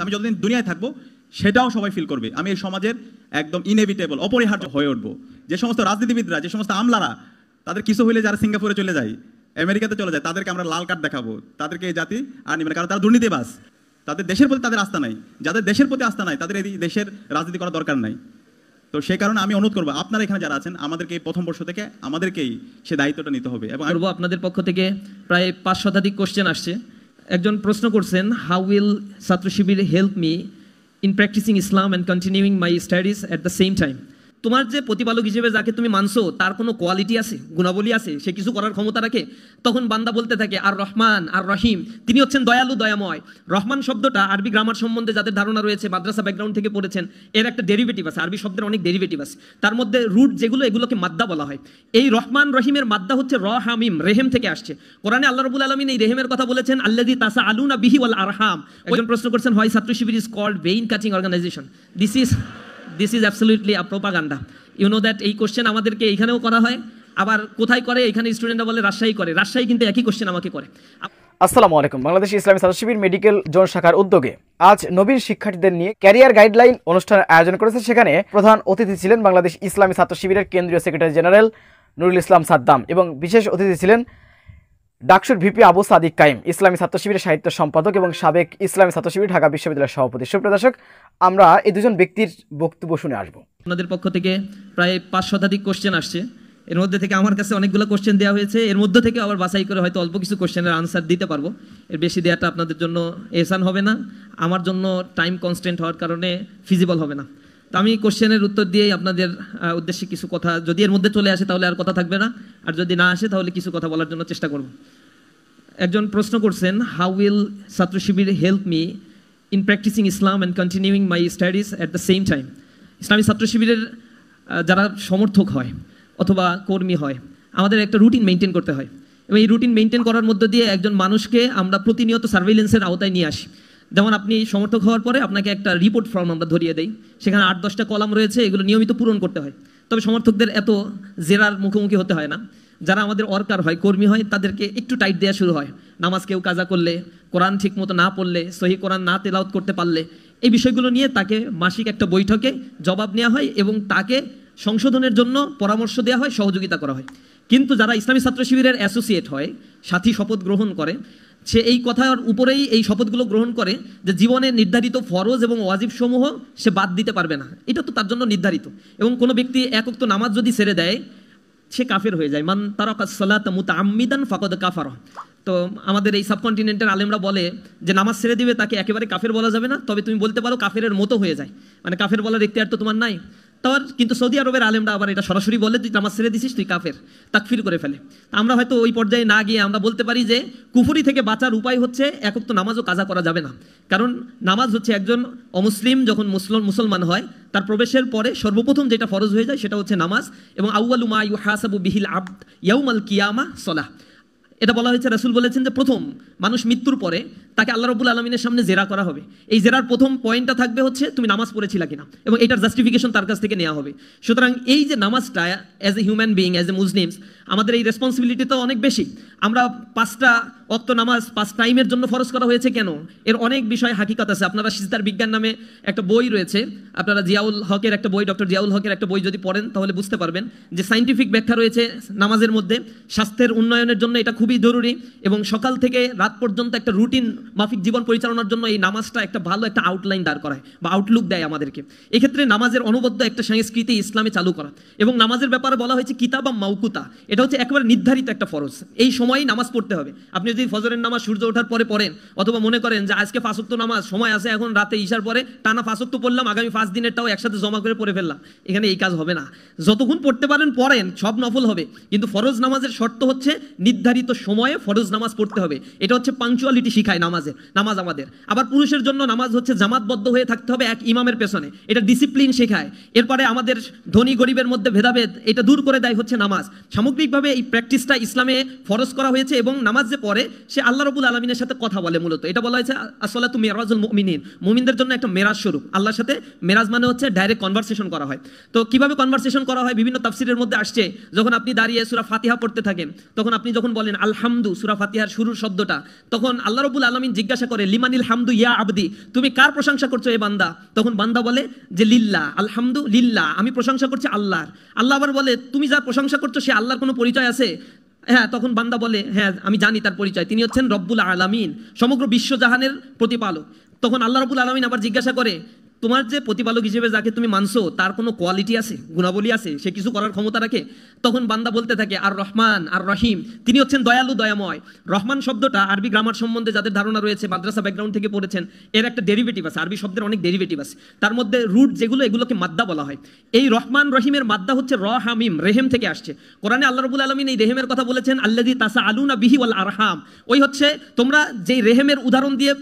আমি যতদিন দুনিয়ায় থাকবো সেটাও সবাই ফিল করবে। আমি এই সমাজের একদম ইনএভিটেবল অপরিহার্য হয়ে উঠবো। যে সমস্ত রাজনীতিবিদরা, যে সমস্ত আমলারা, তাদের কিছু হইলে যারা সিঙ্গাপুরে চলে যায়, আমেরিকাতে চলে যায়, তাদেরকে আমরা লাল কার্ড দেখাবো, তাদেরকে এই জাতি আর নিবে না, কারণ তারা দুর্নীতিবাজ। তাদের দেশের প্রতি তাদের আস্থা নাই। যাদের দেশের প্রতি আস্থা নাই তাদের এই দেশের রাজনীতি করার দরকার নাই। তো সেই কারণে আমি অনুরোধ করবো, আপনারা এখানে যারা আছেন আমাদেরকে প্রথম বর্ষ থেকে আমাদেরকেই সে দায়িত্বটা নিতে হবে। এবং আপনাদের পক্ষ থেকে প্রায় 5 শতাধিক কোশ্চেন আসছে। একজন প্রশ্ন করছেন, how will Chhatra Shibir help me in practising Islam and continuing my studies at the same time. তোমার যে প্রতিপালক হিসেবে যাকে তুমি মানছো তার কোনো কোয়ালিটি আছে, গুণাবলী আছে, সে কিছু করার ক্ষমতা রাখে? তখন বান্দা বলতে থাকে আর রহমান আর রহিম, তিনি হচ্ছেন দয়ালু দয়াময়। রহমান শব্দটা আরবি গ্রামার সম্বন্ধে যাদের ধারণা রয়েছে, মাদ্রাসা ব্যাকগ্রাউন্ড থেকে পড়েছেন, এর একটা ডেরিভেটিভ আছে। আরবি শব্দের অনেক ডেরিভেটিভ আছে, তার মধ্যে রুট যেগুলো, এগুলোকে মাদ্দা বলা হয়। এই রহমান রহিমের মাদ্দা হচ্ছে হামিম, রেহেম থেকে আসছে। কোরআনে আল্লাহ রাব্বুল আলামিন এই রেহেমের কথা বলেছেন, আল্লাযী তাসাআলুনা বিহি ওয়াল আরহাম। একজন প্রশ্ন করছেন, why Chhatra Shibir is called vein cutting organisation? This is absolutely a propaganda. You know that এই কোশ্চেন আমাদেরকে এইখানেও করা হয়, আবার কোথায় করে, এখানে স্টুডেন্টরা বলে রাজশাহী করে, রাজশাহী কিন্তু একই কোশ্চেন আমাকে করে। আসসালামু আলাইকুম। বাংলাদেশ ইসলামী ছাত্র শিবির মেডিকেল জোন শাখার উদ্যোগে আজ নবীন শিক্ষার্থীদের নিয়ে ক্যারিয়ার গাইডলাইন অনুষ্ঠানের আয়োজন করেছে। সেখানে প্রধান অতিথি ছিলেন বাংলাদেশ ইসলামী ছাত্র শিবিরের কেন্দ্রীয় সেক্রেটারি জেনারেল নুরুল ইসলাম সাদ্দাম এবং বিশেষ অতিথি ছিলেন ডাকসুর ভিপি আবু সাদিক কাইম, ইসলামী ছাত্র শিবিরের সাহিত্য সম্পাদক এবং সাবেক ইসলামী ছাত্র শিবির ঢাকা বিশ্ববিদ্যালয়ের সভাপতি। সুপ্রিয় দর্শক, আমরা এই দুজন ব্যক্তির বক্তব্য শুনে আসবো। আপনাদের পক্ষ থেকে প্রায় 5 শতাধিক কোশ্চেন আসছে। এর মধ্যে থেকে আমার কাছে অনেকগুলো কোশ্চেন দেওয়া হয়েছে, এর মধ্যে থেকে আবার বাছাই করে হয়তো অল্প কিছু কোশ্চেনের আনসার দিতে পারবো। এর বেশি দেওয়াটা আপনাদের জন্য এহসান হবে না, আমার জন্য টাইম কনস্ট্যান্ট হওয়ার কারণে ফিজিবল হবে না। তো আমি কোশ্চেনের উত্তর দিয়েই আপনাদের উদ্দেশ্যে কিছু কথা, যদি এর মধ্যে চলে আসে তাহলে আর কথা থাকবে না, আর যদি না আসে তাহলে কিছু কথা বলার জন্য চেষ্টা করব। একজন প্রশ্ন করছেন, how will Chhatra Shibir help me in practising Islam and continuing my studies at the same time. Islami Chhatra শিবিরের যারা সমর্থক হয় অথবা কর্মী হয়, আমাদের একটা রুটিন মেনটেন করতে হয়, এবং এই রুটিন মেনটেন করার মধ্য দিয়ে একজন মানুষকে আমরা প্রতিনিয়ত সার্ভেইলেন্সের আওতায় নিয়ে আসি। যেমন আপনি সমর্থক হওয়ার পরে আপনাকে একটা রিপোর্ট ফর্ম আমরা ধরিয়ে দেই, সেখানে 8-10টা কলাম রয়েছে, এগুলো নিয়মিত পূরণ করতে হয়। তবে সমর্থকদের এত জেরার মুখোমুখি হতে হয় না। যারা আমাদের ওয়ার্কার হয়, কর্মী হয়, তাদেরকে একটু টাইট দেওয়া শুরু হয়। নামাজ কেউ কাজা করলে, কোরআন ঠিক মতো না পড়লে, সহি কোরআন না তেলাওয়াত করতে পারলে, এই বিষয়গুলো নিয়ে তাকে মাসিক একটা বৈঠকে জবাব নেওয়া হয় এবং তাকে সংশোধনের জন্য পরামর্শ দেওয়া হয়, সহযোগিতা করা হয়। কিন্তু যারা ইসলামী ছাত্র শিবিরের অ্যাসোসিয়েট হয়, সাথী শপথ গ্রহণ করে, সে এই কথার উপরেই এই শপথগুলো গ্রহণ করে যে জীবনে নির্ধারিত ফরজ এবং ওয়াজিব সমূহ সে বাদ দিতে পারবে না। এটা তো তার জন্য নির্ধারিত। এবং কোনো ব্যক্তি এক ওয়াক্ত নামাজ যদি ছেড়ে দেয়, সে কাফের হয়ে যায়। মান তারাকাস সালাতা মুতাআম্মিদান ফাকাদ কাফারা। তো আমাদের এই সাবকন্টিনেন্টের আলেমরা বলে যে নামাজ ছেড়ে দিবে তাকে একেবারে কাফের বলা যাবে না, তবে তুমি বলতে পারো কাফেরের মতো হয়ে যায়, মানে কাফের বলার এখতিয়ার তো তোমার নাই। কিন্তু সৌদি আরবের আলেমরা আবার এটা সরাসরি বলে, তুই নামাজ ছেড়ে দিছিস, তুই কাফের, তাকফির করে ফেলে। আমরা হয়তো ওই পর্যায়ে না গিয়ে আমরা বলতে পারি যে কুফরি থেকে বাঁচার উপায় হচ্ছে এক ওয়াক্ত নামাজও কাজা করা যাবে না। কারণ নামাজ হচ্ছে একজন অমুসলিম যখন মুসলমান হয়, তার প্রবেশের পরে সর্বপ্রথম যেটা ফরজ হয়ে যায় সেটা হচ্ছে নামাজ। এবং আউয়ালু মা ইউহাসাবু বিহিল আবদ ইয়াউমাল কিয়ামা সলাহ। এটা বলা হয়েছে, রাসূল বলেছেন যে প্রথম মানুষ মৃত্যুর পরে তাকে আল্লাহ রাব্বুল আলামিনের সামনে জেরা করা হবে। এই জেরার প্রথম পয়েন্টটা থাকবে হচ্ছে তুমি নামাজ পড়েছিলা কিনা, এবং এটার জাস্টিফিকেশন তার কাছ থেকে নেওয়া হবে। সুতরাং এই যে নামাজটা as a human being, as a Muslims, আমাদের এই রেসপন্সিবিলিটি তো অনেক বেশি। আমরা 5টা ওয়াক্ত নামাজ 5 টাইমের জন্য ফরজ করা হয়েছে কেন, এর অনেক বিষয় হাকিকত আছে। আপনারা সিজদার বিজ্ঞান নামে একটা বই রয়েছে, আপনারা জিয়াউল হকের একটা বই, ডক্টর জিয়াউল হকের একটা বই যদি পড়েন তাহলে বুঝতে পারবেন যে সাইন্টিফিক ব্যাখ্যা রয়েছে নামাজের মধ্যে। স্বাস্থ্যের উন্নয়নের জন্য এটা খুবই জরুরি, এবং সকাল থেকে রাত পর্যন্ত একটা রুটিন মাফিক জীবন পরিচালনার জন্য এই নামাজটা একটা ভালো একটা আউটলাইন দাঁড় করায় বা আউটলুক দেয় আমাদেরকে। এক্ষেত্রে নামাজের অনবদ্য একটা সংস্কৃতি ইসলামে চালু করা, এবং নামাজের ব্যাপারে বলা হয়েছে কিতাবা মাউকুতা, এটা হচ্ছে একেবারে নির্ধারিত একটা ফরজ, এই সময়ই নামাজ পড়তে হবে। আপনি যদি ফজরের নামাজ সূর্য ওঠার পরে পড়েন, অথবা মনে করেন যে আজকে 5 ওয়াক্ত নামাজ সময় আছে, এখন রাতে ঈশার পরে টানা 5 ওয়াক্ত পড়লাম, আগামী 5 দিনেরটাও একসাথে জমা করে পড়ে ফেললাম, এখানে এই কাজ হবে না। যতক্ষণ পড়তে পারেন পড়েন, সব নফল হবে, কিন্তু ফরজ নামাজের শর্ত হচ্ছে নির্ধারিত সময়ে ফরজ নামাজ পড়তে হবে। এটা হচ্ছে পাংচুয়ালিটি শিখায় নামাজ আমাদের। আবার পুরুষের জন্য নামাজ হচ্ছে জামাতবদ্ধ হয়ে থাকতে হবে এক ইমামের পেছনে, এটা ডিসিপ্লিন শেখায়। এরপরে আমাদের ধনী গরিবের মধ্যে ভেদাভেদ এটা দূর করে দেয় হচ্ছে নামাজ। সামগ্রিকভাবে এই প্র্যাকটিসটা ইসলামে ফরজ করা হয়েছে, এবং নামাজ যে পড়ে সে আল্লাহ রাব্বুল আলামিনের সাথে কথা বলে। মূলত এটা বলা হয়েছে আসসালাতু মিরাজুল মুমিনিন, মুমিনদের জন্য একটা মেরাজ স্বরূপ। আল্লাহর সাথে মেরাজ মানে হচ্ছে ডাইরেক্ট কনভারসেশন করা হয়। তো কিভাবে কনভারসেশন করা হয় বিভিন্ন তাফসীরের মধ্যে আসছে। যখন আপনি দাঁড়িয়ে সূরা ফাতিহা পড়তে থাকেন, তখন আপনি যখন বলেন আলহামদু, সূরা ফাতিহার শুরুর শব্দটা, তখন আল্লাহ রাব্বুল আলামিন জিজ্ঞাসা করে লিমানিল হামদু ইয়া আবদি, তুমি কার প্রশংসা করছো এ বান্দা? তখন বান্দা বলে যে লিল্লাহ, আলহামদু লিল্লাহ, আমি প্রশংসা করছি আল্লাহর। আল্লাহ আবার বলে তুমি যার প্রশংসা করছো সে আল্লাহর কোনো পরিচয় আছে? হ্যাঁ, তখন বান্দা বলে হ্যাঁ আমি জানি তার পরিচয়, তিনি হচ্ছেন রব্বুল আলামিন, সমগ্র বিশ্বজাহানের প্রতিপালক। তখন আল্লাহ রাব্বুল আলামিন আবার জিজ্ঞাসা করে তোমার যে প্রতিপালক হিসেবে যাকে তুমি মানছো তার কোনো কোয়ালিটি আছে, গুণাবলী আছে, সে কিছু করার ক্ষমতা রাখে? তখন বান্দা বলতে থাকে আর রহমান আর রহিম, তিনি হচ্ছেন দয়ালু দয়াময়। রহমান শব্দটা আরবি গ্রামার সম্বন্ধে যাদের ধারণা রয়েছে, মাদ্রাসা ব্যাকগ্রাউন্ড থেকে পড়েছেন, এর একটা ডেরিভেটিভ আছে। আরবি শব্দের অনেক ডেরিভেটিভ আছে, তার মধ্যে রুট যেগুলো এগুলোকে মাদ্দা বলা হয়। এই রহমান রহিমের মাদ্দা হচ্ছে র হামিম, রেহেম থেকে আসছে। কোরআনে আল্লাহ রাব্বুল আলামিন এই রেহেমের কথা বলেছেন আল্লাযী তাসাআলুনা বিহি ওয়াল আরহাম, ওই হচ্ছে তোমরা যেই রেহেমের উদাহরণ দিয়ে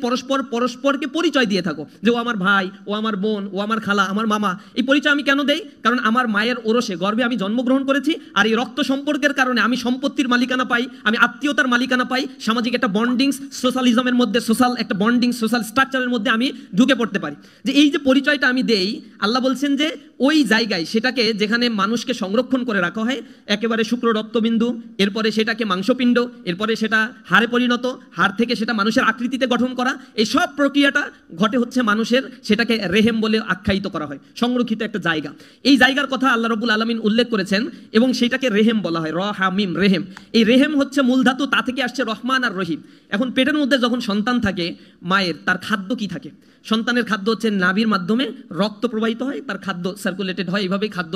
পরস্পরকে পরিচয় দিয়ে থাকো, যে ও আমার ভাই, ও আমার বোন, ও আমার খালা, আমার মামা। এই পরিচয় আমি কেন দেই? কারণ আমার মায়ের ওরসে গর্ভে আমি জন্মগ্রহণ করেছি, আর এই রক্ত সম্পর্কের কারণে আমি সম্পত্তির মালিকানা পাই, আমি আত্মীয়তার মালিকানা পাই, সামাজিক একটা বন্ডিং সোশ্যালিজমের মধ্যে, সোশ্যাল একটা বন্ডিং সোশ্যাল স্ট্রাকচারের মধ্যে আমি ঢুকে পড়তে পারি। যে এই যে পরিচয়টা আমি দেই, আল্লাহ বলছেন যে ওই জায়গায় সেটাকে যেখানে মানুষকে সংরক্ষণ করে রাখা হয়, একেবারে শুক্র রক্তবিন্দু, এরপরে সেটাকে মাংসপিণ্ড, এরপরে সেটা হাড়ে পরিণত, হাড় থেকে সেটা মানুষের আকৃতিতে গঠন করা, এই সব প্রক্রিয়াটা ঘটে হচ্ছে মানুষের, সেটাকে রেহেম বলে আখ্যায়িত করা হয়, সংরক্ষিত একটা জায়গা। এই জায়গার কথা আল্লাহ রাব্বুল আলামিন উল্লেখ করেছেন এবং সেটাকে রেহেম বলা হয়, র হামিম রেহেম। এই রেহেম হচ্ছে মূল ধাতু, তা থেকে আসছে রহমান আর রহিম। এখন পেটের মধ্যে যখন সন্তান থাকে মায়ের, তার খাদ্য কি থাকে? সন্তানের খাদ্য হচ্ছে নাভির মাধ্যমে রক্ত প্রবাহিত হয়, তার খাদ্য সার্কুলেটেড হয়, এইভাবেই খাদ্য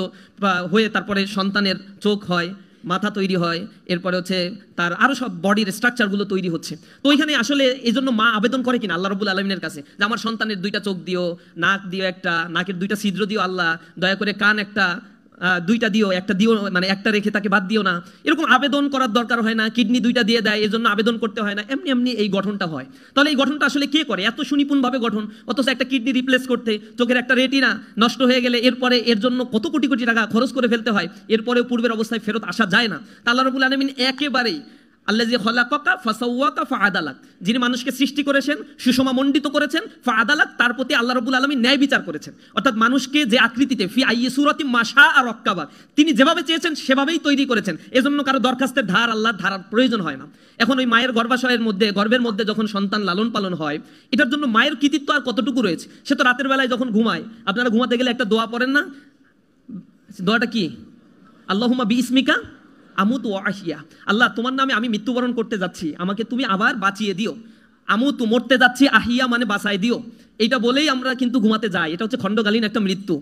হয়ে তারপরে সন্তানের চোখ হয়, মাথা তৈরি হয়, এরপরে হচ্ছে তার আরো সব বডির স্ট্রাকচারগুলো তৈরি হচ্ছে। তো ওইখানে আসলে এই জন্য মা আবেদন করে কিনা আল্লাহ রাব্বুল আলামিনের কাছে যে আমার সন্তানের 2টা চোখ দিও, নাক দিও একটা, নাকের 2টা ছিদ্র দিও আল্লাহ, দয়া করে কান একটা 2টা দিও, একটা দিও, মানে একটা রেখে তাকে বাদ দিও না। এরকম আবেদন করার দরকার হয় না, কিডনি 2টা দিয়ে দেয় এজন্য আবেদন করতে হয় না, এমনি এমনি এই গঠনটা হয়। তাহলে এই গঠনটা আসলে কে করে? এত সুনিপুণভাবে গঠন, অথচ একটা কিডনি রিপ্লেস করতে, চোখের একটা রেটিনা নষ্ট হয়ে গেলে এরপরে এর জন্য কত কোটি কোটি টাকা খরচ করে ফেলতে হয়, এরপরে পূর্বের অবস্থায় ফেরত আসা যায় না। তা আল্লাহ রাব্বুল আলামিন একেবারেই আল্লাযী খালাকাকা ফাসাওয়াকা ফাআদালাক, যিনি মানুষকে সৃষ্টি করেছেন, সুষমামণ্ডিত করেছেন, ফাআদালাক, তার প্রতি আল্লাহ রাব্বুল আলামিন ন্যায় বিচার করেছেন। অর্থাৎ মানুষকে যে আকৃতিতে ফি আইয়ি সূরাতিন মাশা আর রাক্কাবা, তিনি যেভাবে চেয়েছেন সেভাবেই তৈরি করেছেন। এজন্য কারো দরখাস্তের ধার আল্লাহর ধারার প্রয়োজন হয় না। এখন ওই মায়ের গর্ভাশয়ের মধ্যে, গর্ভের মধ্যে যখন সন্তান লালন পালন হয়, এটার জন্য মায়ের কৃতিত্ব আর কতটুকু রয়েছে? সে তো রাতের বেলায় যখন ঘুমায়, আপনারা ঘুমাতে গেলে একটা দোয়া পড়েন না? দোয়াটা কি? আল্লাহুম্মা বিইসমিকা আমুতু ওয়া আহিয়া, আল্লাহ তোমার নামে আমি মৃত্যুবরণ করতে যাচ্ছি, আমাকে তুমি আবার বাঁচিয়ে দিও। আমুতু মরতে যাচ্ছি, আহিয়া মানে বাঁচাই দিও। এইটা বলেই আমরা কিন্তু ঘুমাতে যাই, এটা হচ্ছে খণ্ডকালীন একটা মৃত্যু।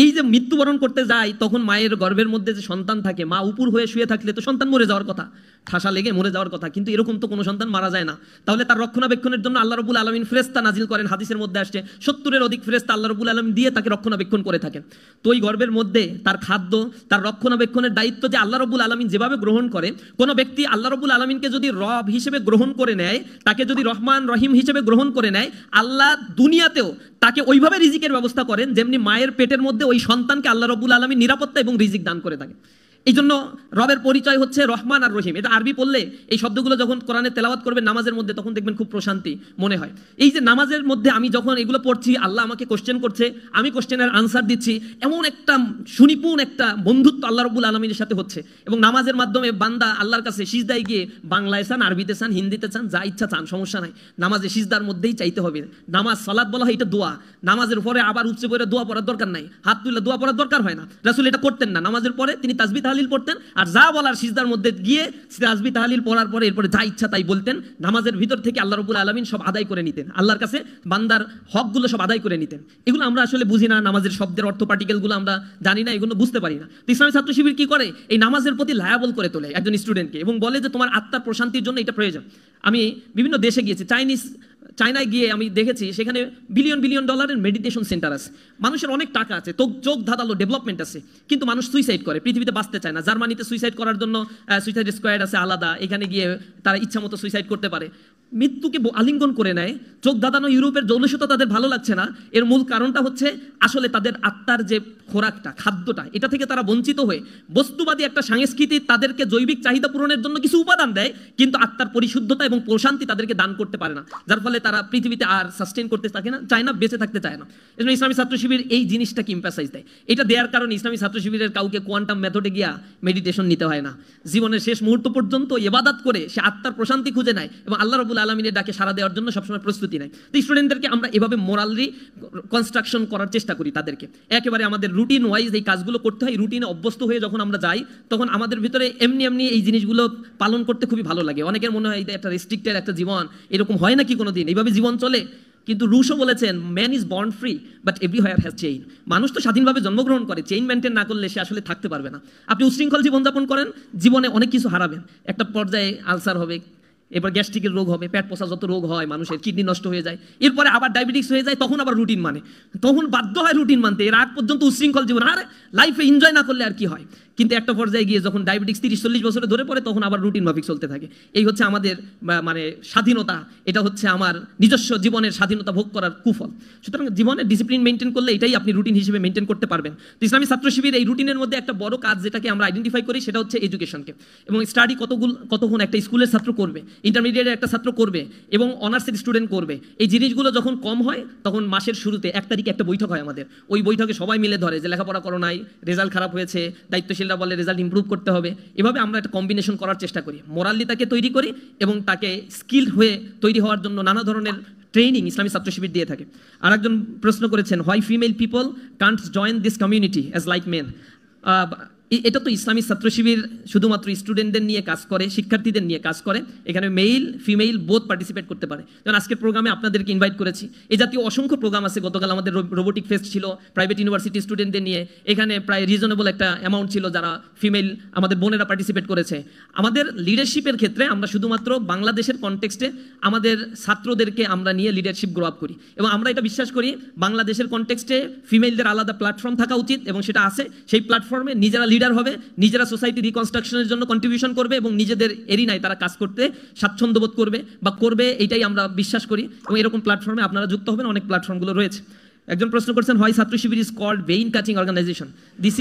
এই যে মৃত্যুবরণ করতে যায়, তখন মায়ের গর্ভের মধ্যে যে সন্তান থাকে, মা উপর হয়ে শুয়ে থাকলে তো সন্তান মরে যাওয়ার কথা, ঠাসা লেগে মরে যাওয়ার কথা, কিন্তু এরকম তো কোনো সন্তান মারা যায় না। তাহলে তার রক্ষণাবেক্ষণের জন্য আল্লাহ রাব্বুল আলামিন ফেরেশতা নাজিল করেন, হাদিসের মধ্যে আসছে 70-এর অধিক ফেরেশতা আল্লাহ রাব্বুল আলামিন দিয়ে তাকে রক্ষণাবেক্ষণ করে থাকেন। তো ওই গর্ভের মধ্যে তার খাদ্য, তার রক্ষণাবেক্ষণের দায়িত্ব যে আল্লাহ রাব্বুল আলামিন যেভাবে গ্রহণ করে, কোনো ব্যক্তি আল্লাহ রাব্বুল আলামিনকে যদি রব হিসেবে গ্রহণ করে নেয়, তাকে যদি রহমান রহিম হিসেবে গ্রহণ করে নেয়, আল্লাহ দুনিয়াতেও তাকে ওইভাবে রিজিকের ব্যবস্থা করেন যেমনি মায়ের পেটের মধ্যে ওই সন্তানকে আল্লাহ রাব্বুল আলামিন নিরাপত্তা এবং রিজিক দান করে থাকে। এই জন্য রবের পরিচয় হচ্ছে রহমান আর রহিম। এটা আরবি পড়লে এই শব্দগুলো যখন কোরআনে তেলাওয়াত করবেন নামাজের মধ্যে, তখন দেখবেন খুব প্রশান্তি মনে হয়। এই যে নামাজের মধ্যে আমি যখন এগুলো পড়ছি, আল্লাহ আমাকে কোশ্চেন করছে, আমি কোশ্চেনের আনসার দিচ্ছি, এমন একটা সুনিপুণ একটা বন্ধুত্ব আল্লাহ রাব্বুল আলামিনের সাথে হচ্ছে। এবং নামাজের মাধ্যমে বান্দা আল্লাহর কাছে সিজদায় গিয়ে বাংলায় চান, আরবিতে চান, হিন্দিতে চান, যা ইচ্ছা চান, সমস্যা নাই। নামাজে সিজদার মধ্যেই চাইতে হবে। নামাজ সালাত বলা হয়, এটা দোয়া। নামাজের পরে আবার উচ্চে পড়ে দোয়া পড়ার দরকার নাই, হাত তুলে দোয়া পড়ার দরকার হয় না। রাসূল এটা করতেন না। নামাজের পরে তিনি তাসবিহ তাহলিল পড়তেন, আর যা বলার সিজদার মধ্যে গিয়ে তাসবিহ তাহলিল পড়ার পরে এরপরে যা ইচ্ছা তাই বলতেন। নামাজের ভিতর থেকে আল্লাহ রাব্বুল আলামিন সব আদায় করে নিতেন, আল্লাহর কাছে বান্দার হকগুলো সব আদায় করে নিতেন। এগুলো আমরা আসলে বুঝি না, নামাজের শব্দের অর্থ পার্টিকেলগুলো আমরা জানি না, এগুলো বুঝতে পারি না। তো ইসলামী ছাত্র শিবির কি করে? এই নামাজের প্রতি লায়াবল করে তোলে একজন স্টুডেন্টকে এবং বলে যে তোমার আত্মার প্রশান্তির জন্য এটা প্রয়োজন। আমি বিভিন্ন দেশে গিয়েছি, চায়নায় গিয়ে আমি দেখেছি সেখানে বিলিয়ন বিলিয়ন ডলারের মেডিটেশন সেন্টার আছে, মানুষের অনেক টাকা আছে, তো চোখ ধাঁধালো ডেভেলপমেন্ট আছে, কিন্তু মানুষ সুইসাইড করে, পৃথিবীতে বাঁচতে চায় না। জার্মানিতে সুইসাইড করার জন্য সুইসাইড স্কোয়াড আছে আলাদা, এখানে গিয়ে তারা ইচ্ছা মতো সুইসাইড করতে পারে। মৃত্যুকে আলিঙ্গন করে নেয়, চোখ দাদানো ইউরোপের জলসতা তাদের ভালো লাগছে না, এর মূল কারণটা হচ্ছে আসলে তাদের আত্মার যে খোরাকটা, খাদ্যটা, এটা থেকে তারা বঞ্চিত হয়ে বস্তুবাদী একটা সংস্কৃতি তাদেরকে জৈবিক চাহিদা পূরণের জন্য কিছু উপাদান দেয়, কিন্তু আত্মার পরিশুদ্ধতা এবং প্রশান্তি তাদেরকে দান করতে পারে না, যার ফলে তারা পৃথিবীতে আর সাস্টেন করতে চায় না, বেঁচে থাকতে চায় না। এজন্য ইসলামী ছাত্র শিবির এই জিনিসটাকে ইম্পাসাইজ দেয়। এটা দেওয়ার কারণে ইসলামী ছাত্র শিবিরের কাউকে কোয়ান্টাম মেথডে গিয়া মেডিটেশন নিতে হয় না, জীবনের শেষ মুহূর্ত পর্যন্ত ইবাদত করে সে আত্মার প্রশান্তি খুঁজে নেয় এবং আল্লাহ রাব্বুল আলামিনের ডাকে সাড়া দেওয়ার জন্য সবসময় প্রস্তুতি নেয়। তো স্টুডেন্টদেরকে আমরা এভাবে মোরালি কনস্ট্রাকশন করার চেষ্টা করি, তাদেরকে একেবারে আমাদের রুটিন ওয়াইজ এই কাজগুলো করতে হয়। রুটিনে অভ্যস্ত হয়ে যখন আমরা যাই তখন আমাদের ভিতরে এমনি এমনি এই জিনিসগুলো পালন করতে খুবই ভালো লাগে। অনেকের মনে হয় এটা একটা রেস্ট্রিক্টেড একটা জীবন, এরকম হয় নাকি কোনোদিন, এইভাবে জীবন চলে? কিন্তু রুশও বলেছেন man is born free but everywhere has chain. মানুষ তো স্বাধীনভাবে জন্মগ্রহণ করে, চেইন মেনটেন না করলে সে আসলে থাকতে পারবে না। আপনি উশৃঙ্খল জীবনযাপন করেন, জীবনে অনেক কিছু হারাবেন। একটা পর্যায়ে আলসার হবে, এবার গ্যাস্ট্রিকের রোগ হবে, পেট পোষা যত রোগ হয় মানুষের, কিডনি নষ্ট হয়ে যায়, এরপরে আবার ডায়াবেটিস হয়ে যায়, তখন আবার রুটিন মানে, তখন বাধ্য হয় রুটিন মানতে। এর আগ পর্যন্ত উশৃঙ্খল জীবন, আর লাইফে এনজয় না করলে আর কি হয়। কিন্তু একটা পর্যায়ে গিয়ে যখন ডায়াবেটিস 30-40 বছরে ধরে পড়ে তখন আবার রুটিন মাফিক চলতে থাকে। এই হচ্ছে আমাদের মানে স্বাধীনতা, এটা হচ্ছে আমার নিজস্ব জীবনের স্বাধীনতা ভোগ করার কুফল। সুতরাং জীবনের ডিসিপ্লিন মেনটেন করলে এটাই আপনি রুটিন হিসেবে মেনটেন করতে পারবেন। তো ইসলামী ছাত্র শিবির এই রুটিনের মধ্যে একটা বড় কাজ যেটাকে আমরা আইডেন্টিফাই করি সেটা হচ্ছে এডুকেশনকে, এবং স্টাডি কতক্ষণ একটা স্কুলের ছাত্র করবে, ইন্টারমিডিয়েটের একটা ছাত্র করবে এবং অনার্সের স্টুডেন্ট করবে। এই জিনিসগুলো যখন কম হয় তখন মাসের শুরুতে 1 তারিখে একটা বৈঠক হয় আমাদের। ওই বৈঠকে সবাই মিলে ধরে যে লেখাপড়া করো নাই, রেজাল্ট খারাপ হয়েছে, দায়িত্বশীলরা বলে রেজাল্ট ইমপ্রুভ করতে হবে। এভাবে আমরা একটা কম্বিনেশন করার চেষ্টা করি, মোরালি তাকে তৈরি করি এবং তাকে স্কিল হয়ে তৈরি হওয়ার জন্য নানা ধরনের ট্রেনিং ইসলামী ছাত্র শিবির দিয়ে থাকে। আর একজন প্রশ্ন করেছেন, why female people can't join this community as like men. এটা তো ইসলামী ছাত্র শিবির শুধুমাত্র স্টুডেন্টদের নিয়ে কাজ করে, শিক্ষার্থীদের নিয়ে কাজ করে। এখানে মেইল ফিমেইল বোথ পার্টিসিপেট করতে পারে। যেমন আজকের প্রোগ্রামে আপনাদেরকে ইনভাইট করেছি, এই জাতীয় অসংখ্য প্রোগ্রাম আছে। গতকাল আমাদের রোবোটিক ফেস্ট ছিল প্রাইভেট ইউনিভার্সিটি স্টুডেন্টদের নিয়ে, এখানে প্রায় রিজনেবল একটা অ্যামাউন্ট ছিল যারা ফিমেল আমাদের বোনেরা পার্টিসিপেট করেছে। আমাদের লিডারশিপের ক্ষেত্রে আমরা শুধুমাত্র বাংলাদেশের কনটেক্সটে আমাদের ছাত্রদেরকে আমরা নিয়ে লিডারশিপ গ্রো আপ করি, এবং আমরা এটা বিশ্বাস করি বাংলাদেশের কনটেক্সটে ফিমেলদের আলাদা প্ল্যাটফর্ম থাকা উচিত, এবং সেটা আছে। সেই প্ল্যাটফর্মে নিজেরা লিডার হবে, নিজেরা সোসাইটি রিকনস্ট্রাকশনের জন্য কন্ট্রিবিউশন করবে এবং নিজেদের এরিনায় তারা কাজ করতে স্বাচ্ছন্দ্য বোধ করবে বা করবে, এটাই আমরা বিশ্বাস করি। এবং এরকম প্ল্যাটফর্মে আপনারা যুক্ত হবেন, অনেক প্ল্যাটফর্মগুলো রয়েছে। একজন প্রশ্ন করছেন, why Chhatra Shibir is called vein cutting organisation. This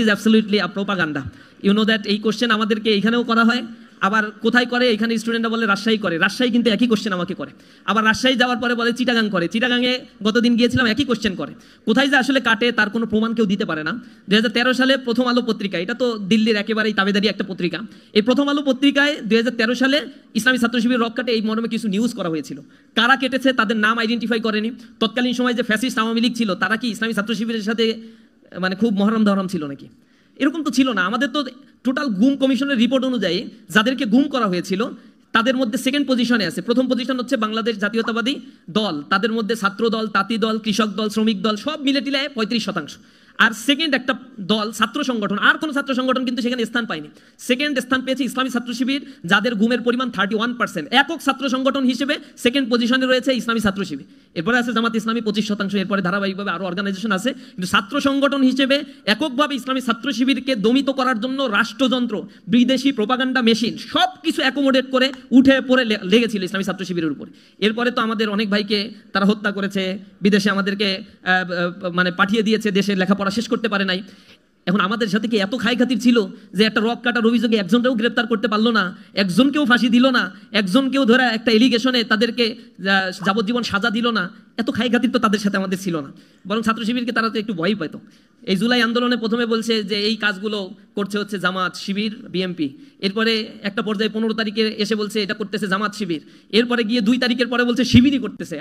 is absolutely a propaganda. You know that এই কোশ্চেন আমাদেরকে এখানেও করা হয়, আবার কোথায় করে, এখানে স্টুডেন্টরা বলে রাজশাহী করে, রাজশাহী কিন্তু একই কোশ্চেন আমাকে করে। আবার রাজশাহী যাওয়ার পরে বলে চিটাগাং করে, চিটাগাংয়ে গতদিন গিয়েছিলাম একই কোশ্চেন করে। কোথায় যে আসলে কাটে তার কোনো প্রমাণ কেউ দিতে পারে না। 2013 সালে প্রথম আলো পত্রিকা, এটা তো দিল্লির একেবারেই তাবেদারি একটা পত্রিকা, এই প্রথম আলো পত্রিকায় 2013 সালে ইসলামী ছাত্র শিবির রক কাটে এই মর্মে কিছু নিউজ করা হয়েছিল। কারা কেটেছে তাদের নাম আইডেন্টিফাই করেনি। তৎকালীন সময় যে ফ্যাসিস্ট আওয়ামী লীগ ছিল তারা কি ইসলামী ছাত্র শিবিরের সাথে মানে খুব মহরম ধরম ছিল নাকি? এরকম তো ছিল না। আমাদের তো টোটাল গুম কমিশনের রিপোর্ট অনুযায়ী যাদেরকে গুম করা হয়েছিল তাদের মধ্যে সেকেন্ড পজিশনে আছে। প্রথম পজিশন হচ্ছে বাংলাদেশ জাতীয়তাবাদী দল, তাদের মধ্যে ছাত্র দল, তাঁতি দল, কৃষক দল, শ্রমিক দল সব মিলে টিলে 35%। আর সেকেন্ড একটা দল ছাত্র সংগঠন, আর কোনো ছাত্র সংগঠন কিন্তু সেখানে স্থান পায়নি। সেকেন্ড স্থান পেয়েছে ইসলামী ছাত্র শিবির, যাদের গুমের পরিমাণ 31%। একক ছাত্র সংগঠন হিসেবে সেকেন্ড পজিশনে রয়েছে ইসলামী ছাত্র শিবির। এরপরে আছে জামাত ইসলামী 25%, এরপরে ধারাবাহিকভাবে আরও অর্গানাইজেশন আছে। কিন্তু ছাত্র সংগঠন হিসেবে এককভাবে ইসলামী ছাত্র শিবিরকে দমিত করার জন্য রাষ্ট্রযন্ত্র, বিদেশি প্রোপাগান্ডা মেশিন সব কিছু অ্যাকোমোডেট করে উঠে পড়ে লেগেছিল ইসলামী ছাত্র শিবিরের উপর। এরপরে তো আমাদের অনেক ভাইকে তারা হত্যা করেছে, বিদেশে আমাদেরকে মানে পাঠিয়ে দিয়েছে, দেশে লেখাপড়া শেষ করতে পারে নাই। এখন আমাদের সাথে কি এত খাতির ছিল যে একটা রক কাটার অভিযোগে একজনকেও গ্রেপ্তার করতে পারলো না, একজনকেও ফাঁসি দিল না, একজনকেও ধরে একটা এলিগেশনে তাদেরকে যাবজ্জীবন সাজা দিল না? এত খাতির তো তাদের সাথে আমাদের ছিল না, বরং ছাত্র শিবিরকে তারা তো একটু ভয় পেত। এই জুলাই আন্দোলনে প্রথমে বলছে যে এই কাজগুলো করছে হচ্ছে জামাত শিবির বিএমপি, এরপরে একটা পর্যায়ে 15 তারিখে এসে বলছে এটা করতেছে জামাত শিবির, এরপরে গিয়ে 2 তারিখের পরে বলছে শিবিরই করতেছে।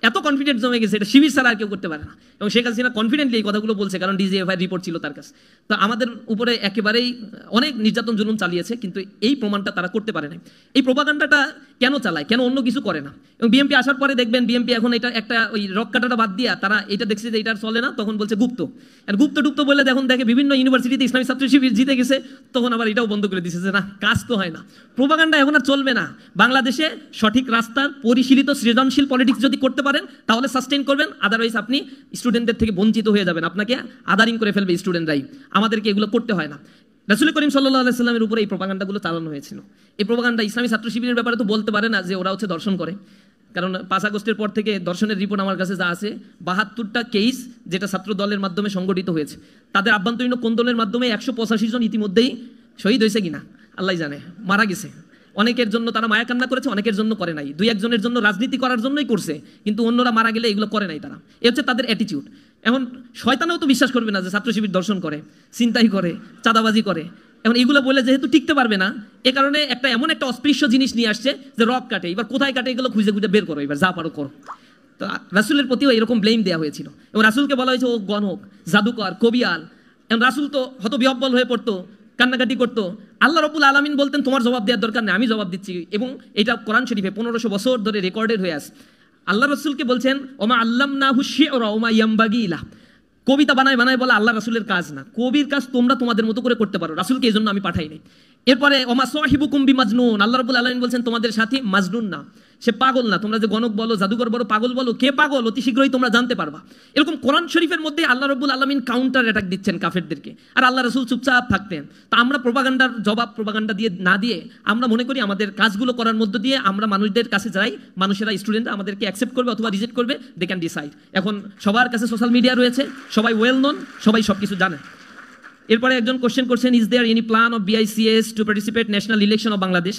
এত কনফিডেন্স জমে গেছে, এটা শিবির ছাড়া আর কেউ করতে পারে না। এবং শেখ হাসিনা কনফিডেন্টলি এই কথাগুলো বলছে, কারণ ডিজিএফআই রিপোর্ট ছিল তার কাছে। তো আমাদের উপরে একেবারেই অনেক নির্যাতন জুলুম চালিয়েছে, কিন্তু এই প্রমাণটা তারা করতে পারে না। এই প্রোপাগান্ডাটা কেন চালায়, কেন অন্য কিছু করে না? এবং বিএমপি আসার পরে দেখবেন বিএমপি এখন এটা একটা ওই রক কাটাটা বাদ দিয়া তারা এটা দেখছে যে এটা চলে না, তখন বলছে গুপ্ত। আর গুপ্ত টুপ্ত বলে এখন দেখে বিভিন্ন ইউনিভার্সিটিতে ইসলামী ছাত্র শিবির জিতে গেছে, তখন আবার এটাও বন্ধ করে দিচ্ছে যে না, কাজ তো হয় না। প্রোপাগান্ডা এখন আর চলবে না। বাংলাদেশে সঠিক রাস্তার পরিশীলিত সৃজনশীল পলিটিক্স যদি করতে পারেন তাহলে সাস্টেইন করবেন, আদারওয়াইজ আপনি স্টুডেন্টদের থেকে বঞ্চিত হয়ে যাবেন, আপনাকে আদারিং করে ফেলবে স্টুডেন্টরাই। আমাদেরকে এগুলো করতে হয় না। রাসূল করিম সাল্লাল্লাহু আলাইহি সাল্লামের উপরে এই প্রপাগান্ডাগুলো চালানো হয়েছিল। এই প্রপাগান্ডা ইসলামী ছাত্র শিবিরের ব্যাপারে তো বলতে পারে না যে ওরা হচ্ছে দর্শন করে, কারণ 5 আগস্টের পর থেকে দর্শনের রিপোর্ট আমার কাছে যা আছে 72টা কেস যেটা ছাত্র দলের মাধ্যমে সংগঠিত হয়েছে, তাদের আভ্যন্তরীণ কোন্দলের মাধ্যমে 185 জন ইতিমধ্যেই শহীদ হয়েছে কিনা আল্লাহ জানে, মারা গেছে। অনেকের জন্য তারা মায়া কান্না করেছে, অনেকের জন্য করে নাই, 2-1 জনের জন্য রাজনীতি করার জন্যই করছে, কিন্তু অন্যরা মারা গেলে এগুলো করে নাই তারা। এ হচ্ছে তাদের অ্যাটিটিউড। এখন শয়তানেও তো বিশ্বাস করবে না যে ছাত্র শিবির দর্শন করে, চিন্তাই করে, চাঁদাবাজি করে। এখন এগুলো বলে যেহেতু টিকতে পারবে না, এ কারণে এমন একটা অস্পৃশ্য জিনিস নিয়ে আসছে যে রক কাটে, এবার কোথায় কাটে এগুলো খুঁজে খুঁজে বের করো, এবার যা পারো করো। তো রাসূলের প্রতিও এরকম ব্লেম দেওয়া হয়েছিল এবং রাসূলকে বলা হয়েছে ও গণক, জাদুকর, কবিয়াল। এবং রাসূল তো হতবিহ্বল হয়ে পড়তো, কান্নাকাটি করতো। আল্লাহ রাব্বুল আলামিন বলতেন তোমার জবাব দেওয়ার দরকার নেই, আমি জবাব দিচ্ছি। এবং এটা কোরআন শরীফে 1500 বছর ধরে রেকর্ডেড হয়ে আছে। আল্লাহ রাসূলকে বলছেন ওমা আল্লামনাহু শি'রা ওমা ইয়ামবাগি লা, কবিতা বানায় বানায় বলা আল্লাহ রাসূলের কাজ না, কবির কাজ তোমরা তোমাদের মতো করে করতে পারো, রাসূলকে এজন্য আমি পাঠাই নাই। এরপরে ওমা সাহিবুকুম বিমাজনুন, আল্লাহ রাব্বুল আলামিন বলছেন তোমাদের সাথী মাজনুন না, সে পাগল না। তোমরা যে গণক বলো, জাদুকর বলো, পাগল বলো, কে পাগল অতি শীঘ্রই তোমরা জানতে পারবা। এরকম কোরআন শরীফের মধ্যে আল্লাহ রাব্বুল আলামিন কাউন্টার অ্যাটাক দিচ্ছেন কাফেরদেরকে, আর আল্লাহ রাসূল চুপচাপ থাকতেন। তো আমরা প্রপাগান্ডার জবাব প্রপাগান্ডা দিয়ে না দিয়ে আমরা মনে করি আমাদের কাজগুলো করার মধ্য দিয়ে আমরা মানুষদের কাছে যাই, মানুষেরা স্টুডেন্টরা আমাদেরকে অ্যাকসেপ্ট করবে অথবা রিজেক্ট করবে, দে ক্যান ডিসাইড। এখন সবার কাছে সোশ্যাল মিডিয়া রয়েছে, সবাই ওয়েল নোন, সবাই সব কিছু জানে। এরপরে একজন কোশ্চেন করছেন, is there any plan of BICS to participate national election of Bangladesh?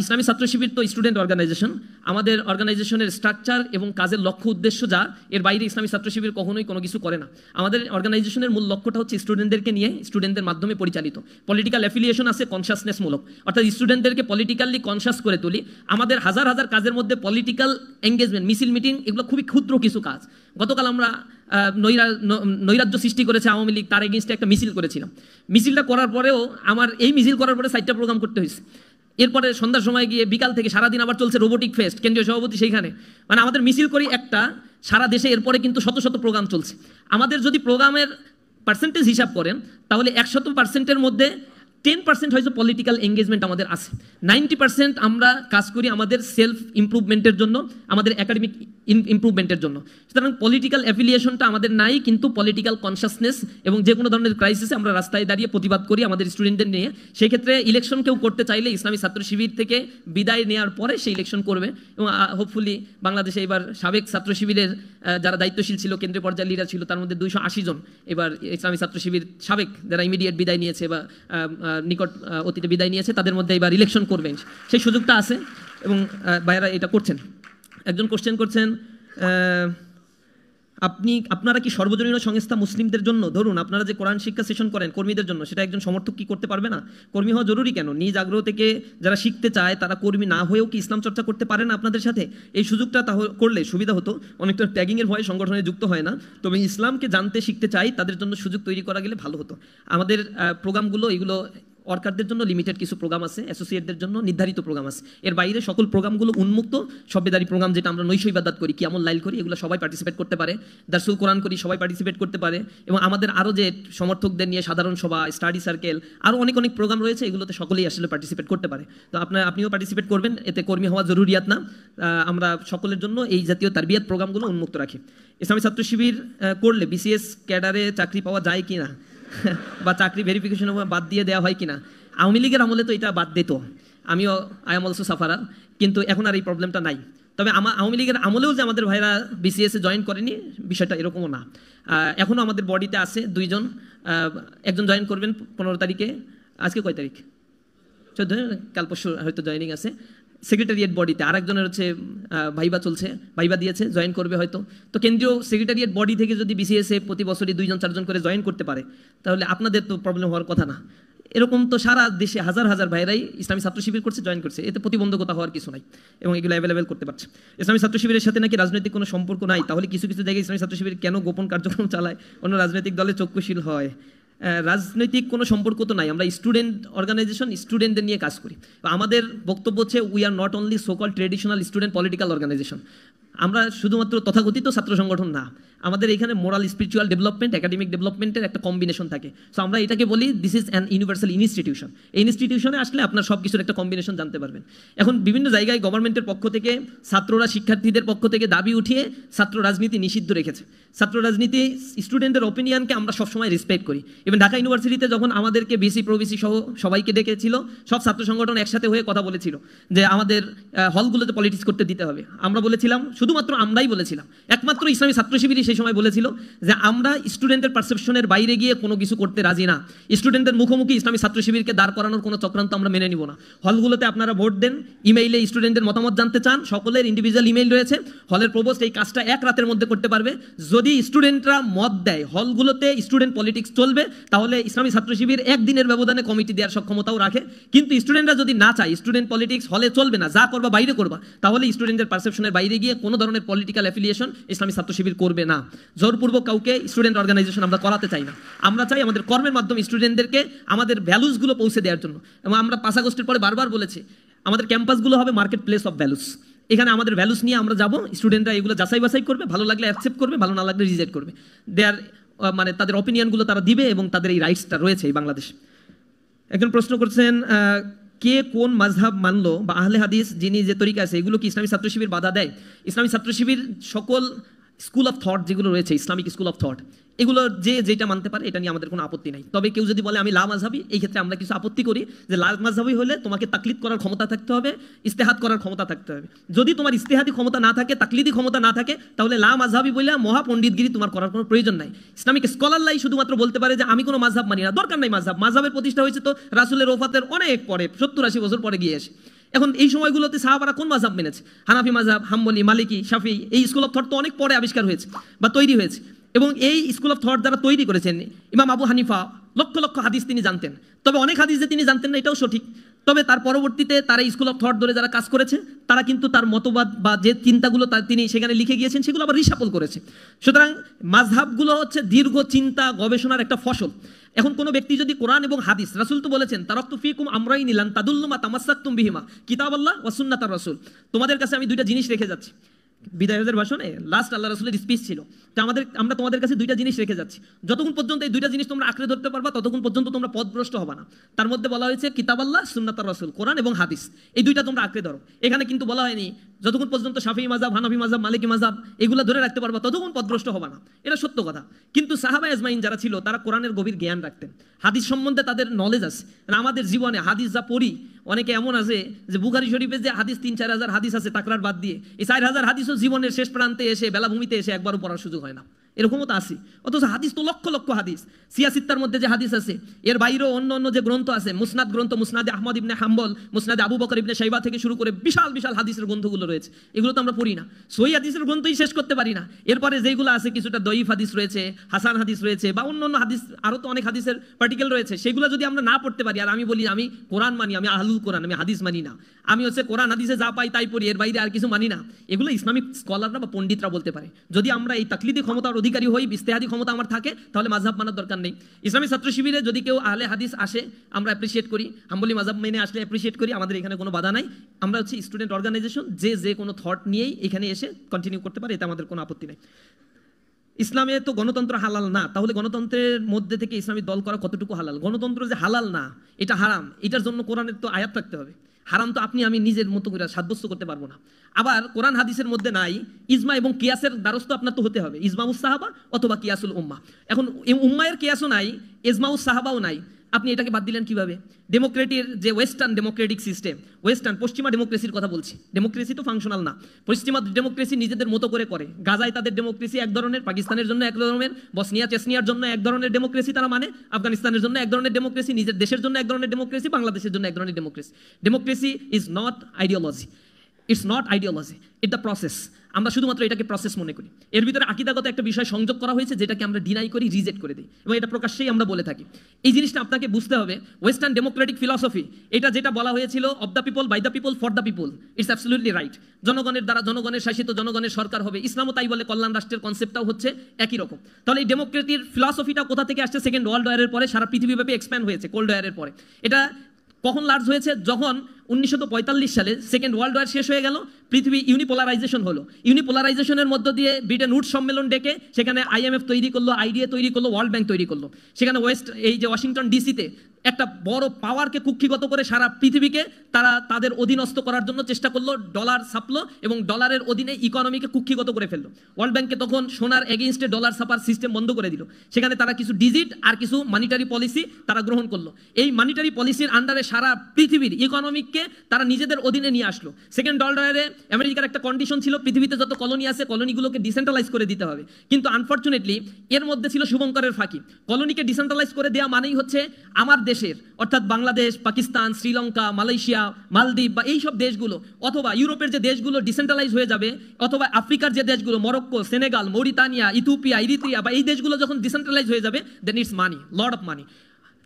Islami Chhatra শিবির তো স্টুডেন্ট অর্গানাইজেশন, আমাদের অর্গানাইজেশনের স্ট্রাকচার এবং কাজের লক্ষ্য উদ্দেশ্য যা, এর বাইরে ইসলামী ছাত্র শিবির কখনোই কোনো কিছু করে না। আমাদের অর্গানাইজেশনের মূল লক্ষ্যটা হচ্ছে স্টুডেন্টদেরকে নিয়ে, স্টুডেন্টদের মাধ্যমে পরিচালিত। পলিটিক্যাল অ্যাফিলিয়েশন আছে কনসাসনেসমূলক, অর্থাৎ স্টুডেন্টদেরকে পলিটিক্যালি কনসাস করে তুলি। আমাদের হাজার হাজার কাজের মধ্যে পলিটিক্যাল এঙ্গেজমেন্ট, মিছিল মিটিং, এগুলো খুবই ক্ষুদ্র কিছু কাজ। গতকাল আমরা নৈরাজ্য সৃষ্টি করেছে আওয়ামী লীগ, তার এগেইনস্টে একটা মিছিল করেছিলাম। মিছিলটা করার পরেও আমার এই মিছিল করার পরে 4টা প্রোগ্রাম করতে হয়েছে। এরপরে সন্ধ্যার সময় গিয়ে বিকাল থেকে সারাদিন আবার চলছে রোবোটিক ফেস্ট, কেন্দ্রীয় সভাপতি সেইখানে। মানে আমাদের মিছিল করি একটা, সারা দেশে এরপরে কিন্তু শত শত প্রোগ্রাম চলছে। আমাদের যদি প্রোগ্রামের পার্সেন্টেজ হিসাব করেন তাহলে 100%-এর মধ্যে 10% হয়তো পলিটিক্যাল এঙ্গেজমেন্ট আমাদের আছে, 90% আমরা কাজ করি আমাদের সেলফ ইমপ্রুভমেন্টের জন্য, আমাদের একাডেমিক ইমপ্রুভমেন্টের জন্য। সুতরাং পলিটিক্যাল অ্যাফিলিয়েশনটা আমাদের নাই, কিন্তু পলিটিক্যাল কনসাসনেস এবং যে কোনো ধরনের ক্রাইসিসে আমরা রাস্তায় দাঁড়িয়ে প্রতিবাদ করি আমাদের স্টুডেন্টদের নিয়ে। সেই ক্ষেত্রে ইলেকশন কেউ করতে চাইলে ইসলামী ছাত্র শিবির থেকে বিদায় নেওয়ার পরে সেই ইলেকশন করবে। এবং হোপফুলি বাংলাদেশে এবার সাবেক ছাত্র শিবিরের যারা দায়িত্বশীল ছিল, কেন্দ্রীয় পর্যায়ের লিডার ছিল, তার মধ্যে 280 জন এবার ইসলামী ছাত্র শিবির সাবেক যারা ইমিডিয়েট বিদায় নিয়েছে বা নিকট অতীতে বিদায় নিয়েছে, তাদের মধ্যে এবার ইলেকশন করবেন, সেই সুযোগটা আছে এবং ভাইয়েরা এটা করছেন। একজন কোশ্চেন করছেন, আপনারা কি সর্বজনীন সংস্থা মুসলিমদের জন্য, ধরুন আপনারা যে কোরআন শিক্ষা সেশন করেন কর্মীদের জন্য, সেটা একজন সমর্থক কি করতে পারবে না? কর্মী হওয়া জরুরি কেন? নিজ আগ্রহ থেকে যারা শিখতে চায় তারা কর্মী না হয়েও কি ইসলাম চর্চা করতে পারে না আপনাদের সাথে? এই সুযোগটা করলে সুবিধা হতো। অনেকটা ট্যাগিংয়ের ভয়ে সংগঠনে যুক্ত হয় না, তবে ইসলামকে জানতে শিখতে চাই তাদের জন্য সুযোগ তৈরি করা গেলে ভালো হতো। আমাদের প্রোগ্রামগুলো এগুলো ওয়ার্কারদের জন্য লিমিটেড কিছু প্রোগ্রাম আছে, অ্যাসোসিয়েটদের জন্য নির্ধারিত প্রোগ্রাম আছে। এর বাইরে সকল প্রোগ্রামগুলো উন্মুক্ত। সবেদারি প্রোগ্রাম যেটা আমরা নৈশ ইবাদত করি, কিয়ামুল লাইল করি, এগুলো সবাই পার্টিসিপেট করতে পারে। দারসুল কোরআন করি, সবাই পার্টিসিপেট করতে পারে। এবং আমাদের আরও যে সমর্থকদের নিয়ে সাধারণ সভা, স্টাডি সার্কেল, আরও অনেক অনেক প্রোগ্রাম রয়েছে, এগুলোতে সকলেই আসলে পার্টিসিপেট করতে পারে। তো আপনিও পার্টিসিপেট করবেন, এতে কর্মী হওয়া জরুরিয়াত না। আমরা সকলের জন্য এই জাতীয় তারবিয়াত প্রোগ্রামগুলো উন্মুক্ত রাখি। ইসলামী ছাত্র শিবির করলে BCS ক্যাডারে চাকরি পাওয়া যায় কিনা বা চাকরি ভেরিফিকেশন বাদ দিয়ে দেওয়া হয় কিনা? আওয়ামী লীগের আমলে তো এটা বাদ দিত, আমিও আই এম অলসো সাফারার, কিন্তু এখন আর এই প্রবলেমটা নাই। তবে আওয়ামী লীগের আমলেও যে আমাদের ভাইরা BCS-এ জয়েন করেনি, বিষয়টা এরকমও না। এখনও আমাদের বডিতে আছে 2 জন, একজন জয়েন করবেন 15 তারিখে, আজকে কয় তারিখ? 14, কাল পরশু হয়তো জয়েনিং আছে সেক্রেটারিয়েট বডিতে। আরেকজনের হচ্ছে ভাইবা চলছে, ভাইবা দিয়েছে, জয়েন করবে হয়তো। তো কেন্দ্রীয় সেক্রেটারিয়েট বডি থেকে যদি BCS-এ প্রতি বছরই 2 জন 4 জন করে জয়েন করতে পারে, তাহলে আপনাদের তো প্রবলেম হওয়ার কথা না। এরকম তো সারা দেশে হাজার হাজার ভাইরাই ইসলামী ছাত্র শিবির করছে, জয়েন করছে, এতে প্রতিবন্ধকতা হওয়ার কিছু নাই এবং এগুলো অ্যাভেলেবেল করতে পারছে। ইসলামী ছাত্র শিবিরের সাথে নাকি রাজনৈতিক কোনো সম্পর্ক নাই, তাহলে কিছু কিছু জায়গায় ইসলামী ছাত্র শিবির কেন গোপন কার্যক্রম চালায়, অন্য রাজনৈতিক দলে চক্ষুশীল হয়? রাজনৈতিক কোনো সম্পর্ক তো নাই, আমরা স্টুডেন্ট অর্গানাইজেশন, স্টুডেন্টদের নিয়ে কাজ করি। আমাদের বক্তব্য হচ্ছে we are not only so call traditional student political organization. আমরা শুধুমাত্র তথাকথিত ছাত্র সংগঠন না, আমাদের এখানে মোরাল স্পিরিচুয়াল ডেভেলপমেন্ট, একাডেমিক ডেভেলপমেন্টের একটা কম্বিনেশন থাকে। সো আমরা এটাকে বলি this is an universal institution. এই ইনস্টিটিউশনে আসলে আপনার সব কিছুর একটা কম্বিনেশন জানতে পারবেন। এখন বিভিন্ন জায়গায় গভর্নমেন্টের পক্ষ থেকে ছাত্ররা শিক্ষার্থীদের পক্ষ থেকে দাবি উঠিয়ে ছাত্র রাজনীতি নিষিদ্ধ রেখেছে। ছাত্র রাজনীতি স্টুডেন্টের ওপিনিয়নকে আমরা সবসময় রেসপেক্ট করি। এবং ঢাকা ইউনিভার্সিটিতে যখন আমাদেরকে বিসি প্রবিসি সহ সবাইকে ডেকেছিল, সব ছাত্র সংগঠন একসাথে হয়ে কথা বলেছিল যে আমাদের হলগুলোতে পলিটিক্স করতে দিতে হবে। আমরা বলেছিলাম, শুধুমাত্র আমরাই বলেছিলাম, একমাত্র ইসলামী ছাত্র শিবিরই সেই সময় বলেছিল যে আমরা স্টুডেন্টের পারসেপশনের বাইরে গিয়ে কোনো কিছু করতে রাজি না। স্টুডেন্টের মুখোমুখি ইসলামী ছাত্র শিবিরকে দাঁড় করানোর কোনো চক্রান্ত আমরা মেনে নিব না। হলগুলোতে আপনারা ভোট দেন, ইমেইলে স্টুডেন্টের মতামত জানতে চান, সকলের ইন্ডিভিজুয়াল ইমেইল রয়েছে। হলের প্রভোস্ট এই কাজটা এক রাতের মধ্যে করতে পারবে। যদি স্টুডেন্টরা মত দেয় হলগুলোতে স্টুডেন্ট পলিটিক্স চলবে, তাহলে ইসলামী ছাত্র শিবির একদিনের ব্যবধানে কমিটি দেওয়ার সক্ষমতাও রাখে। কিন্তু স্টুডেন্টরা যদি না চায় স্টুডেন্ট পলিটিক্স হলে চলবে না, যা করবা বাইরে করবা, তাহলে স্টুডেন্টের পারসেপশনের বাইরে গিয়ে কোনো ধরনের পলিটিক্যাল অ্যাফিলিয়েশন ইসলামী ছাত্র শিবির করবে না। জোরপূর্বক কাউকে স্টুডেন্ট অর্গানাইজেশন আমরা করাতে চাই না। আমরা চাই আমাদের কর্মের মাধ্যমে স্টুডেন্টদেরকে আমাদের ভ্যালুসগুলো পৌঁছে দেওয়ার জন্য। এবং আমরা 5 আগস্টের পরে বারবার বলেছি আমাদের ক্যাম্পাসগুলো হবে মার্কেট প্লেস অফ ভ্যালুস। এখানে আমাদের ভ্যালুস নিয়ে আমরা যাব, স্টুডেন্টরা এগুলো যাচাই বাছাই করবে, ভালো লাগলে অ্যাকসেপ্ট করবে, ভালো না লাগলে রিজেক্ট করবে। দেয়ার মানে তাদের অপিনিয়নগুলো তারা দিবে এবং তাদের এই রাইটসটা রয়েছে এই বাংলাদেশে। একজন প্রশ্ন করছেন কে কোন মাযহাব মানলো বা আহলে হাদিস যিনি যে তরিকা আছে এগুলো কি ইসলামী ছাত্র শিবির বাধা দেয়? ইসলামী ছাত্র শিবির সকল স্কুল অফ থট যেগুলো রয়েছে, ইসলামিক স্কুল অফ থট, এগুলো যে যেটা মানতে পারে এটা নিয়ে আমাদের কোনো আপত্তি নাই। তবে কেউ যদি বলে আমি লা মাযহাবী, এই ক্ষেত্রে আমরা কিছু আপত্তি করি যে লা মাযহাবী হলে তোমাকে তাকলিদ করার ক্ষমতা থাকতে হবে, ইস্তেহাদ করার ক্ষমতা থাকতে হবে। যদি তোমার ইস্তেহাদি ক্ষমতা না থাকে, তাকলিদি ক্ষমতা না থাকে, তাহলে লা মাযহাবী বলে মহাপণ্ডিতগিরি তোমার করার কোনো প্রয়োজন নাই। ইসলামিক স্কলারলাই শুধুমাত্র বলতে পারে যে আমি কোনো মাযহাব মানি না, দরকার নাই মাযহাব। মাযহাবের প্রতিষ্ঠা হয়েছে তো রাসূলের ওফাতের অনেক পরে, 70-80 বছর পরে গিয়ে এসে। এখন এই সময়গুলোতে সাহাবারা কোন মাযহাব মেনেছে? হানাফি মাযহাব, হাম্বলি, মালিকি, শাফি, এই স্কুল অফ থট তো অনেক পরে আবিষ্কার হয়েছে বা তৈরি হয়েছে। এবং এই স্কুল অফ থট যারা তৈরি করেছেন, ইমাম আবু হানিফা লক্ষ লক্ষ হাদিস তিনি জানতেন, তবে অনেক হাদিস যে তিনি জানতেন না এটাও সঠিক। তবে তার পরবর্তীতে তারা স্কুল অফ থট ধরে যারা কাজ করেছে তারা কিন্তু তার মতবাদ বা যে চিন্তাগুলো তিনি সেখানে লিখে গিয়েছেন সেগুলো আবার রিসাপল করেছে। সুতরাং মাযহাবগুলো হচ্ছে দীর্ঘ চিন্তা গবেষণার একটা ফসল। এখন কোনো ব্যক্তি যদি কোরআন এবং হাদিস, রাসূল তো বলেছেন তারাকতু ফীকুম আমরাইনি লান তাদুল্লু মা তামাসসাকতুম বিহিমা কিতাবাল্লাহ ওয়া সুন্নাতার রাসূল, তোমাদের কাছে আমি দুইটা জিনিস রেখে যাচ্ছি। বিদায় হজের ভাষণে লাস্ট আল্লাহ রাসূলের স্পিচ ছিল, তো আমরা তোমাদের কাছে দুইটা জিনিস রেখে যাচ্ছি, যতক্ষণ পর্যন্ত এই দুইটা জিনিস তোমরা আঁকড়ে ধরতে পারবা ততক্ষণ পর্যন্ত তোমরা পথভ্রষ্ট হবে না। তার মধ্যে বলা হয়েছে কিতাবাল্লাহ, সুন্নাতুর রাসূল, কোরআন এবং হাদিস, এই দুইটা তোমরা আঁকড়ে ধরো। এখানে কিন্তু বলা হয়নি যতক্ষণ পর্যন্ত শাফিঈ মাযহাব, হানাফি মাযহাব, মালিকি মাযহাব এগুলো ধরে রাখতে পারবা ততক্ষণ পথভ্রষ্ট হবে না। এটা সত্য কথা। কিন্তু সাহাবা আজমাইন যারা ছিল তারা কোরআনের গভীর জ্ঞান রাখতেন, হাদিস সম্বন্ধে তাদের নলেজ আছে। আমাদের জীবনে হাদিস যা পড়ি, অনেকে এমন আছে যে বুখারী শরীফে যে হাদিস 3-4 হাজার হাদিস আছে তাকরার বাদ দিয়ে, এই 4,000 হাদিসও জীবনের শেষ প্রান্তে এসে বেলাভূমিতে এসে একবারও পড়ার সুযোগ হয় না, এরকমও তো আছে। অথচ হাদিস তো লক্ষ লক্ষ হাদিস, সিয়াসিত্তার মধ্যে যে হাদিস আছে, এর বাইরেও অন্য অন্য যে গ্রন্থ আছে, মুসনাদ গ্রন্থ, মুসনাদে আহমদ ইবনে হাম্বল, মুসনাদে আবু বকর ইবনে শাইবা থেকে শুরু করে বিশাল বিশাল হাদিসের গ্রন্থগুলো রয়েছে, এগুলো তো আমরা পড়ি না। সহিহ হাদিসের গ্রন্থই শেষ করতে পারি না। এরপরে যেগুলো আছে কিছুটা দঈফ হাদিস রয়েছে, হাসান হাদিস রয়েছে, বা অন্য অন্য হাদিস আরও তো অনেক হাদিসের পার্টিকেল রয়েছে, সেগুলো যদি আমরা না পড়তে পারি আর আমি বলি আমি কোরআন মানি, আমি আহলুল কোরআন, আমি হাদিস মানি না, আমি হচ্ছে কোরআন হাদিসে যা পাই তাই পড়ি, এর বাইরে আর কিছু মানি না, এগুলো ইসলামিক স্কলাররা বা পণ্ডিতরা বলতে পারে। যদি আমরা এই তাকলিদি ক্ষমতার অধিকারী হই, ইজতিহাদি ক্ষমতা আমার থাকে, তাহলে মাযহাব মানার দরকার নেই। ইসলামী ছাত্র শিবিরে যদি কেউ আহলে হাদিস আসে আমরা অ্যাপ্রিশিয়েট করি, হাম্বলি মাযহাব মেনে আসলে অ্যাপ্রিশিয়েট করি, আমাদের এখানে কোনো বাধা নাই। আমরা হচ্ছে স্টুডেন্ট অর্গানাইজেশন, যে কোনো থট নিয়েই এখানে এসে কন্টিনিউ করতে পারে, এতে আমাদের কোনো আপত্তি নেই। ইসলামে তো গণতন্ত্র হালাল না, তাহলে গণতন্ত্রের মধ্যে থেকে ইসলামী দল করা কতটুকু হালাল? গণতন্ত্র যে হালাল না, এটা হারাম, এটার জন্য কোরআনের তো আয়াত থাকতে হবে। হারাম তো আপনি আমি নিজের মতো করে সাব্যস্ত করতে পারবো না। আবার কোরআন হাদিসের মধ্যে নাই ইজমা এবং কিয়াসের দ্বারস্থ আপনার তো হতে হবে, ইজমাউস সাহাবা অথবা কিয়াসুল উম্মা। এখন উম্মায়ের কিয়াসও নাই, ইজমাউস সাহাবাও নাই, আপনি এটাকে বাদ দিলেন কিভাবে? ডেমোক্রেটির যে ওয়েস্টার্ন ডেমোক্রেটিক সিস্টেম, ওয়েস্টার্ন পশ্চিমা ডেমোক্রেসির কথা বলছি, ডেমোক্রেসি তো ফাংশনাল না, পশ্চিমা ডেমোক্রেসি নিজেদের মতো করে করে। গাজায় তাদের ডেমোক্রেসি এক ধরনের, পাকিস্তানের জন্য এক ধরনের, বসনিয়া চেসনিয়ার জন্য এক ধরনের ডেমোক্রেসি তারা মানে, আফগানিস্তানের জন্য এক ধরনের ডেমোক্রেসি, নিজের দেশের জন্য এক ধরনের ডেমোক্রেসি, বাংলাদেশের জন্য এক ধরনের democracy. Democracy is not ideology, it's not ideology, it the process. আমরা শুধুমাত্র এটাকে প্রসেস মনে করি। এর ভিতরে আকীদাগত একটা বিষয় সংযোগ করা হয়েছে যেটাকে আমরা ডিনাই করি, রিজেক্ট করে দিই, এবং এটা প্রকাশ্যেই আমরা বলে থাকি। এই জিনিসটা আপনাকে বুঝতে হবে। ওয়েস্টার্ন ডেমোক্রেটিক ফিলসফি, এটা যেটা বলা হয়েছিল of the people, by the people, for the people, it's absolutely right. জনগণের দ্বারা জনগণের শাসিত, জনগণের সরকার হবে। ইসলামও তাই বলে, কল্যাণ রাষ্ট্রের কনসেপ্টটাও হচ্ছে একই রকম। তাহলে এই ডেমোক্রেটির ফিলসফিটা কোথা থেকে আসছে? সেকেন্ড ওয়ার্ল্ড ওয়ারের পরে সারা পৃথিবীব্যাপী এক্সপ্যান্ড হয়েছে, কোল্ড ওয়ারের পরে। এটা কখন লার্জ হয়েছে? যখন 1945 সালে সেকেন্ড ওয়ার্ল্ড ওয়ার শেষ হয়ে গেল, পৃথিবী ইউনিপোলারাইজেশন হলো। ইউনিপোলারাইজেশনের মধ্য দিয়ে ব্রিটেন উড সম্মেলন ডেকে সেখানে IMF তৈরি করলো, IDA তৈরি করলো, ওয়ার্ল্ড ব্যাংক তৈরি করলো। সেখানে এই যে ওয়াশিংটন ডিসিতে একটা বড় পাওয়ারকে কুক্ষিগত করে সারা পৃথিবীকে তারা তাদের অধীনস্থ করার জন্য চেষ্টা করলো, ডলার ছাপলো এবং ডলারের অধীনে ইকোনমিকে কুক্ষিগত করে ফেললো। ওয়ার্ল্ড ব্যাংকে তখন সোনার এগেইনস্টে ডলার ছাপার সিস্টেম বন্ধ করে দিল। সেখানে তারা কিছু ডিজিট আর কিছু মানিটারি পলিসি তারা গ্রহণ করলো। এই মানিটারি পলিসির আন্ডারে সারা পৃথিবীর ইকোনমিককে তারা নিজেদের অধীনে নিয়ে আসলো। সেকেন্ড ওয়ার্ল্ড ওয়ারে আমেরিকার একটা কন্ডিশন ছিল, পৃথিবীতে যত কলোনি আছে কলোনিগুলোকে ডিসেন্ট্রালাইজ করে দিতে হবে। কিন্তু আনফরচুনেটলি এর মধ্যে ছিল শুভঙ্করের ফাঁকি। কলোনিকে ডিসেন্ট্রালাইজ করে দেওয়া মানেই হচ্ছে আমার দেশের অর্থাৎ বাংলাদেশ, পাকিস্তান, শ্রীলঙ্কা, মালয়েশিয়া, মালদ্বীপ বা এইসব দেশগুলো, অথবা ইউরোপের যে দেশগুলো ডিসেন্ট্রালাইজ হয়ে যাবে, অথবা আফ্রিকার যে দেশগুলো Morocco, Senegal, Mauritania, Ethiopia, Eritrea বা এই দেশগুলো যখন ডিসেন্ট্রালাইজ হয়ে যাবে, দেন it's money, lot of money.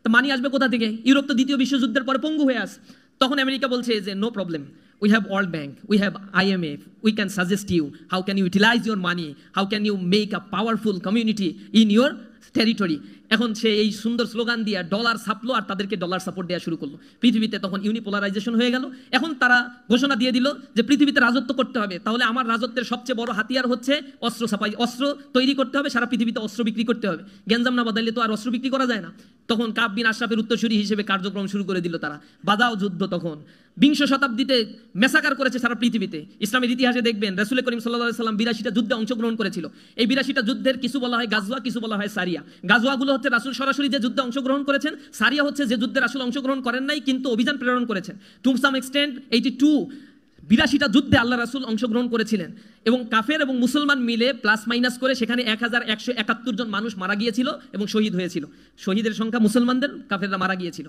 তো মানি আসবে কোথা থেকে? ইউরোপ তো দ্বিতীয় বিশ্বযুদ্ধের পরে পঙ্গু হয়ে আসে। তখন আমেরিকা বলছে যে no problem, we have World Bank, we have IMF, we can suggest you how can you utilize your money, how can you make a powerful community in your territory। এখন সে এই সুন্দর স্লোগান দিয়ে dollar ছাপলো আর তাদেরকে dollar support দেওয়া শুরু করলো। পৃথিবীতে তখন ইউনিপোলারাইজেশন হয়ে গেল। এখন তারা ঘোষণা দিয়ে দিল যে পৃথিবীতে রাজত্ব করতে হবে, তাহলে আমার রাজত্বের সবচেয়ে বড় হাতিয়ার হচ্ছে অস্ত্র ছাপাই, অস্ত্র তৈরি করতে হবে, সারা পৃথিবীতে অস্ত্র বিক্রি করতে হবে। গ্যাঞ্জাম না বাদাইলে তো আর অস্ত্র বিক্রি করা যায় না। তখন কাব বিন আশরাফের উত্তরসূরি হিসেবে কার্যক্রম শুরু করে দিল তারা। বাজাও যুদ্ধ তখন 20 শতাব্দীতে মেসাকার করেছে সারা পৃথিবীতে। ইসলামের ইতিহাসে দেখবেন রাসূল করিম সাল্লাল্লাহু আলাইহি সাল্লাম 82টা যুদ্ধে অংশগ্রহণ করেছিল। এই 82টা যুদ্ধের কিছু বলা হয় গাজওয়া, কিছু বলা হয় সারিয়া। গাজওয়াগুলো হচ্ছে রাসূল সরাসরি যে যুদ্ধে অংশগ্রহণ করেছেন, সারিয়া হচ্ছে যে যুদ্ধে রাসূল অংশগ্রহণ করেন নাই কিন্তু অভিযান প্রেরণ করেছেন। টু সাম এক্সটেন্ট 82টা যুদ্ধে আল্লাহ রাসূল অংশগ্রহণ করেছিলেন এবং কাফের এবং মুসলমান মিলে প্লাস মাইনাস করে সেখানে 1171 জন মানুষ মারা গিয়েছিল এবং শহীদ হয়েছিল। শহীদের সংখ্যা মুসলমানদের, কাফেররা মারা গিয়েছিল।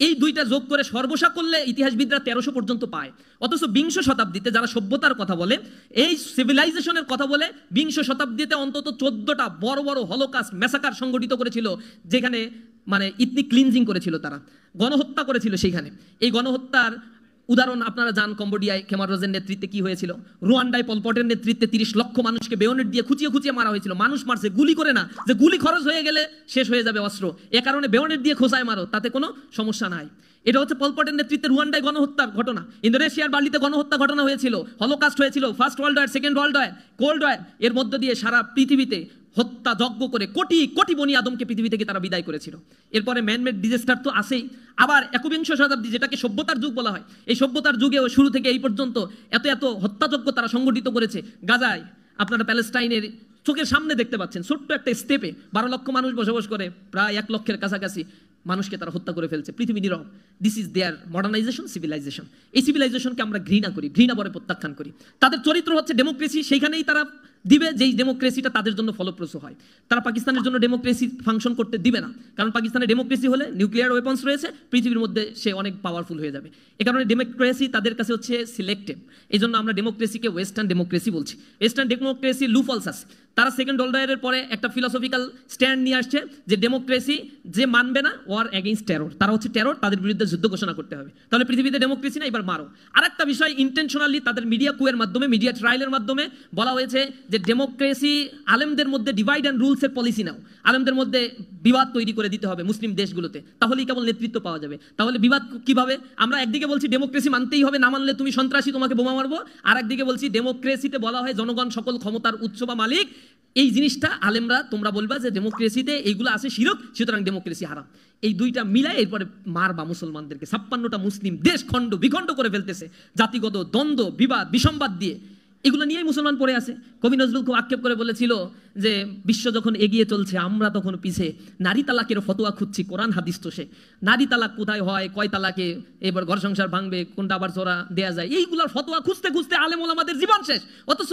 এই দুইটা যোগ করে সর্বসা করলে ইতিহাসবিদরা 1300 পর্যন্ত পায়। অথচ 20 শতাব্দীতে যারা সভ্যতার কথা বলে, এই সিভিলাইজেশনের কথা বলে, 20 শতাব্দীতে অন্তত 14টা বড় বড় হলোকাস্ট ম্যাসাকার সংগঠিত করেছিল, যেখানে মানে ইথনিক ক্লিনজিং করেছিল, তারা গণহত্যা করেছিল। সেইখানে এই গণহত্যার উদাহরণ আপনারা জান, কম্বোডিয়ায় খেমার রোজের নেতৃত্বে কি হয়েছিল, রুয়ান্ডায় পল পটের নেতৃত্বে 30 লক্ষ মানুষকে বেয়নেট দিয়ে খুঁচিয়ে খুঁচিয়ে মারা হয়েছিল। মানুষ মারছে, গুলি করে না, যে গুলি খরচ হয়ে গেলে শেষ হয়ে যাবে অস্ত্র, এ কারণে বেয়নেট দিয়ে খোঁচায় মারো, তাতে কোনো সমস্যা নাই। এটা হচ্ছে পল পটের নেতৃত্বে রুয়ান্ডায় গণহত্যার ঘটনা। ইন্দোনেশিয়ার বার্লিতে গণহত্যা ঘটনা হয়েছিল, হলোকাস্ট হয়েছিল, first world war, second world war, cold war. এর মধ্য দিয়ে সারা পৃথিবীতে হত্যা যজ্ঞ করে কোটি কোটি বনি আদমকে পৃথিবী থেকে তারা বিদায় করেছিল। এরপরে ম্যানমেড ডিজাস্টার তো আসেই। আবার 21 শতাব্দী, যেটাকে সভ্যতার যুগ বলা হয়, এই সভ্যতার যুগেও শুরু থেকে এই পর্যন্ত এত এত হত্যাযজ্ঞ তারা সংগঠিত করেছে। গাজায় আপনারা প্যালেস্টাইনের চোখের সামনে দেখতে পাচ্ছেন, ছোট্ট একটা স্টেপে 12 লক্ষ মানুষ বসবাস করে, প্রায় 1 লক্ষের কাছাকাছি মানুষকে তারা হত্যা করে ফেলছে। পৃথিবী নীরব। This is their modernisation, civilisation. এই সিভিলাইজেশনকে আমরা ঘৃণা করি, ঘৃণা বরে প্রত্যাখ্যান করি। তাদের চরিত্র হচ্ছে ডেমোক্রেসি, সেইখানেই তারা দিবে যেই ডেমোক্রেসিটা তাদের জন্য ফলপ্রসূ হয়। তারা পাকিস্তানের জন্য ডেমোক্রেসি ফাংশন করতে দিবে না, কারণ পাকিস্তানের ডেমোক্রেসি হলে নিউক্লিয়ার ওয়েপন্স রয়েছে, পৃথিবীর মধ্যে সে অনেক পাওয়ারফুল হয়ে যাবে। এ কারণে ডেমোক্রেসি তাদের কাছে হচ্ছে সিলেক্টিভ। এই জন্য আমরা ডেমোক্রেসিকে ওয়েস্টার্ন ডেমোক্রেসি বলছি। ওয়েস্টার্ন ডেমোক্রেসি লুফলস আছে। তারা সেকেন্ড ওয়ার্ল্ড ওয়ারের পরে একটা ফিলসফিক্যাল স্ট্যান্ড নিয়ে আসছে যে ডেমোক্রেসি যে মানবে না, ওয়ার এগেইনস্ট টেরর, তারা হচ্ছে টেরর, তাদের বিরুদ্ধে যুদ্ধ ঘোষণা করতে হবে। তাহলে পৃথিবীতে ডেমোক্রেসি না, এবার মারো। আর একটা বিষয়, ইন্টেনশনালি তাদের মিডিয়া কুয়ের মাধ্যমে, মিডিয়া ট্রায়ালের মাধ্যমে বলা হয়েছে যে ডেমোক্রেসি আলেমদের মধ্যে ডিভাইড অ্যান্ড রুলসের পলিসি নাও, আলেমদের মধ্যে বিবাদ তৈরি করে দিতে হবে মুসলিম দেশগুলোতে, তাহলেই কেবল নেতৃত্ব পাওয়া যাবে। তাহলে বিবাদ কিভাবে? আমরা একদিকে বলছি ডেমোক্রেসি মানতেই হবে, না মানলে তুমি সন্ত্রাসী, তোমাকে বোমা মারবো। আর একদিকে বলছি ডেমোক্রেসিতে বলা হয় জনগণ সকল ক্ষমতার উৎস বা মালিক। এই জিনিসটা আলেমরা তোমরা বলবা যে ডেমোক্রেসিতে এইগুলো আছে শিরক, সুতরাং ডেমোক্রেসি হারাম। এই দুইটা মিলাই এরপরে মারবা মুসলমানদেরকে। 56টা মুসলিম দেশ খণ্ড বিখণ্ড করে ফেলতেছে জাতিগত দ্বন্দ্ব, বিবাদ, বিসম্বাদ দিয়ে। এগুলো নিয়েই মুসলমান পড়ে আছে। কবি নজরুল খুব আক্ষেপ করে বলেছিল যে বিশ্ব যখন এগিয়ে চলছে আমরা তখন পিছে, নারী তালাকের ফতোয়া খুঁজছি, কোরআন হাদিস তো সে। নারী তালাক কোথায় হয়, কয় তালাকে, এবার ঘর সংসার ভাঙবে, কোনটা আবার জোড়া দেয়া যায়, এইগুলোর ফতোয়া খুঁজতে খুঁজতে আলেম ওলামাদের জীবন শেষ। অথচ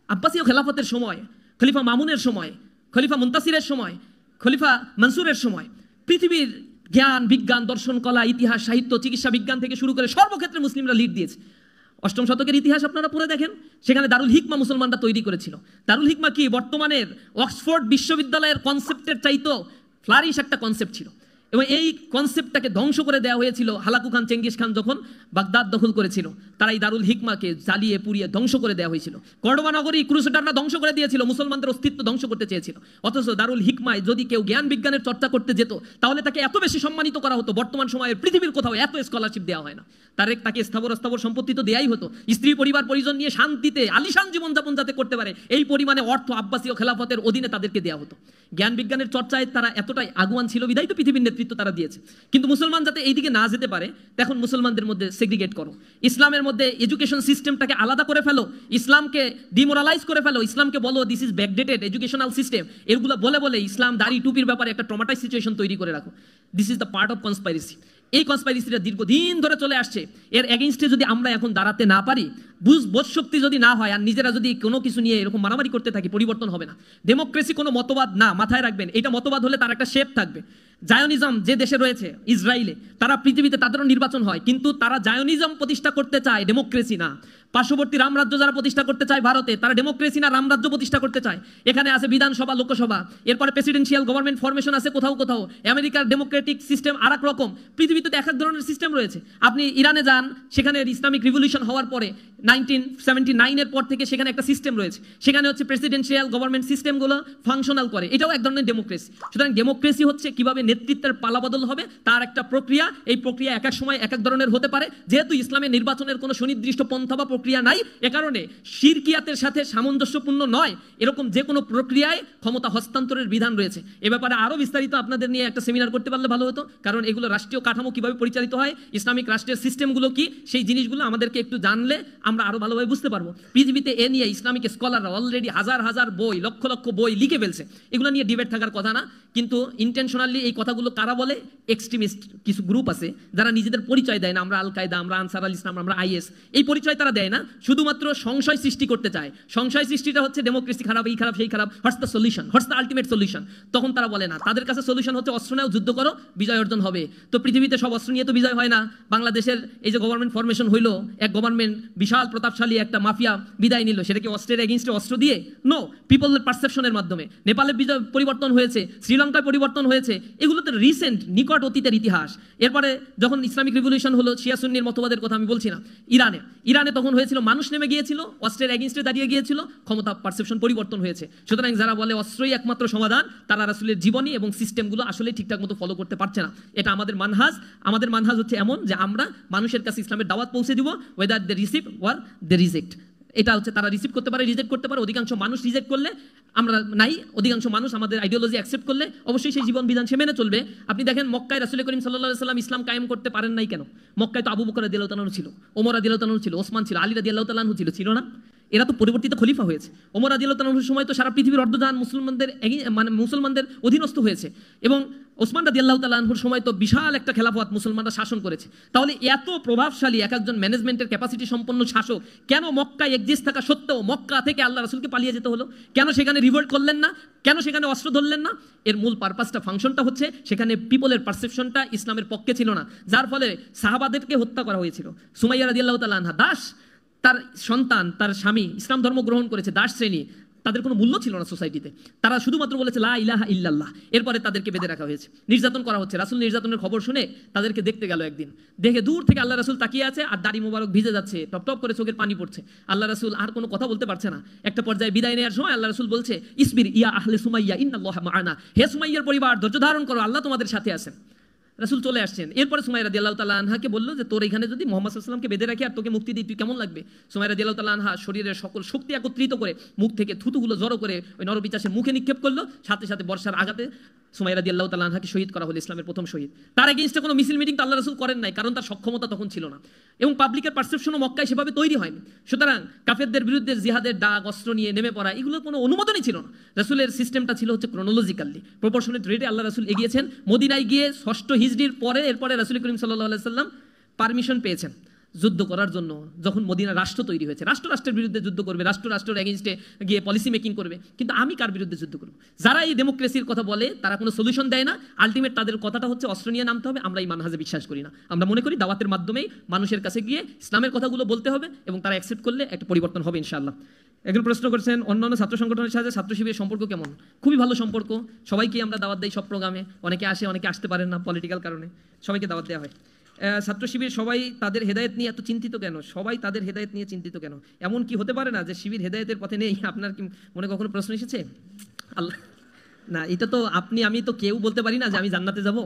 আব্বাসীয় খেলাফতের সময়, খলিফা মামুনের সময়, খলিফা মুনতাসিরের সময়, খলিফা মনসুরের সময় পৃথিবীর জ্ঞান, বিজ্ঞান, দর্শন, কলা, ইতিহাস, সাহিত্য, চিকিৎসা বিজ্ঞান থেকে শুরু করে সর্বক্ষেত্রে মুসলিমরা লিড দিয়েছে। 8ম শতকের ইতিহাস আপনারা পড়ে দেখেন, সেখানে দারুল হিকমা মুসলমানরা তৈরি করেছিল। দারুল হিকমা কি বর্তমানের অক্সফোর্ড বিশ্ববিদ্যালয়ের কনসেপ্টের চাইতো ফ্লারিশ একটা কনসেপ্ট ছিল। এবং এই কনসেপ্টটাকে ধ্বংস করে দেওয়া হয়েছিল হালাকু খান চেঙ্গিস খান যখন বাগদাদ দখল করেছিল। তারা এই দারুল হিকমাকে জ্বালিয়ে পুড়িয়ে ধ্বংস করে দেওয়া হয়েছিল। কর্ডোবা নগরী ক্রুসেডাররা ধ্বংস করে দিয়েছিল, মুসলমানদের অস্তিত্ব ধ্বংস করতে চেয়েছিল। অথচ দারুল হিকমায় যদি কেউ জ্ঞান বিজ্ঞানের চর্চা করতে যেত তাহলে তাকে এত বেশি সম্মানিত করা হতো, বর্তমান সময়ে পৃথিবীর কোথাও এত স্কলারশিপ দেওয়া হয় না। তাকে স্থাবর সম্পত্তি তো দেয়াই হতো, স্ত্রী পরিবার পরিজন নিয়ে শান্তিতে আলিশান জীবনযাপন যাতে করতে পারে এই পরিমাণে অর্থ আব্বাসীয় খেলাফতের অধীনে তাদেরকে দেওয়া হতো। জ্ঞান বিজ্ঞানের চর্চায় তারা এতটাই আগুয়ান ছিল বিধায় তো পৃথিবীর নেতৃত্ব তারা দিয়েছে। কিন্তু মুসলমান যাতে এইদিকে না যেতে পারে, তখন মুসলমানদের মধ্যে সেগ্রিগেট করো, ইসলামের মধ্যে এডুকেশন সিস্টেমটাকে আলাদা করে ফেলো, ইসলামকে ডিমোরালাইজ করে ফেলো, ইসলামকে বলো this is backdated educational system, এগুলো বলে বলে ইসলাম দাড়ি টুপির ব্যাপারে একটা ট্রমাটাইজ সিচুয়েশন তৈরি করে রাখো। This is the part of conspiracy. এই কনস্পাইরেসিটা দীর্ঘদিন ধরে চলে আসছে। এর এগেইনস্টে যদি আমরা এখন দাঁড়াতে না পারি, বোধশক্তি যদি না হয়, আর নিজেরা যদি কোনো কিছু নিয়ে এরকম মারামারি করতে থাকি, পরিবর্তন হবে না। ডেমোক্রেসি কোনো মতবাদ না, মাথায় রাখবেন। এটা মতবাদ হলে তার একটা শেপ থাকবে। জায়োনিজম যে দেশে রয়েছে ইসরায়েলে, তারা পৃথিবীতে তাদেরও নির্বাচন হয়, কিন্তু তারা জায়োনিজম প্রতিষ্ঠা করতে চায়, ডেমোক্রেসি না। পার্শ্ববর্তী রামরাজ্য যারা প্রতিষ্ঠা করতে চায় ভারতে, তারা ডেমোক্রেসি না রামরাজ্য প্রতিষ্ঠা করতে চায়। এখানে আছে বিধানসভা, লোকসভা, এরপরে প্রেসিডেন্সিয়াল গভর্নমেন্ট ফরমেশন আছে কোথাও কোথাও। আমেরিকার ডেমোক্রেটিক সিস্টেম আর এক রকম, পৃথিবীতে এক এক ধরনের সিস্টেম রয়েছে। আপনি ইরানে যান, সেখানে ইসলামিক রিভলিউশন হওয়ার পরে 1979 পর থেকে সেখানে একটা সিস্টেম রয়েছে, সেখানে হচ্ছে প্রেসিডেন্সিয়াল গভর্নমেন্ট সিস্টেমগুলো ফাংশনাল করে, এটাও এক ধরনের ডেমোক্রেসি। সুতরাং ডেমোক্রেসি হচ্ছে কিভাবে নেতৃত্বের পালাবদল হবে তার একটা প্রক্রিয়া। এই প্রক্রিয়া এক এক সময় এক এক ধরনের হতে পারে। যেহেতু ইসলামের নির্বাচনের কোনো সুনির্দিষ্ট পন্থা বা প্রক্রিয়া নাই, এ কারণে শিরকিয়াতের সাথে সামঞ্জস্যপূর্ণ নয় এরকম যে কোনো প্রক্রিয়ায় ক্ষমতা হস্তান্তরের বিধান রয়েছে। এ ব্যাপারে আরো বিস্তারিত আপনাদের নিয়ে একটা সেমিনার করতে পারলে ভালো হতো, কারণ এগুলো রাষ্ট্রীয় কাঠামো কিভাবে পরিচালিত হয়, ইসলামিক রাষ্ট্রের সিস্টেমগুলো কি, সেই জিনিসগুলো আমাদেরকে একটু জানলে আমরা আরো ভালোভাবে বুঝতে পারবো। পৃথিবীতে এ নিয়ে ইসলামিক স্কলাররা অলরেডি হাজার হাজার বই, লক্ষ লক্ষ বই লিখে ফেলছে। এগুলো নিয়ে ডিবেট থাকার কথা না, কিন্তু ইন্টেনশনালি এই কথাগুলো কারা বলে? এক্সট্রিমিস্ট কিছু গ্রুপ আছে যারা নিজেদের পরিচয় দেয় না, আমরা আল কায়দা, আমরা আনসার আল ইসলাম, আমরা আইএস, এই পরিচয় তারা দেয় না, শুধুমাত্র সংশয় সৃষ্টি করতে চায়। সংশয় সৃষ্টিটা হচ্ছে ডেমোক্রেসি খারাপ, এই খারাপ, সেই খারাপ, what's the solution, what's the ultimate solution. তখন তারা বলে না, তাদের কাছে সলিউশন হচ্ছে অস্ত্র নাও, যুদ্ধ করো, বিজয় অর্জন হবে। তো পৃথিবীতে সব অস্ত্র নিয়ে তো বিজয় হয় না। বাংলাদেশের এই যে গভর্নমেন্ট ফরমেশন হইলো, এক গভর্নমেন্ট বিশাল প্রতাপশালী একটা মাফিয়া বিদায় নিল, সেটা কি অস্ত্রের এগেইনস্টে অস্ত্র দিয়ে? নো, পিপলের পারসেপশনের মাধ্যমে। নেপালে বিজয় পরিবর্তন হয়েছে, শ্রীলঙ্কায় পরিবর্তন হয়েছে, এগুলো তো রিসেন্ট নিকট অতীতের ইতিহাস। এরপরে যখন ইসলামিক রিভলিউশন হলো, শিয়া সুন্নির মতবাদের কথা আমি বলছি না, ইরানে তখন হয়েছিল মানুষ নেমে গিয়েছিল, অস্ত্রের এগেইনস্টে দাঁড়িয়ে গিয়েছিল, ক্ষমতা পারসেপশন পরিবর্তন হয়েছে। সুতরাং যারা বলে অস্ত্রই একমাত্র সমাধান, তারা রাসূলের জীবনী এবং সিস্টেমগুলো আসলে ঠিকঠাক মতো ফলো করতে পারছে না। এটা আমাদের মানহাজ। আমাদের মানহাজ হচ্ছে এমন যে আমরা মানুষের কাছে ইসলামের দাওয়াত পৌঁছে দিব, whether they receive or they reject. এটা হচ্ছে তারা রিসিভ করতে পারে, রিজেক্ট করতে পারে। অধিকাংশ মানুষ রিজেক্ট করলে আমরা নাই, অধিকাংশ মানুষ আমাদের আইডিওলজি অ্যাকসেপ্ট করলে অবশ্যই সেই জীবন বিধান সে মেনে চলবে। আপনি দেখেন মক্কায় রাসূল করিম সাল্লাল্লাহু আলাইহি ওয়াসাল্লাম ইসলাম কায়েম করতে পারেন নাই কেন? মক্কায় তো আবু বকর রাদিয়াল্লাহু তাআলা ছিল, ওমর রাদিয়াল্লাহু তাআলা ছিল, ওসমান ছিল, আলী রাদিয়াল্লাহু তাআলা ছিল না? এরা তো পরিবর্তিত খলিফা হয়েছে। ওমর রাদিয়াল্লাহু তাআলার সময় তো সারা পৃথিবীর অর্ধজাহান মুসলমানদের অধীনস্থ হয়েছে, এবং ওসমান রাদিয়াল্লাহু তাআলার সময় তো বিশাল একটা খেলাফত মুসলমানরা শাসন করেছে। তাহলে এত প্রভাবশালী একজন ম্যানেজমেন্টের ক্যাপাসিটি সম্পন্ন শাসক কেন মক্কায় এক্সিস্ট থাকা সত্ত্বেও মক্কা থেকে আল্লাহ রাসূলকে পালিয়ে যেতে হলো? কেন সেখানে রিভোল্ট করলেন না? কেন সেখানে অস্ত্র ধরলেন না? এর মূল পারপাসটা, ফাংশনটা হচ্ছে সেখানে পিপলের পারসেপশনটা ইসলামের পক্ষে ছিল না, যার ফলে সাহাবাদেরকে হত্যা করা হয়েছিল। সুমাইয়া রাদিয়াল্লাহু তাআলা আনহা, দাস, তার সন্তান, তার স্বামী ইসলাম ধর্ম গ্রহণ করেছে, দাস শ্রেণী, তাদের কোনো মূল্য ছিল না সোসাইটিতে। তারা শুধুমাত্র বলেছে লা ইলাহা ইল্লাল্লাহ। এরপরে তাদেরকে বেঁধে রাখা হয়েছে, নির্যাতন করা হচ্ছে। রাসূল নির্যাতনের খবর শুনে তাদেরকে দেখতে গেল একদিন, দেখে দূর থেকে আল্লাহ রাসূল তাকিয়ে আছে আর দাড়ি মোবারক ভিজে যাচ্ছে, টপ টপ করে চোখের পানি পড়ছে। আল্লাহ রাসূল আর কোনো কথা বলতে পারছে না। একটা পর্যায়ে বিদায় নেওয়ার সময় আল্লাহ রাসূল বলছে, ইসবির ইয়া আহলে সুমাইয়া ইন্নাল্লাহা মা'ানা, হে সুমাইয়ার পরিবার ধৈর্য ধারণ করো, আল্লাহ তোমাদের সাথে আছেন। রাসূল চলে আসছেন। এরপরে সুমাইয়া রাদিয়াল্লাহু তাআলা আনহাকে বলল যে তোর এখানে যদি মুহাম্মদ সাল্লাল্লাহু আলাইহি ওয়াসাল্লামকে বেঁধে রাখি আর তোকে মুক্তি দিই, তুই কেমন লাগবে? সুমাইয়া রাদিয়াল্লাহু তাআলা আনহা শরীরের সকল শক্তি একত্রিত করে মুখ থেকে থুতুগুলো জড়ো করে ওই নরপিচাসের মুখে নিক্ষেপ করলো। সাথে সাথে বর্ষার আঘাতে সুমাইয়া রাদিয়াল্লাহু তাআলা আনহাকে শহীদ করা হলো, ইসলামের প্রথম শহীদ। তার এগেইনস্টে কোনো মিছিল মিটিং তো আল্লাহ রাসূল করেন নাই, কারণ তার সক্ষমতা তখন ছিল না, এবং পাবলিকের পারসেপশনও মক্কায় সেভাবে তৈরি হয়নি। সুতরাং কাফেরদের বিরুদ্ধে জিহাদের ডাক, অস্ত্র নিয়ে নেমে পড়া, এগুলো কোনো অনুমোদনই ছিল না। রাসূলের সিস্টেমটা ছিল হচ্ছে ক্রোনোলজিক্যালি প্রপোর্শনেট রেটে আল্লাহ রাসূল এগিয়েছেন। মদিনায় গিয়ে 6ষ্ঠ হিজরির পরে এরপরে রাসূল করিম সাল্লাল্লাহু আলাইহি ওয়াসাল্লাম পারমিশন পেয়েছেন যুদ্ধ করার জন্য। যখন মদিনা রাষ্ট্র তৈরি হয়েছে, রাষ্ট্রের বিরুদ্ধে যুদ্ধ করবে, রাষ্ট্রের এগেইনস্টে গিয়ে পলিসি মেকিং করবে, কিন্তু আমি কার বিরুদ্ধে যুদ্ধ করব? যারা এই ডেমোক্রেসির কথা বলে তারা কোনো সলিউশন দেয় না। আলটিমেট তাদের কথাটা হচ্ছে অস্ত্র নিয়ে নামতে হবে। আমরা এই মানহাজে বিশ্বাস করি না। আমরা মনে করি দাওয়াতের মাধ্যমেই মানুষের কাছে গিয়ে ইসলামের কথাগুলো বলতে হবে, এবং তারা অ্যাকসেপ্ট করলে একটা পরিবর্তন হবে ইনশাআল্লাহ। একজন প্রশ্ন করছেন, অন্যান্য ছাত্র সংগঠনের সাথে ছাত্র শিবিরের সম্পর্ক কেমন? খুবই ভালো সম্পর্ক, সবাইকে আমরা দাওয়াত দেই সব প্রোগ্রামে, অনেকে আসে অনেকে আসতে পারেন না পলিটিক্যাল কারণে, সবাইকে দাওয়াত দেওয়া হয়। ছাত্র শিবির সবাই তাদের হেদায়েত নিয়ে এত চিন্তিত কেন? সবাই তাদের হেদায়েত নিয়ে চিন্তিত কেন? এমন কি হতে পারে না যে শিবির হেদায়েতের পথে নেই? আপনার কি মনে কখনো প্রশ্ন এসেছে? আল্লাহ না, এটা তো আমি তো কেউ বলতে পারি না যে আমি জান্নাতে যাব।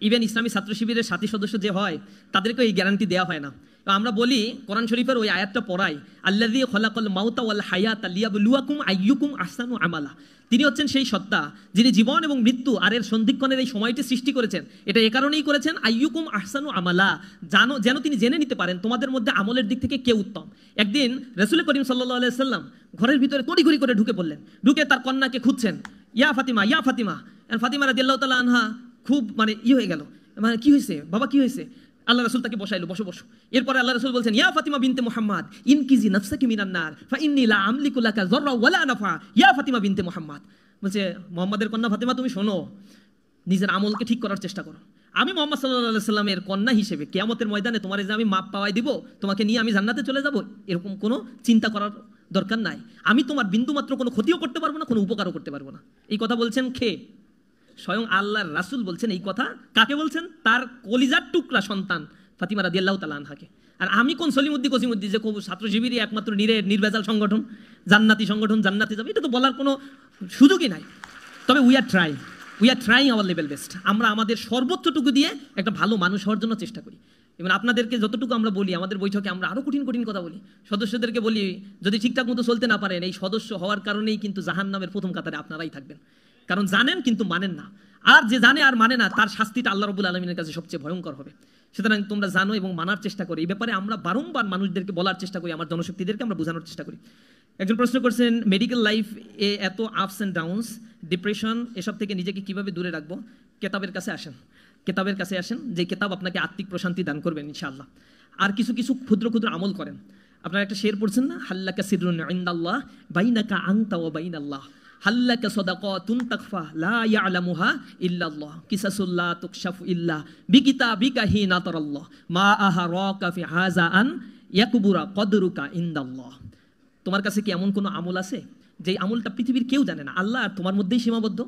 ইভেন ইসলামী ছাত্র শিবিরের সাথী সদস্য যে হয় তাদেরকে এই গ্যারান্টি দেওয়া হয় না। আমরা বলি কোরআন শরীফের ওই আয়াতটা পড়াই, আল্লাযী খালাকাল মাউতা ওয়াল হায়াতা লিয়াবলুয়াকুম আইয়ুকুম আহসানু আমালা। তিনি হচ্ছেন সেই সত্তা যিনি জীবন এবং মৃত্যু আর এর সন্ধিক্ষণের এই সময়টি সৃষ্টি করেছেন। এটা এ কারণেই করেছেন আইয়ুকুম আহসানু আমালা, যেন তিনি জেনে নিতে পারেন তোমাদের মধ্যে আমলের দিক থেকে কে উত্তম। একদিন রাসূল করিম সাল্লাল্লাহু আলাইহি সাল্লাম ঘরের ভিতরে তড়িঘড়ি করে ঢুকে পড়লেন, ঢুকে তার কন্যাকে খুঁজছেন, ইয়া ফাতিমা ইয়া ফাতিমা। ফাতিমা রাদিয়াল্লাহু তাআলা আনহা খুব হয়ে গেল, কি হয়েছে বাবা, কি হয়েছে? আল্লাহ রাসূল তাকে বসাইলো, বসো বসো। এরপরে আল্লাহ রাসূল বলছেন, ইয়া ফাতিমা বিনতে মুহাম্মদ ইনকিজি নাফসাকি মিনান নার ফা ইন্নী লা আমলিকু লাকা যাররা ওয়ালা নাফা ইয়া ফাতিমা বিনতে মুহাম্মদ। বলছে, মুহাম্মাদের কন্যা ফাতিমা তুমি শোনো, নিজের আমলকে ঠিক করার চেষ্টা করো। আমি মুহাম্মদ সাল্লাল্লাহু আলাইহি সাল্লামের কন্যা হিসেবে কিয়ামতের ময়দানে তোমার যে আমি মাপ পাওয়াই দিব, তোমাকে নিয়ে আমি জান্নাতে চলে যাব, এরকম কোনো চিন্তা করার দরকার নাই। আমি তোমার বিন্দুমাত্র কোনো ক্ষতিও করতে পারবো না, কোনো উপকারও করতে পারবো না। এই কথা বলছেন কে? স্বয়ং আল্লাহর রাসূল বলছেন এই কথা। কাকে বলছেন? তার কলিজার টুকরা সন্তান ফাতিমা রাদিয়াল্লাহু তাআলা আনহাকে। আর আমি কোন সলিমুদ্দিন যে ছাত্র শিবিরই একমাত্র নির্ভেজাল সংগঠন, জান্নাতি সংগঠন, জান্নাতে যাবে, এটা তো বলার কোনো সুযোগই নাই। তবে we are trying hour level best. আমরা আমাদের সর্বোচ্চটুকু দিয়ে একটা ভালো মানুষ হওয়ার জন্য চেষ্টা করি। এবং আপনাদেরকে যতটুকু আমরা বলি আমাদের বৈঠকে, আমরা আরও কঠিন কঠিন কথা বলি। সদস্যদেরকে বলি, যদি ঠিকঠাক মতো চলতে না পারেন, এই সদস্য হওয়ার কারণেই কিন্তু জাহান্নামের প্রথম কাতারে আপনারাই থাকবেন। কারণ জানেন কিন্তু মানেন না, আর যে জানে আর মানে না তার শাস্তিটা আল্লাহ রাব্বুল আলামিনের কাছে সবচেয়ে ভয়ঙ্কর হবে। সুতরাং তোমরা জানো এবং মানার চেষ্টা করি। এই ব্যাপারে আমরা বারংবার মানুষদেরকে বলার চেষ্টা করি, আমার জনশক্তিদেরকে আমরা বোঝানোর চেষ্টা করি। একজন প্রশ্ন করছেন, মেডিকেল লাইফ এ এত আপস অ্যান্ড ডাউনস, ডিপ্রেশন, এসব থেকে নিজেকে কিভাবে দূরে রাখবো? কেতাবের কাছে আসেন, যে কেতাব আপনাকে আত্মিক প্রশান্তি দান করবেন ইনশাআল্লাহ। আর কিছু ক্ষুদ্র ক্ষুদ্র আমল করেন। আপনারা একটা শের পড়ছেন না, হাল্লাকা সিররুন ইনদাল্লাহ বাইনাকা আনতা ওয়া বাইনাল্লাহ, হাল্লাকা সাদাকাতুন তাকফা লা ইয়ালামুহা ইল্লাল্লাহ, কিসাসুল লা তুকশাফু ইল্লা বিকিতাবিকা হিনা তারাল্লাহ, মা আহারাকা ফি হাযা আন ইয়াকবুরা কদরুকা ইনদাল্লাহ। তোমার কাছে কি এমন কোনো আমল আছে যেই আমলটা পৃথিবীর কেউ জানে না, আল্লাহ আর তোমার মধ্যেই সীমাবদ্ধ?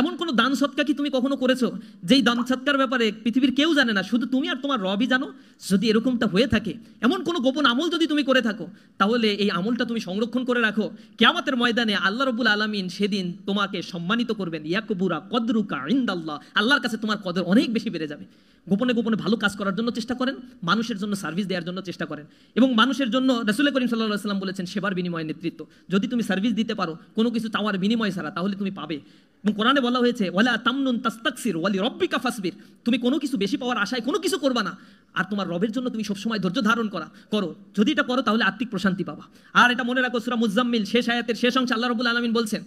এমন কোনো দান সৎকা কি তুমি কখনো করেছো যেই দান সৎকার ব্যাপারে পৃথিবীর কেউ জানে না, শুধু তুমি আর তোমার রবই জানো? যদি এরকমটা হয়ে থাকে, এমন কোনো গোপন আমল যদি তুমি করে থাকো, তাহলে এই আমলটা তুমি সংরক্ষণ করে রাখো। কিয়ামতের ময়দানে আল্লাহ রাব্বুল আলামিন সেদিন তোমাকে সম্মানিত করবেন। ইয়াকবুরা কদরুকা ইনদাল্লাহ, আল্লাহর কাছে তোমার কদর অনেক বেশি বেড়ে যাবে। গোপনে গোপনে ভালো কাজ করার জন্য চেষ্টা করেন, মানুষের জন্য সার্ভিস দেওয়ার জন্য চেষ্টা করেন, এবং মানুষের জন্য রাসূল করিম সাল্লাল্লাহু আলাইহি ওয়াসাল্লাম বলেছেন সেবার বিনিময়ে নেতৃত্ব। যদি তুমি সার্ভিস দিতে পারো কোনো কিছু চাওয়ার বিনিময় ছাড়া, তাহলে তুমি পাবে। এবং কোরআনে বলা হয়েছে, ওয়ালা তামনুন তাস্তাকসির ওয়ালি রব্বিকা ফাসবির, তুমি কোনো কিছু বেশি পাওয়ার আশায় কোনো কিছু করবা না, আর তোমার রবের জন্য তুমি সবসময় ধৈর্য ধারণ করো। যদি এটা করো তাহলে আত্মিক প্রশান্তি পাবা। আর এটা মনে রাখো, সূরা মুজাম্মিল শেষ আয়াতের শেষ অংশে আল্লাহ রাব্বুল আলামিন বলছেন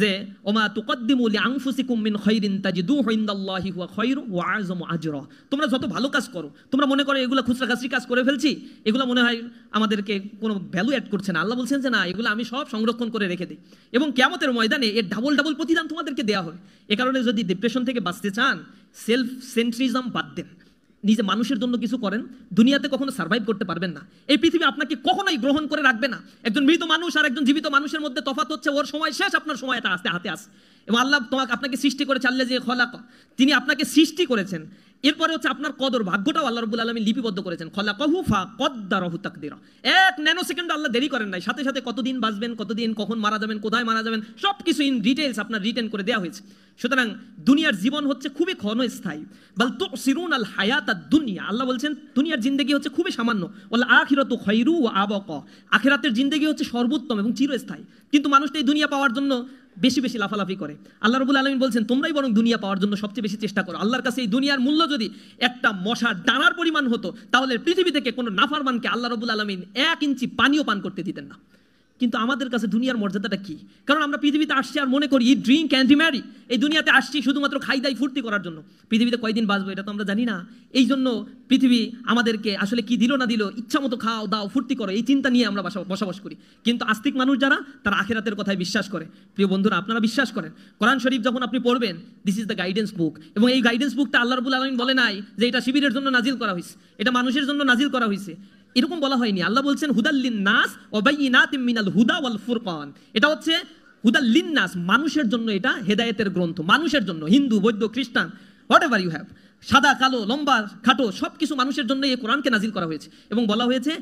যে ওমা তুকদ্দিমু লিআনফুসিকুম মিন খাইরিন তাজিদুহু ইনদাল্লাহি হুয়া খায়রু ওয়া আযমু আজরা। তোমরা যত ভালো কাজ করো, তোমরা মনে করো এগুলো খুচরা-খাচরি কাজ করে ফেলছি, এগুলো মনে হয় আমাদেরকে কোনো ভ্যালু অ্যাড করছে না। আল্লাহ বলছেন যে না, এগুলো আমি সব সংরক্ষণ করে রেখে দিই, এবং কিয়ামতের ময়দানে এর ডাবল ডাবল প্রতিদান তোমাদেরকে দেওয়া হবে। এ কারণে যদি ডিপ্রেশন থেকে বাঁচতে চান, সেলফ সেন্ট্রিজম বাদ দেন, নিজে মানুষের জন্য কিছু করেন, দুনিয়াতে কখনো সার্ভাইভ করতে পারবেন না। এই পৃথিবী আপনাকে কখনোই গ্রহণ করে রাখবে না। একজন মৃত মানুষ আর একজন জীবিত মানুষের মধ্যে তফাৎ হচ্ছে ওর সময় শেষ, আপনার সময়টা হাতে আসে। এবং আল্লাহ আপনাকে সৃষ্টি করে চাল্লে যে খলাক, তিনি আপনাকে সৃষ্টি করেছেন। এরপরে হচ্ছে আপনার কদর, ভাগ্যটাও আল্লাহ রাব্বুল আলামিন লিপিবদ্ধ করেছেন। খলাকাহু ফাকদ্দারাহু তাকদীরা, এক ন্যানো সেকেন্ড আল্লাহ দেরি করেন নাই, সাথে সাথে কতদিন বাঁচবেন, কতদিন কখন মারা যাবেন, কোথায় মারা যাবেন, সবকিছু ইন ডিটেইলস আপনার রিটেন করে দেওয়া হয়েছে। সুতরাং দুনিয়ার জীবন হচ্ছে খুবই ক্ষণস্থায়ী। বাল তুসিরুন আল হায়াতাদ দুনিয়া, আল্লাহ বলছেন দুনিয়ার জিন্দেগি হচ্ছে খুবই সামান্য। ওয়াল আখিরাতু খায়রু ওয়া আবকা, আখিরাতের জিন্দেগি হচ্ছে সর্বোত্তম এবং চিরস্থায়ী। কিন্তু মানুষটা এই দুনিয়া পাওয়ার জন্য বেশি বেশি লাফালাফি করে। আল্লাহ রাব্বুল আলামিন বলছেন তোমরাই বরং দুনিয়া পাওয়ার জন্য সবচেয়ে বেশি চেষ্টা করো। আল্লাহর কাছে এই দুনিয়ার মূল্য যদি একটা মশার ডানার পরিমাণ হতো, তাহলে পৃথিবী থেকে কোনো নাফরমানকে আল্লাহ রাব্বুল আলামিন 1 ইঞ্চি পানিও পান করতে দিতেন না। কিন্তু আমাদের কাছে দুনিয়ার মর্যাদাটা কি? কারণ আমরা পৃথিবীতে আসছি আর মনে করি ইট ড্রিঙ্ক অ্যান্ড ম্যারি, এই দুনিয়াতে আসছি শুধুমাত্র খাই দাই ফুর্তি করার জন্য। পৃথিবীতে কয়দিন বাঁচবো এটা তো আমরা জানি না। এই জন্য পৃথিবী আমাদেরকে আসলে কি দিল না দিল, ইচ্ছা মতো খাও দাও ফুর্তি করো, এই চিন্তা নিয়ে আমরা বসবাস করি। কিন্তু আস্তিক মানুষ যারা, তারা আখিরাতের কথায় বিশ্বাস করে। প্রিয় বন্ধুরা, আপনারা বিশ্বাস করেন কোরআন শরীফ যখন আপনি পড়বেন, দিস ইজ দ্য গাইডেন্স বুক, এবং এই গাইডেন্স বুকটা আল্লাহ রাব্বুল আলামিন বলে নাই যে এটা শিবিরের জন্য নাজিল করা হয়েছে, এটা মানুষের জন্য নাজিল করা হয়েছে। এরকম বলা হয়নি। আল্লাহ বলছেন হুদাল্লিন নাস ওয়া বাইয়িনাতিম মিনাল হুদা ওয়াল ফুরকান। এটা হচ্ছে হুদাল্লিন নাস, মানুষের জন্য এটা হেদায়েতের গ্রন্থ, মানুষের জন্য, হিন্দু বৌদ্ধ খ্রিস্টান হোয়াট এভার ইউ হ্যাভ, সাদা কালো লম্বা খাটো সব কিছু মানুষের জন্য এই কোরআনকে নাজিল করা হয়েছে। এবং বলা হয়েছে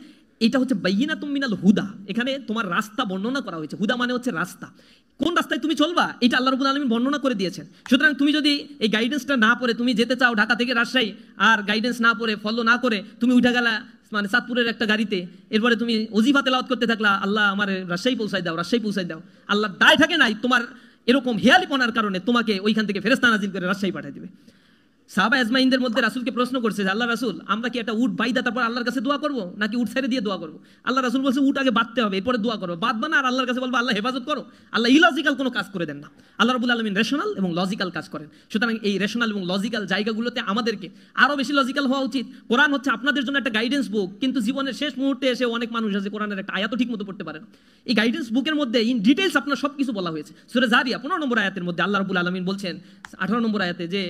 এটা হচ্ছে বাইয়িনাতুম মিনাল হুদা, এখানে তোমার রাস্তা বর্ণনা করা হয়েছে। হুদা মানে হচ্ছে রাস্তা, কোন রাস্তায় তুমি চলবা এটা আল্লাহ রাব্বুল আলামিন বর্ণনা করে দিয়েছেন। সুতরাং তুমি যদি এই গাইডেন্সটা না পড়ে তুমি যেতে চাও ঢাকা থেকে রাজশাহী, আর গাইডেন্স না পড়ে ফলো না করে তুমি উঠে গেলা মানে চাঁদপুরের একটা গাড়িতে, এরপরে তুমি ওজিফা তেলাওয়াত করতে থাকলা, আল্লাহ আমার রাজশাহী পৌঁছায় দাও, রাজশাহী পৌঁছায় দাও, আল্লাহ দায় থাকে নাই তোমার এরকম হেয়ালিপনার কারণে তোমাকে ওইখান থেকে ফেরেশতা নাজিল করে রাজশাহী পাঠিয়ে দিবে। সাহাবা আজমাইনদের মধ্যে রাসূলকে প্রশ্ন করছে যে আল্লাহ রাসূল, আমরা কি একটা উট বাইদা তারপর আল্লাহর কাছে দোয়া করবো, নাকি উট ছেড়ে দিয়ে দোয়া করবো? আল্লাহ রাসূল বলছে উট আগে বাঁধতে হবে, এরপরে দোয়া করবো। বাঁধবা না আর আল্লাহর কাছে বলবো আল্লাহ হেফাজত করো। আল্লাহ ইলজিক্যাল কোনো কাজ করে দেন না, আল্লাহ রাব্বুল আলামিন রেশনাল এবং লজিক্যাল কাজ করেন। সুতরাং এই রেশনাল এবং লজিক্যাল জায়গাগুলোতে আমাদেরকে আরো বেশি লজিক্যাল হওয়া উচিত। কোরআন হচ্ছে আপনাদের জন্য একটা গাইডেন্স বুক, কিন্তু জীবনের শেষ মুহূর্তে এসে অনেক মানুষ আছে কোরআনের একটা আয়াতও ঠিক মতো পড়তে পারে না। এই গাইডেন্স বুকের মধ্যে ইন ডিটেইলস আপনার সবকিছু বলা হয়েছে। সূরা জারিয়া 15 নম্বর আয়াতের মধ্যে আল্লাহ রাব্বুল আলামিন বলছেন 18 নম্বর আয়াতে যে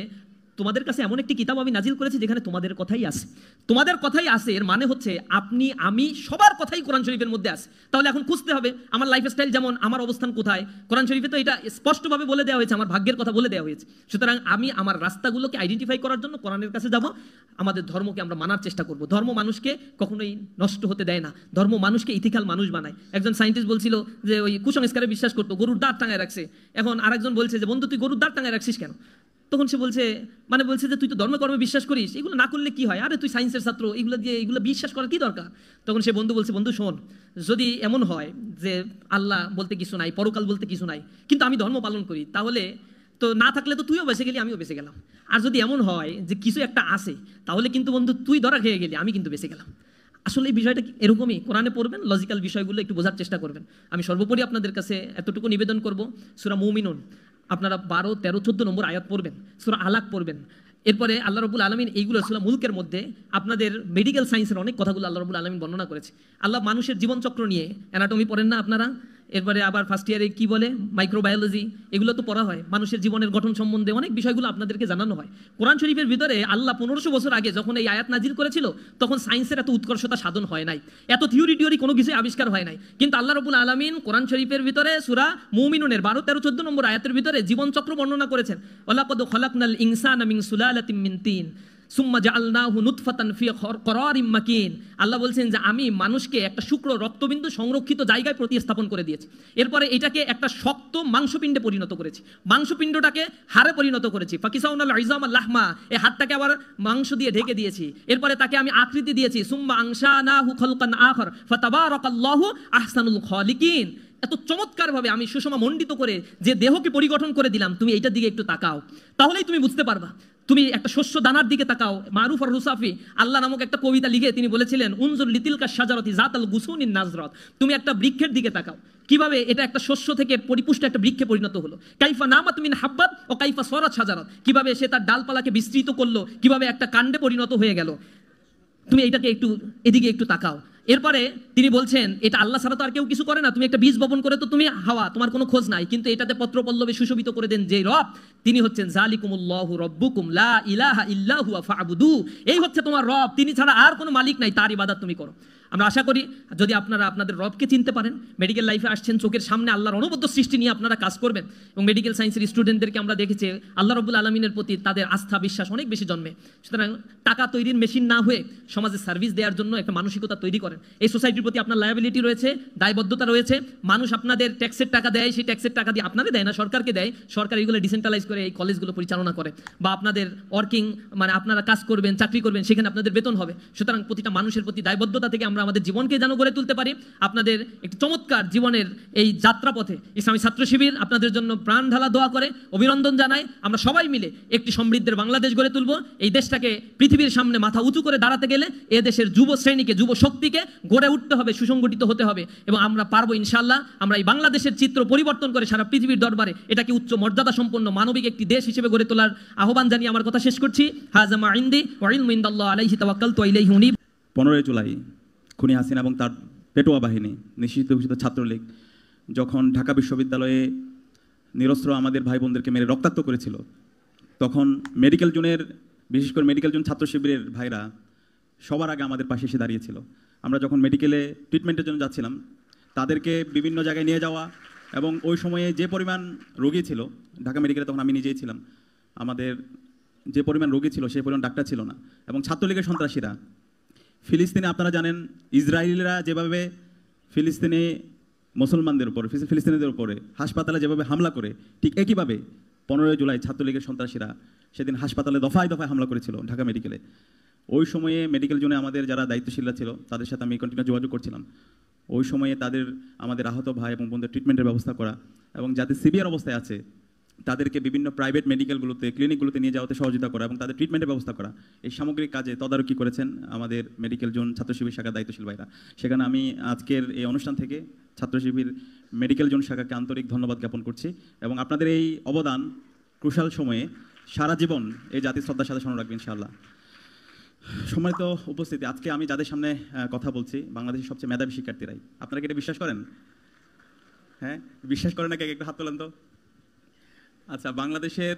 তোমাদের কাছে এমন একটি কিতাব আমি নাজিল করেছি যেখানে তোমাদের কথাই আছে। তোমাদের কথাই আছে এর মানে হচ্ছে আপনি আমি সবার কথাই কোরআন শরীফের মধ্যে আছে। তাহলে এখন খুঁজতে হবে আমার লাইফস্টাইল যেমন, আমার অবস্থান কোথায়, কোরআন শরীফে তো এটা স্পষ্টভাবে বলে দেওয়া হয়েছে, আমার ভাগ্যের কথা বলে দেওয়া হয়েছে। সুতরাং আমি আমার রাস্তাগুলোকে আইডেন্টিফাই করার জন্য কোরআনের কাছে যাব, আমাদের ধর্মকে আমরা মানার চেষ্টা করব। ধর্ম মানুষকে কখনোই নষ্ট হতে দেয় না, ধর্ম মানুষকে ইথিক্যাল মানুষ বানায়। একজন সায়েন্টিস্ট বলছিল যে ওই কুসংস্কারে বিশ্বাস করতো, গরুর দাঁত টাঙায় রাখছে। এখন আরেকজন বলছে যে বন্ধু তুই গরুর দাঁত টাঙায় রাখছিস কেন? তখন সে বলছে যে তুই তো ধর্মকর্মে বিশ্বাস করিস, এগুলো না করলে কি হয়, আরে তুই সায়েন্সের ছাত্র, এগুলো বিশ্বাস করার কি দরকার? তখন সে বন্ধু বলছে বন্ধু শোন, যদি এমন হয় যে আল্লাহ বলতে কিছু নাই, পরকাল বলতে কিছু নাই, কিন্তু আমি ধর্ম পালন করি, তাহলে তো না থাকলে তো তুইও বেঁচে গেলি, আমিও বেঁচে গেলাম। আর যদি এমন হয় যে কিছু একটা আছে, তাহলে কিন্তু বন্ধু তুই ধরা খেয়ে গেলি, আমি কিন্তু বেঁচে গেলাম। আসলে এই বিষয়টা এরকমই, কোরআনে পড়বেন, লজিক্যাল বিষয়গুলো একটু বোঝার চেষ্টা করবেন। আমি সর্বোপরি আপনাদের কাছে এতটুকু নিবেদন করব, সূরা মুমিনুন আপনারা 12, 13, 14 নম্বর আয়াত পড়বেন, সূরা আলাক পড়বেন। এরপরে আল্লাহ রাব্বুল আলামিন এইগুলো সূরা মুলকের মধ্যে আপনাদের মেডিকেল সায়েন্সের অনেক কথাগুলো আল্লাহ রাব্বুল আলামিন বর্ণনা করেছে। আল্লাহ মানুষের জীবনচক্র নিয়ে অ্যানাটমি পড়েন না আপনারা? এরপরে আবার ফার্স্ট ইয়ারে কি বলে মাইক্রোবায়োলজি, এগুলো তো পড়া হয়। মানুষের জীবনের গঠন সম্বন্ধে অনেক বিষয়গুলো আপনাদেরকে জানানো হয়। কোরআন শরীফের ভিতরে আল্লাহ 1500 বছর আগে যখন এই আয়াত নাজিল করেছিল, তখন সায়েন্সের এত উৎকর্ষতা সাধন হয় নাই, এত থিওরি কোনো কিছু আবিষ্কার হয় নাই। কিন্তু আল্লাহ রাব্বুল আলামিন কোরআন শরীফের ভিতরে সূরা মুমিনুনের 12, 13, 14 নম্বর আয়াতের ভিতরে জীবনচক্র বর্ণনা করেছেন। ওয়ালাকাদ খালাকনাল ইনসানা মিন সুলালাতিন মিন তিন সুম্মা জাআলনাহু নুতফাতান ফি করারিম মাকিন। আল্লাহ বলছেন যে আমি মানুষকে একটা শুক্র রক্তবিন্দু সংরক্ষিত জায়গায় প্রতিস্থাপন করে দিয়েছি। এরপরে এটাকে একটা শক্ত মাংসপিণ্ডে পরিণত করেছি, মাংসপিণ্ডটাকে হাড়ে পরিণত করেছি। ফাকিসাউনাল ইজামা লাহমা, এই হাড়টাকে আবার মাংস দিয়ে ঢেকে দিয়েছি। এরপরে তাকে আমি আকৃতি দিয়েছি। সুম্মা আনশানাহু খালকান আখর ফাতাবারাকাল্লাহু আহসানুল খালিকিন। এত চমৎকারভাবে আমি সুষমা মণ্ডিত করে যে দেহকে পরিগঠন করে দিলাম, তুমি এইটার দিকে একটু তাকাও, তাহলেই তুমি বুঝতে পারবা। তুমি একটা শস্য দানার দিকে তাকাও। মারুফ আর রুসাফি আল্লাহ নামক একটা কবিতা লিখে তিনি বলেছিলেন উনজুর লিতিলকা শাজারাতি জাতাল গুসুনিন নাজরাত, তুমি একটা বৃক্ষের দিকে তাকাও, কিভাবে এটা একটা শস্য থেকে পরিপুষ্ট একটা বৃক্ষে পরিণত হলো। কাইফা নামাত মিন হাব্বাত ও কাইফা সরাত শাজারাত, কিভাবে সে তার ডালপালাকে বিস্তৃত করলো, কিভাবে একটা কাণ্ডে পরিণত হয়ে গেল। তুমি এটাকে একটু এদিকে একটু তাকাও। এরপরে তিনি বলছেন এটা আল্লাহ ছাড়া তো আর কেউ কিছু করে না। তুমি একটা বীজ বপন করে তো তুমি হাওয়া, তোমার কোনো খোঁজ নাই, কিন্তু এটাতে পত্র পল্লবে সুশোভিত করে দেন যে রব, তিনি হচ্ছেন জালিকুমুল্লাহু রাব্বুকুম লা ইলাহা ইল্লা হুয়া ফা'বুদু। এই হচ্ছে তোমার রব, তিনি ছাড়া আর কোনো মালিক নাই, তার ইবাদত তুমি করো। আমরা আশা করি যদি আপনারা আপনাদের রবকে চিনতে পারেন, মেডিকেল লাইফে আসছেন, চোখের সামনে আল্লাহর অনবদ্য সৃষ্টি নিয়ে আপনারা কাজ করবেন। এবং মেডিকেল সায়েন্সের স্টুডেন্টদেরকে আমরা দেখেছি আল্লাহ রাব্বুল আলামিনের প্রতি তাদের আস্থা বিশ্বাস অনেক বেশি জন্মে। সুতরাং টাকা তৈরির মেশিন না হয়ে সমাজে সার্ভিস দেওয়ার জন্য একটা মানসিকতা তৈরি করেন। এই সোসাইটির প্রতি আপনার লায়াবিলিটি রয়েছে, দায়বদ্ধতা রয়েছে। মানুষ আপনাদের ট্যাক্সের টাকা দেয়, সেই ট্যাক্সের টাকা দিয়ে আপনাদের দেয় না, সরকারকে দেয়। সরকার এগুলো ডিসেন্ট্রালাইজ করে এই কলেজগুলো পরিচালনা করে, বা আপনাদের ওয়ার্কিং মানে আপনারা কাজ করবেন, চাকরি করবেন, সেখানে আপনাদের বেতন হবে। সুতরাং প্রতিটা মানুষের প্রতি দায়বদ্ধতা থেকে আমরা আমাদের জীবনকে যেন গড়ে তুলতে পারি। আপনাদের একটি চমৎকার জীবনের এই যাত্রাপথে ইসলামী ছাত্র শিবির আপনাদের জন্য প্রাণ ঢালা দোয়া করে, অভিনন্দন জানাই। আমরা সবাই মিলে একটি সমৃদ্ধের বাংলাদেশ গড়ে তুলব। এই দেশটাকে পৃথিবীর সামনে মাথা উঁচু করে দাঁড়াতে গেলে এ দেশের যুব শ্রেণীকে, যুব শক্তিকে গড়ে উঠতে হবে, সুসংগঠিত হতে হবে, এবং আমরা পারবো ইনশাআল্লাহ। আমরা এই বাংলাদেশের চিত্র পরিবর্তন করে সারা পৃথিবীর দরবারে এটাকে উচ্চ মর্যাদা সম্পন্ন মানবিক একটি দেশ হিসেবে গড়ে তোলার আহ্বান জানিয়ে আমার কথা শেষ করছি। হাযা মা ইনদি ওয়া ইলমু ইনদাল্লাহি আলাইহি তাওয়াক্কালতু ওয়া ইলাইহি উনীব। 15 জুলাই খুনি হাসিনা এবং তার পেটোয়া বাহিনী, নিষিদ্ধ ঘোষিত ছাত্রলীগ যখন ঢাকা বিশ্ববিদ্যালয়ে নিরস্ত্র আমাদের ভাই বোনদেরকে মেরে রক্তাক্ত করেছিল, তখন মেডিকেল জোনের, বিশেষ করে মেডিকেল জোন ছাত্র শিবিরের ভাইরা সবার আগে আমাদের পাশে এসে দাঁড়িয়েছিল। আমরা যখন মেডিকেলে ট্রিটমেন্টের জন্য যাচ্ছিলাম তাদেরকে বিভিন্ন জায়গায় নিয়ে যাওয়া, এবং ওই সময়ে যে পরিমাণ রোগী ছিল ঢাকা মেডিকেলে, তখন আমি নিজেই ছিলাম, আমাদের যে পরিমাণ রোগী ছিল সেই পরিমাণ ডাক্তার ছিল না। এবং ছাত্রলীগের সন্ত্রাসীরা ফিলিস্তিনে, আপনারা জানেন ইসরায়েলিরা যেভাবে ফিলিস্তিনে মুসলমানদের উপরে, ফিলিস্তিনিদের উপরে হাসপাতালে যেভাবে হামলা করে, ঠিক একইভাবে 15 জুলাই ছাত্রলীগের সন্ত্রাসীরা সেদিন হাসপাতালে দফায় দফায় হামলা করেছিল ঢাকা মেডিকেলে। ওই সময়ে মেডিকেল জোনে আমাদের যারা দায়িত্বশীলরা ছিল তাদের সাথে আমি কন্টিনিউ যোগাযোগ করছিলাম। ওই সময়ে আমাদের আহত ভাই এবং বোনদের ট্রিটমেন্টের ব্যবস্থা করা, এবং যাদের সিভিয়ার অবস্থায় আছে তাদেরকে বিভিন্ন প্রাইভেট মেডিকেলগুলোতে, ক্লিনিকগুলোতে নিয়ে যাওয়াতে সহযোগিতা করা এবং তাদের ট্রিটমেন্টের ব্যবস্থা করা, এই সামগ্রিক কাজে তদারকি করেছেন আমাদের মেডিকেল জোন ছাত্র শিবির শাখার দায়িত্বশীল ভাইরা। সেখানে আমি আজকের এই অনুষ্ঠান থেকে ছাত্র শিবির মেডিকেল জোন শাখাকে আন্তরিক ধন্যবাদ জ্ঞাপন করছি, এবং আপনাদের এই অবদান ক্রুশাল সময়ে সারা জীবন এই জাতির শ্রদ্ধার সাথে স্মরণ রাখবেন ইনশাআল্লাহ। সম্মানিত উপস্থিতি, আজকে আমি যাদের সামনে কথা বলছি বাংলাদেশের সবচেয়ে মেধাবী শিক্ষার্থীরাই। আপনারা কি এটা বিশ্বাস করেন? হ্যাঁ, বিশ্বাস করেন নাকি? একটু হাত তোলেন তো। আচ্ছা, বাংলাদেশের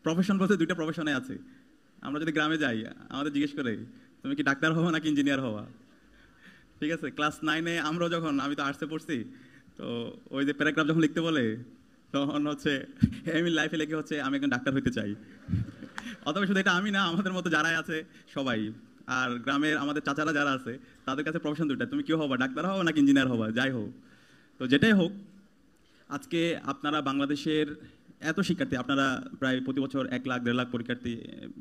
প্রফেশন বলতে 2টা প্রফেশনে আছে। আমরা যদি গ্রামে যাই, আমাদের জিজ্ঞেস করে তুমি কি ডাক্তার হওয়া নাকি ইঞ্জিনিয়ার হওয়া, ঠিক আছে? ক্লাস 9-এ আমরা যখন, আমি তো আর্টসে পড়ছি, তো ওই যে প্যারাগ্রাফ যখন লিখতে বলে তখন হচ্ছে আমি লাইফে লিখে হচ্ছে আমি একজন ডাক্তার হতে চাই। অথবা শুধু এটা আমি না, আমাদের মতো যারাই আছে সবাই, আর গ্রামের আমাদের চাচারা যারা আছে তাদের কাছে প্রফেশন 2টা, তুমি কি হবা, ডাক্তার হও নাকি ইঞ্জিনিয়ার হবা, যাই হোক। তো যেটাই হোক, আজকে আপনারা বাংলাদেশের এত শিক্ষার্থী, আপনারা প্রায় প্রতি বছর 1 লাখ 1.5 লাখ পরীক্ষার্থী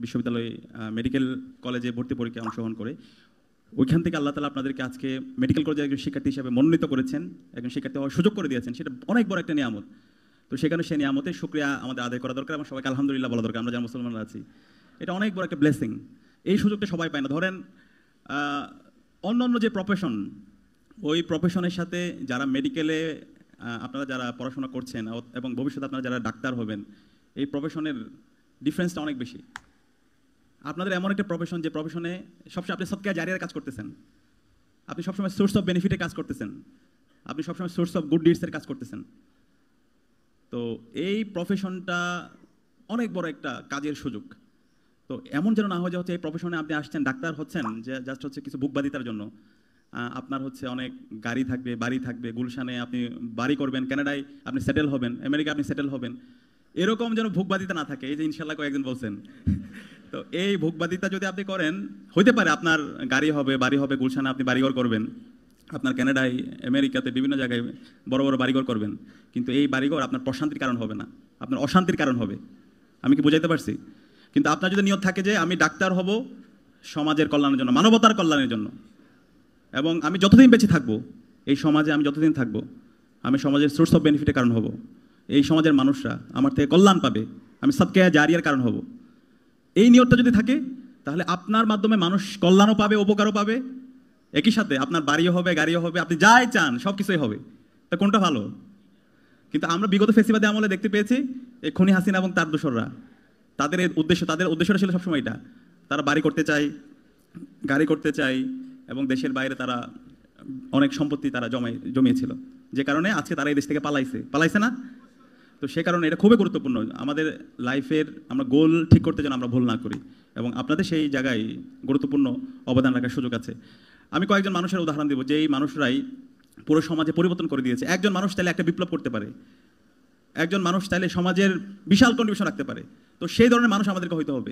বিশ্ববিদ্যালয়ে মেডিকেল কলেজে ভর্তি পরীক্ষায় অংশগ্রহণ করে, ওইখান থেকে আল্লাহ তাআলা আপনাদেরকে আজকে মেডিকেল কলেজে একজন শিক্ষার্থী হিসেবে মনোনীত করেছেন, একজন শিক্ষার্থী হওয়ার সুযোগ করে দিয়েছেন। সেটা অনেক বড় একটা নিয়ামত। তো সেখানে সেই নিয়ামতের শুকরিয়া আমাদের আদায় করা দরকার এবং সবাইকে আলহামদুলিল্লাহ বলা দরকার। আমরা যারা মুসলমানরা আছি, এটা অনেক বড় একটা ব্লেসিং। এই সুযোগটা সবাই পায় না। ধরেন অন্য যে প্রফেশন, ওই প্রফেশনের সাথে যারা মেডিকেলে আপনারা যারা পড়াশোনা করছেন এবং ভবিষ্যতে আপনারা যারা ডাক্তার হবেন, এই প্রফেশনের ডিফারেন্সটা অনেক বেশি। আপনাদের এমন একটা প্রফেশন যে প্রফেশনে সবসময় আপনি সদকা জারিয়ার কাজ করতেছেন, আপনি সবসময় সোর্স অফ বেনিফিটের কাজ করতেছেন, আপনি সবসময় সোর্স অফ গুড ডিডসের কাজ করতেছেন। তো এই প্রফেশনটা অনেক বড় একটা কাজের সুযোগ। তো এমন যেন না হয়ে যে হচ্ছে এই প্রফেশনে আপনি আসছেন, ডাক্তার হচ্ছেন যে জাস্ট হচ্ছে কিছু বুকবাদিতার জন্য। আপনার হচ্ছে অনেক গাড়ি থাকবে, বাড়ি থাকবে, গুলশানে আপনি বাড়ি করবেন, কানাডায় আপনি সেটেল হবেন, আমেরিকা আপনি সেটেল হবেন, এরকম যেন ভোগবাদিতা না থাকে। এই যে ইনশাল্লাহ কয়েকজন বলছেন, তো এই ভোগবাদিতা যদি আপনি করেন, হইতে পারে আপনার গাড়ি হবে, বাড়ি হবে, গুলশানে আপনি বাড়িঘর করবেন, আপনার কানাডায় আমেরিকাতে বিভিন্ন জায়গায় বড় বড় বাড়িঘর করবেন, কিন্তু এই বাড়িঘর আপনার প্রশান্তির কারণ হবে না, আপনার অশান্তির কারণ হবে। আমি কি বুঝাইতে পারছি? কিন্তু আপনার যদি নিয়ত থাকে যে আমি ডাক্তার হব সমাজের কল্যাণের জন্য, মানবতার কল্যাণের জন্য, এবং আমি যতদিন বেঁচে থাকবো এই সমাজে, আমি যতদিন থাকবো আমি সমাজের সোর্স অফ বেনিফিটের কারণ হব, এই সমাজের মানুষরা আমার থেকে কল্যাণ পাবে, আমি সদকা জারিয়ার কারণ হব, এই নিয়তটা যদি থাকে তাহলে আপনার মাধ্যমে মানুষ কল্যাণও পাবে, উপকারও পাবে, একই সাথে আপনার বাড়িও হবে, গাড়িও হবে, আপনি যাই চান সব কিছুই হবে। তা কোনটা ভালো? কিন্তু আমরা বিগত ফেসিবাদে আমলে দেখতে পেয়েছি এই খুনি হাসিনা এবং তার দোসররা, তাদের উদ্দেশ্যটা ছিল সবসময় এটা, তারা বাড়ি করতে চায়, গাড়ি করতে চায়, এবং দেশের বাইরে তারা অনেক সম্পত্তি তারা জমিয়েছিল, যে কারণে আজকে তারা এই দেশ থেকে পালাইছে না? তো সে কারণে এটা খুবই গুরুত্বপূর্ণ আমাদের লাইফের, আমরা গোল ঠিক করতে যেন আমরা ভুল না করি, এবং আপনাদের সেই জায়গায় গুরুত্বপূর্ণ অবদান রাখার সুযোগ আছে। আমি কয়েকজন মানুষের উদাহরণ দেব যে এই মানুষরাই পুরো সমাজে পরিবর্তন করে দিয়েছে। একজন মানুষ চাইলে একটা বিপ্লব করতে পারে, একজন মানুষ চাইলে সমাজের বিশাল কন্ট্রিবিউশন রাখতে পারে। তো সেই ধরনের মানুষ আমাদেরকে হইতে হবে।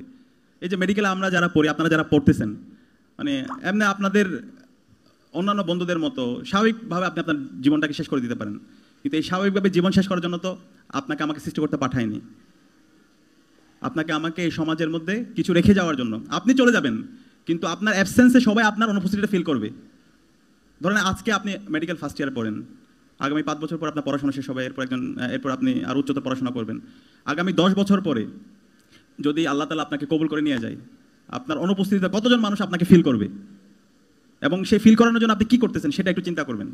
এই যে মেডিকেলে আমরা যারা পড়ি, আপনারা যারা পড়তেছেন, মানে এমনি আপনাদের অন্যান্য বন্ধুদের মতো স্বাভাবিকভাবে আপনি আপনার জীবনটাকে শেষ করে দিতে পারেন, কিন্তু এই স্বাভাবিকভাবে জীবন শেষ করার জন্য তো আপনাকে আমাকে সৃষ্টি করতে পাঠায়নি। আপনাকে আমাকে এই সমাজের মধ্যে কিছু রেখে যাওয়ার জন্য। আপনি চলে যাবেন, কিন্তু আপনার অ্যাবসেন্সে সবাই আপনার অনুপস্থিতিটা ফিল করবে। ধরেন আজকে আপনি মেডিকেল ফার্স্ট ইয়ার পড়েন, আগামী 5 বছর পর আপনার পড়াশোনা শেষ হবে, এরপর আপনি আর উচ্চতর পড়াশোনা করবেন। আগামী 10 বছর পরে যদি আল্লাহ তাআলা আপনাকে কবুল করে নিয়ে যায়, আপনার অনুপস্থিতিতে কতজন মানুষ আপনাকে ফিল করবে, এবং সেই ফিল করানোর জন্য আপনি কী করতেছেন সেটা একটু চিন্তা করবেন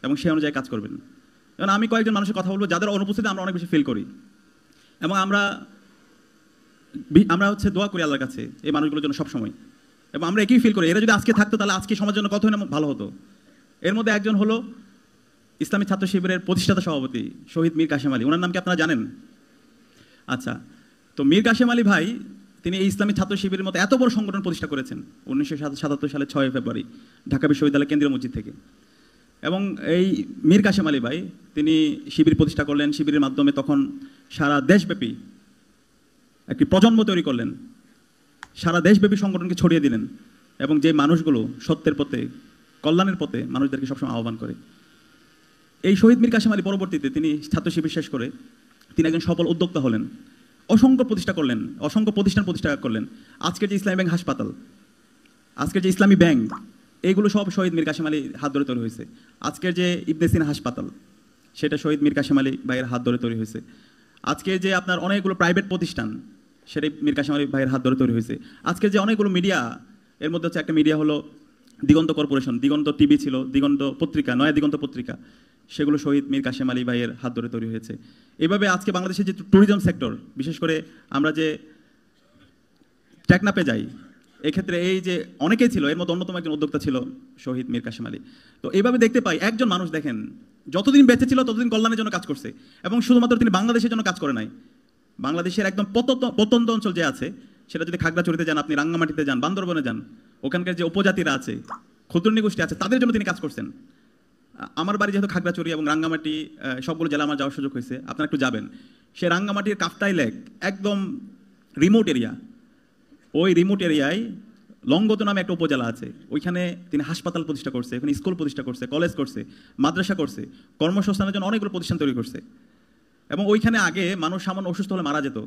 এবং সেই অনুযায়ী কাজ করবেন। যেমন আমি কয়েকজন মানুষের কথা বলবো যাদের অনুপস্থিতি আমরা অনেক বেশি ফিল করি, এবং আমরা হচ্ছে দোয়া করি আল্লাহর কাছে এই মানুষগুলোর জন্য সবসময়, এবং আমরা একই ফিল করি এরা যদি আজকে থাকতো তাহলে আজকে সমাজের জন্য কত ভালো হতো। এর মধ্যে একজন হলো ইসলামী ছাত্র শিবিরের প্রতিষ্ঠাতা সভাপতি শহীদ মীর কাশেম আলী। ওনার নাম কি আপনারা জানেন? আচ্ছা, তো মীর কাশেম আলী ভাই তিনি এই ইসলামী ছাত্র শিবিরের মতো এত বড় সংগঠন প্রতিষ্ঠা করেছেন 1977 সালে 6 ফেব্রুয়ারি ঢাকা বিশ্ববিদ্যালয় কেন্দ্রীয় মসজিদ থেকে। এবং এই মীর কাসেম আলী ভাই তিনি শিবির প্রতিষ্ঠা করলেন, শিবিরের মাধ্যমে তখন সারা দেশব্যাপী একটি প্রজন্ম তৈরি করলেন, সারা দেশব্যাপী সংগঠনকে ছড়িয়ে দিলেন, এবং যে মানুষগুলো সত্যের পথে কল্যাণের পথে মানুষদেরকে সবসময় আহ্বান করে। এই শহীদ মীর কাসেম আলী পরবর্তীতে তিনি ছাত্র শিবির শেষ করে তিনি একজন সফল উদ্যোক্তা হলেন, অসংখ্য প্রতিষ্ঠা করলেন, অসংখ্য প্রতিষ্ঠান প্রতিষ্ঠা করলেন। আজকের যে ইসলামী ব্যাংক হাসপাতাল, আজকের যে ইসলামী ব্যাংক, এইগুলো সব শহীদ মীর কাসেম আলী হাত ধরে তৈরি হয়েছে। আজকের যে ইবনে সিনা হাসপাতাল, সেটা শহীদ মীর কাসেম আলী ভাইয়ের হাত ধরে তৈরি হয়েছে। আজকের যে আপনার অনেকগুলো প্রাইভেট প্রতিষ্ঠান, সেটাই মীর কাসেম আলী ভাইয়ের হাত ধরে তৈরি হয়েছে। আজকের যে অনেকগুলো মিডিয়া, এর মধ্যে হচ্ছে একটা মিডিয়া হলো দিগন্ত কর্পোরেশন, দিগন্ত টিভি ছিল, দিগন্ত পত্রিকা, নয়া দিগন্ত পত্রিকা, সেগুলো শহীদ মীর কাসেম আলী ভাইয়ের হাত ধরে তৈরি হয়েছে। এইভাবে আজকে বাংলাদেশের যে ট্যুরিজম সেক্টর, বিশেষ করে আমরা যে টেকনাপে যাই, এক্ষেত্রে এই যে অনেকেই ছিল, এর মধ্যে অন্যতম একজন উদ্যোক্তা ছিল শহীদ মীর কাসেম আলী। তো এইভাবে দেখতে পাই একজন মানুষ দেখেন যতদিন বেঁচে ছিল ততদিন কল্যাণের জন্য কাজ করছে, এবং শুধুমাত্র তিনি বাংলাদেশের জন্য কাজ করে নাই, বাংলাদেশের একদম প্রত্যন্ত অঞ্চল যে আছে, সেটা যদি খাগড়াছড়িতে যান, আপনি রাঙ্গামাটিতে যান, বান্দরবনে যান, ওখানকার যে উপজাতিরা আছে, ক্ষুদ্র গোষ্ঠী আছে, তাদের জন্য তিনি কাজ করছেন। আমার বাড়ি যেহেতু খাগড়াছড়ি এবং রাঙ্গামাটি, সবগুলো জেলা আমার যাওয়ার সুযোগ হয়েছে, আপনারা একটু যাবেন। সে রাঙ্গামাটির কাফতাই লেক একদম রিমোট এরিয়া, ওই রিমোট এরিয়ায় লঙ্গত নামে একটা উপজেলা আছে, ওইখানে তিনি হাসপাতাল প্রতিষ্ঠা করছে, এখানে স্কুল প্রতিষ্ঠা করছে, কলেজ করছে, মাদ্রাসা করছে, কর্মসংস্থানের জন্য অনেকগুলো প্রতিষ্ঠান তৈরি করছে। এবং ওইখানে আগে মানুষ সামান্য অসুস্থ হলে মারা যেত,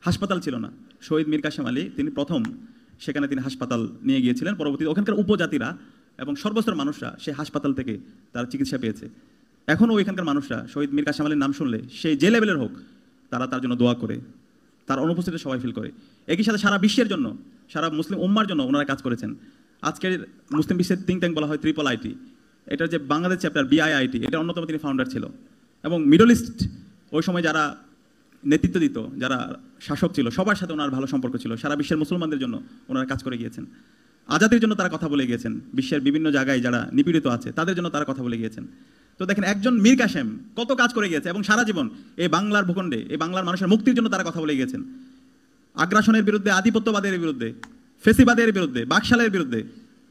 হাসপাতাল ছিল না। শহীদ মীর কাসেম আলী তিনি প্রথম সেখানে তিনি হাসপাতাল নিয়ে গিয়েছিলেন। পরবর্তীতে ওখানকার উপজাতিরা এবং সর্বস্তরের মানুষরা সেই হাসপাতাল থেকে তার চিকিৎসা পেয়েছে। এখনও ওইখানকার মানুষরা শহীদ মীর কাসেম আলীর নাম শুনলে, সেই যে লেভেলের হোক, তারা তার জন্য দোয়া করে, তার অনুপস্থিতি সবাই ফিল করে। একই সাথে সারা বিশ্বের জন্য, সারা মুসলিম উম্মার জন্য ওনারা কাজ করেছেন। আজকের মুসলিম বিশ্বের থিঙ্ক ট্যাঙ্ক বলা হয় ট্রিপল আইটি, এটার যে বাংলাদেশ চ্যাপ্টার BIIT, এটা অন্যতম তিনি ফাউন্ডার ছিল। এবং মিডল ইস্ট ওই সময় যারা নেতৃত্ব দিত, যারা শাসক ছিল, সবার সাথে ওনার ভালো সম্পর্ক ছিল। সারা বিশ্বের মুসলমানদের জন্য ওনারা কাজ করে গিয়েছেন, আজাদের জন্য তারা কথা বলে গিয়েছেন, বিশ্বের বিভিন্ন জায়গায় যারা নিপীড়িত আছে তাদের জন্য তারা কথা বলে গিয়েছেন। তো দেখেন একজন মীর কাসেম কত কাজ করে গিয়েছে, এবং সারা জীবন এই বাংলার ভূখণ্ডে, এই বাংলার মানুষের মুক্তির জন্য তারা কথা বলে গিয়েছেন। আগ্রাসনের বিরুদ্ধে, আধিপত্যবাদের বিরুদ্ধে, ফেসিবাদের বিরুদ্ধে, বাকশালের বিরুদ্ধে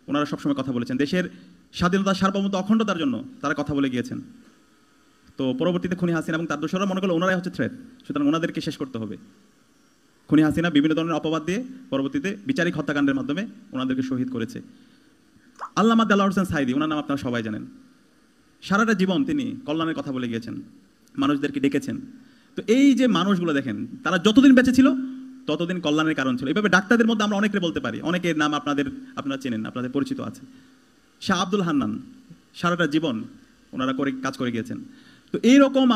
ওনারা সবসময় কথা বলেছেন। দেশের স্বাধীনতা, সার্বভৌমত্ব, অখণ্ডতার জন্য তারা কথা বলে গিয়েছেন। তো পরবর্তীতে খুনি হাসিনা এবং তার দোসররা মনে করলো ওনারাই হচ্ছে থ্রেট, সুতরাং ওনাদেরকে শেষ করতে হবে। খুনি হাসিনা বিভিন্ন ধরনের অপবাদ দিয়ে পরবর্তীতে বিচারিক হত্যাকাণ্ডের মাধ্যমে ওনাদেরকে শহীদ করেছে। আল্লামা দেলাওয়ার হোসেন সাঈদী, ওনার নাম আপনারা সবাই জানেন। সারাটা জীবন তিনি কল্যাণের কথা বলে গিয়েছেন, মানুষদেরকে ডেকেছেন। তো এই যে মানুষগুলো দেখেন, তারা যতদিন বেঁচে ছিল ততদিন কল্যাণের কারণ ছিল। এইভাবে ডাক্তারদের মধ্যে আমরা অনেকে বলতে পারি, অনেকের নাম আপনারা চেনেন, আপনাদের পরিচিত আছে। শাহ আব্দুল হান্নান, সারাটা জীবন ওনারা কাজ করে গিয়েছেন। তো এইরকম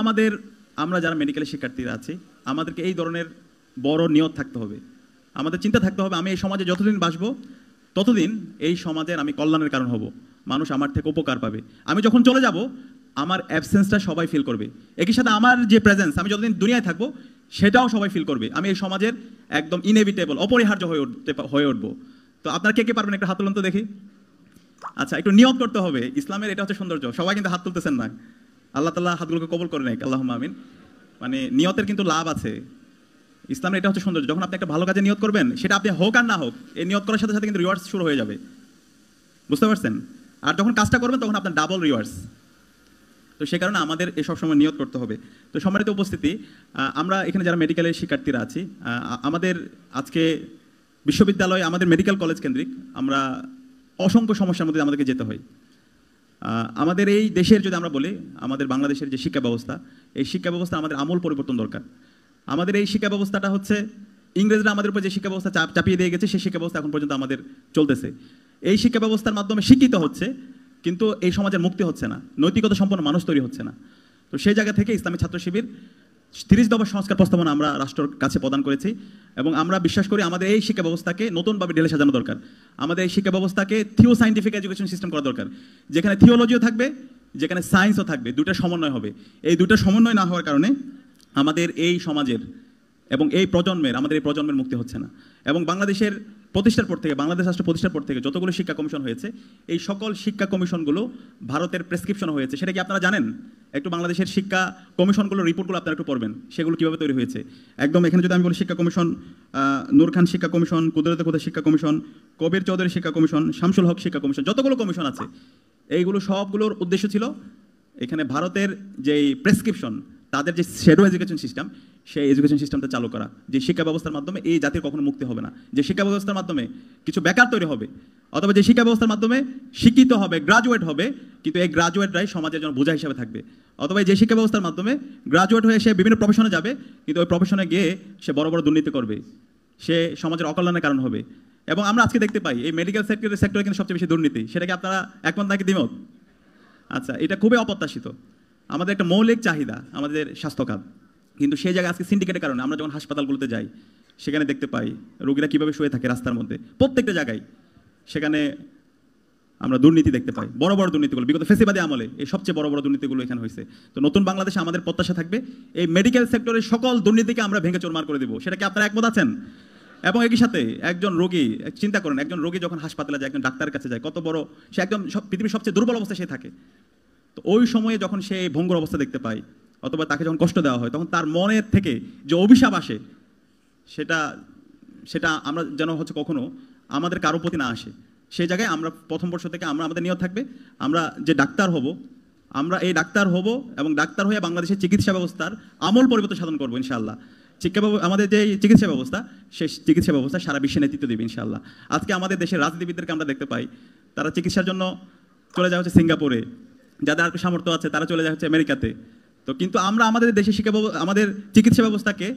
আমরা যারা মেডিকেলের শিক্ষার্থীরা আছি, আমাদেরকে এই ধরনের বড় নিয়ত থাকতে হবে, আমাদের চিন্তা থাকতে হবে, আমি এই সমাজে যতদিন বাঁচবো ততদিন এই সমাজের আমি কল্যাণের কারণ হব, মানুষ আমার থেকে উপকার পাবে। আমি যখন চলে যাব আমার অ্যাবসেন্সটা সবাই ফিল করবে, একই সাথে আমার যে প্রেজেন্স আমি যতদিন দুনিয়ায় থাকবো সেটাও সবাই ফিল করবে। আমি এই সমাজের একদম ইনএভিটেবল, অপরিহার্য হয়ে উঠবো। তো আপনার কে কে পারবেন একটু হাত তুলুন তো দেখি। আচ্ছা, একটু নিয়ত করতে হবে, ইসলামের এটা হচ্ছে সৌন্দর্য। সবাই কিন্তু হাত তুলতেছেন না, আল্লাহ তাআলা হাতগুলোকে কবুল করে নেয়, আল্লাহুম্মা আমিন। মানে নিয়তের কিন্তু লাভ আছে, ইসলামের এটা হচ্ছে সৌন্দর্য। যখন আপনি একটা ভালো কাজে নিয়ত করবেন, সেটা আপনি হোক আর না হোক, এই নিয়ত করার সাথে সাথে কিন্তু রিওয়ার্ডস শুরু হয়ে যাবে, বুঝতে পারছেন? আর যখন কাজটা করবেন তখন আপনার ডাবল রিওয়ার্ডস। তো সে কারণে আমাদের এই সবসময় নিয়ত করতে হবে। তো সম্মানিত উপস্থিতি, আমরা এখানে যারা মেডিকেলের শিক্ষার্থীরা আছি, আমাদের আজকে বিশ্ববিদ্যালয়, আমাদের মেডিকেল কলেজ কেন্দ্রিক আমরা অসংখ্য সমস্যার মধ্যে আমাদেরকে যেতে হয়। আমাদের এই দেশের যদি আমরা বলি, আমাদের বাংলাদেশের যে শিক্ষা ব্যবস্থা, এই শিক্ষা ব্যবস্থা আমাদের আমূল পরিবর্তন দরকার। আমাদের এই শিক্ষা ব্যবস্থাটা হচ্ছে ইংরেজরা আমাদের উপর যে শিক্ষা ব্যবস্থা চাপিয়ে দিয়ে গেছে, সেই শিক্ষা ব্যবস্থা এখন পর্যন্ত আমাদের চলতেছে। এই শিক্ষা ব্যবস্থার মাধ্যমে শিক্ষিত হচ্ছে, কিন্তু এই সমাজের মুক্তি হচ্ছে না, নৈতিকতা সম্পন্ন মানুষ তৈরি হচ্ছে না। তো সেই জায়গা থেকে ইসলামী ছাত্র শিবির 30 দফা সংস্কার প্রস্তাবনা আমরা রাষ্ট্রের কাছে প্রদান করেছি, এবং আমরা বিশ্বাস করি আমাদের এই শিক্ষা ব্যবস্থাকে নতুনভাবে ঢেলে সাজানো দরকার। আমাদের এই শিক্ষা ব্যবস্থাকে থিও সায়েন্টিফিক এডুকেশন সিস্টেম করা দরকার, যেখানে থিওলজিও থাকবে, যেখানে সায়েন্সও থাকবে, দুটো সমন্বয় হবে। এই দুটো সমন্বয় না হওয়ার কারণে আমাদের এই সমাজের এবং এই প্রজন্মের মুক্তি হচ্ছে না। এবং বাংলাদেশের প্রতিষ্ঠার পর থেকে, বাংলাদেশ রাষ্ট্র প্রতিষ্ঠার পর থেকে যতগুলো শিক্ষা কমিশন হয়েছে, এই সকল শিক্ষা কমিশনগুলো ভারতের প্রেসক্রিপশন হয়েছে। সেটা কি আপনারা জানেন? একটু বাংলাদেশের শিক্ষা কমিশনগুলোর রিপোর্টগুলো আপনারা একটু পড়বেন, সেগুলো কীভাবে তৈরি হয়েছে। একদম এখানে যদি আমি বলি শিক্ষা কমিশন, নূর খান শিক্ষা কমিশন, কুদরতে খুদা শিক্ষা কমিশন, কবির চৌধুরী শিক্ষা কমিশন, শামসুল হক শিক্ষা কমিশন, যতগুলো কমিশন আছে এইগুলো সবগুলোর উদ্দেশ্য ছিল এখানে ভারতের যেই প্রেসক্রিপশন, তাদের যে শ্যাডো এডুকেশন সিস্টেম, সেই এডুকেশন সিস্টেমটা চালু করা, যে শিক্ষা ব্যবস্থার মাধ্যমে এই জাতির কখনো মুক্তি হবে না, যে শিক্ষা ব্যবস্থার মাধ্যমে কিছু বেকার তৈরি হবে, অথবা যে শিক্ষা ব্যবস্থার মাধ্যমে শিক্ষিত হবে, গ্রাজুয়েট হবে, কিন্তু এই গ্রাজুয়েটরাই সমাজের জন্য বোঝা হিসাবে থাকবে, অথবা যে শিক্ষা ব্যবস্থার মাধ্যমে গ্রাজুয়েট হয়ে সে বিভিন্ন প্রফেশনে যাবে, কিন্তু ওই প্রফেশনে গিয়ে সে বড় বড় দুর্নীতি করবে, সে সমাজের অকল্যাণের কারণ হবে। এবং আমরা আজকে দেখতে পাই এই মেডিকেল সেক্টরে কিন্তু সবচেয়ে বেশি দুর্নীতি, সেটাকে আপনারা একমত নাকি দ্বিমত? আচ্ছা, এটা খুবই অপ্রত্যাশিত। আমাদের একটা মৌলিক চাহিদা আমাদের স্বাস্থ্যখাত, কিন্তু সেই জায়গায় আজকে সিন্ডিকেটের কারণে আমরা যখন হাসপাতালগুলোতে যাই সেখানে দেখতে পাই রোগীরা কীভাবে শুয়ে থাকে রাস্তার মধ্যে, প্রত্যেকটা জায়গায় সেখানে আমরা দুর্নীতি দেখতে পাই, বড় বড় দুর্নীতিগুলো বিগত ফেসিবাদী আমলে এই সবচেয়ে বড় বড় দুর্নীতিগুলো এখানে হয়েছে। তো নতুন বাংলাদেশে আমাদের প্রত্যাশা থাকবে এই মেডিকেল সেক্টরের সকল দুর্নীতিকে আমরা ভেঙে চুরমার করে দেবো, সেটা কি আপনারা একমত আছেন? এবং একই সাথে একজন রোগী, চিন্তা করেন একজন রোগী যখন হাসপাতালে যায়, একজন ডাক্তারের কাছে যায়, কত বড় সে একদম পৃথিবীর সবচেয়ে দুর্বল অবস্থায় সে থাকে। তো ওই সময়ে যখন সে ভঙ্গুর অবস্থা দেখতে পায়, অথবা তাকে যখন কষ্ট দেওয়া হয়, তখন তার মনের থেকে যে অভিশাপ আসে সেটা সেটা আমরা যেন হচ্ছে কখনো আমাদের কারো প্রতি না আসে। সেই জায়গায় আমরা প্রথম বর্ষ থেকে আমাদের নিয়ত থাকবে আমরা যে ডাক্তার হব, আমরা এই ডাক্তার হব এবং ডাক্তার হয়ে বাংলাদেশের চিকিৎসা ব্যবস্থার আমূল পরিবর্তন সাধন করবো ইনশাআল্লাহ। আমাদের যে চিকিৎসা ব্যবস্থা, সেই চিকিৎসা ব্যবস্থা সারা বিশ্বে নেতৃত্ব দেবে ইনশাআল্লাহ। আজকে আমাদের দেশের রাজনীতিবিদদেরকে আমরা দেখতে পাই তারা চিকিৎসার জন্য চলে যাওয়া হচ্ছে সিঙ্গাপুরে, যাদের আর সামর্থ্য আছে তারা চলে যাওয়া হচ্ছে আমেরিকাতে। তো কিন্তু আমরা আমাদের দেশের আমাদের চিকিৎসা ব্যবস্থাকে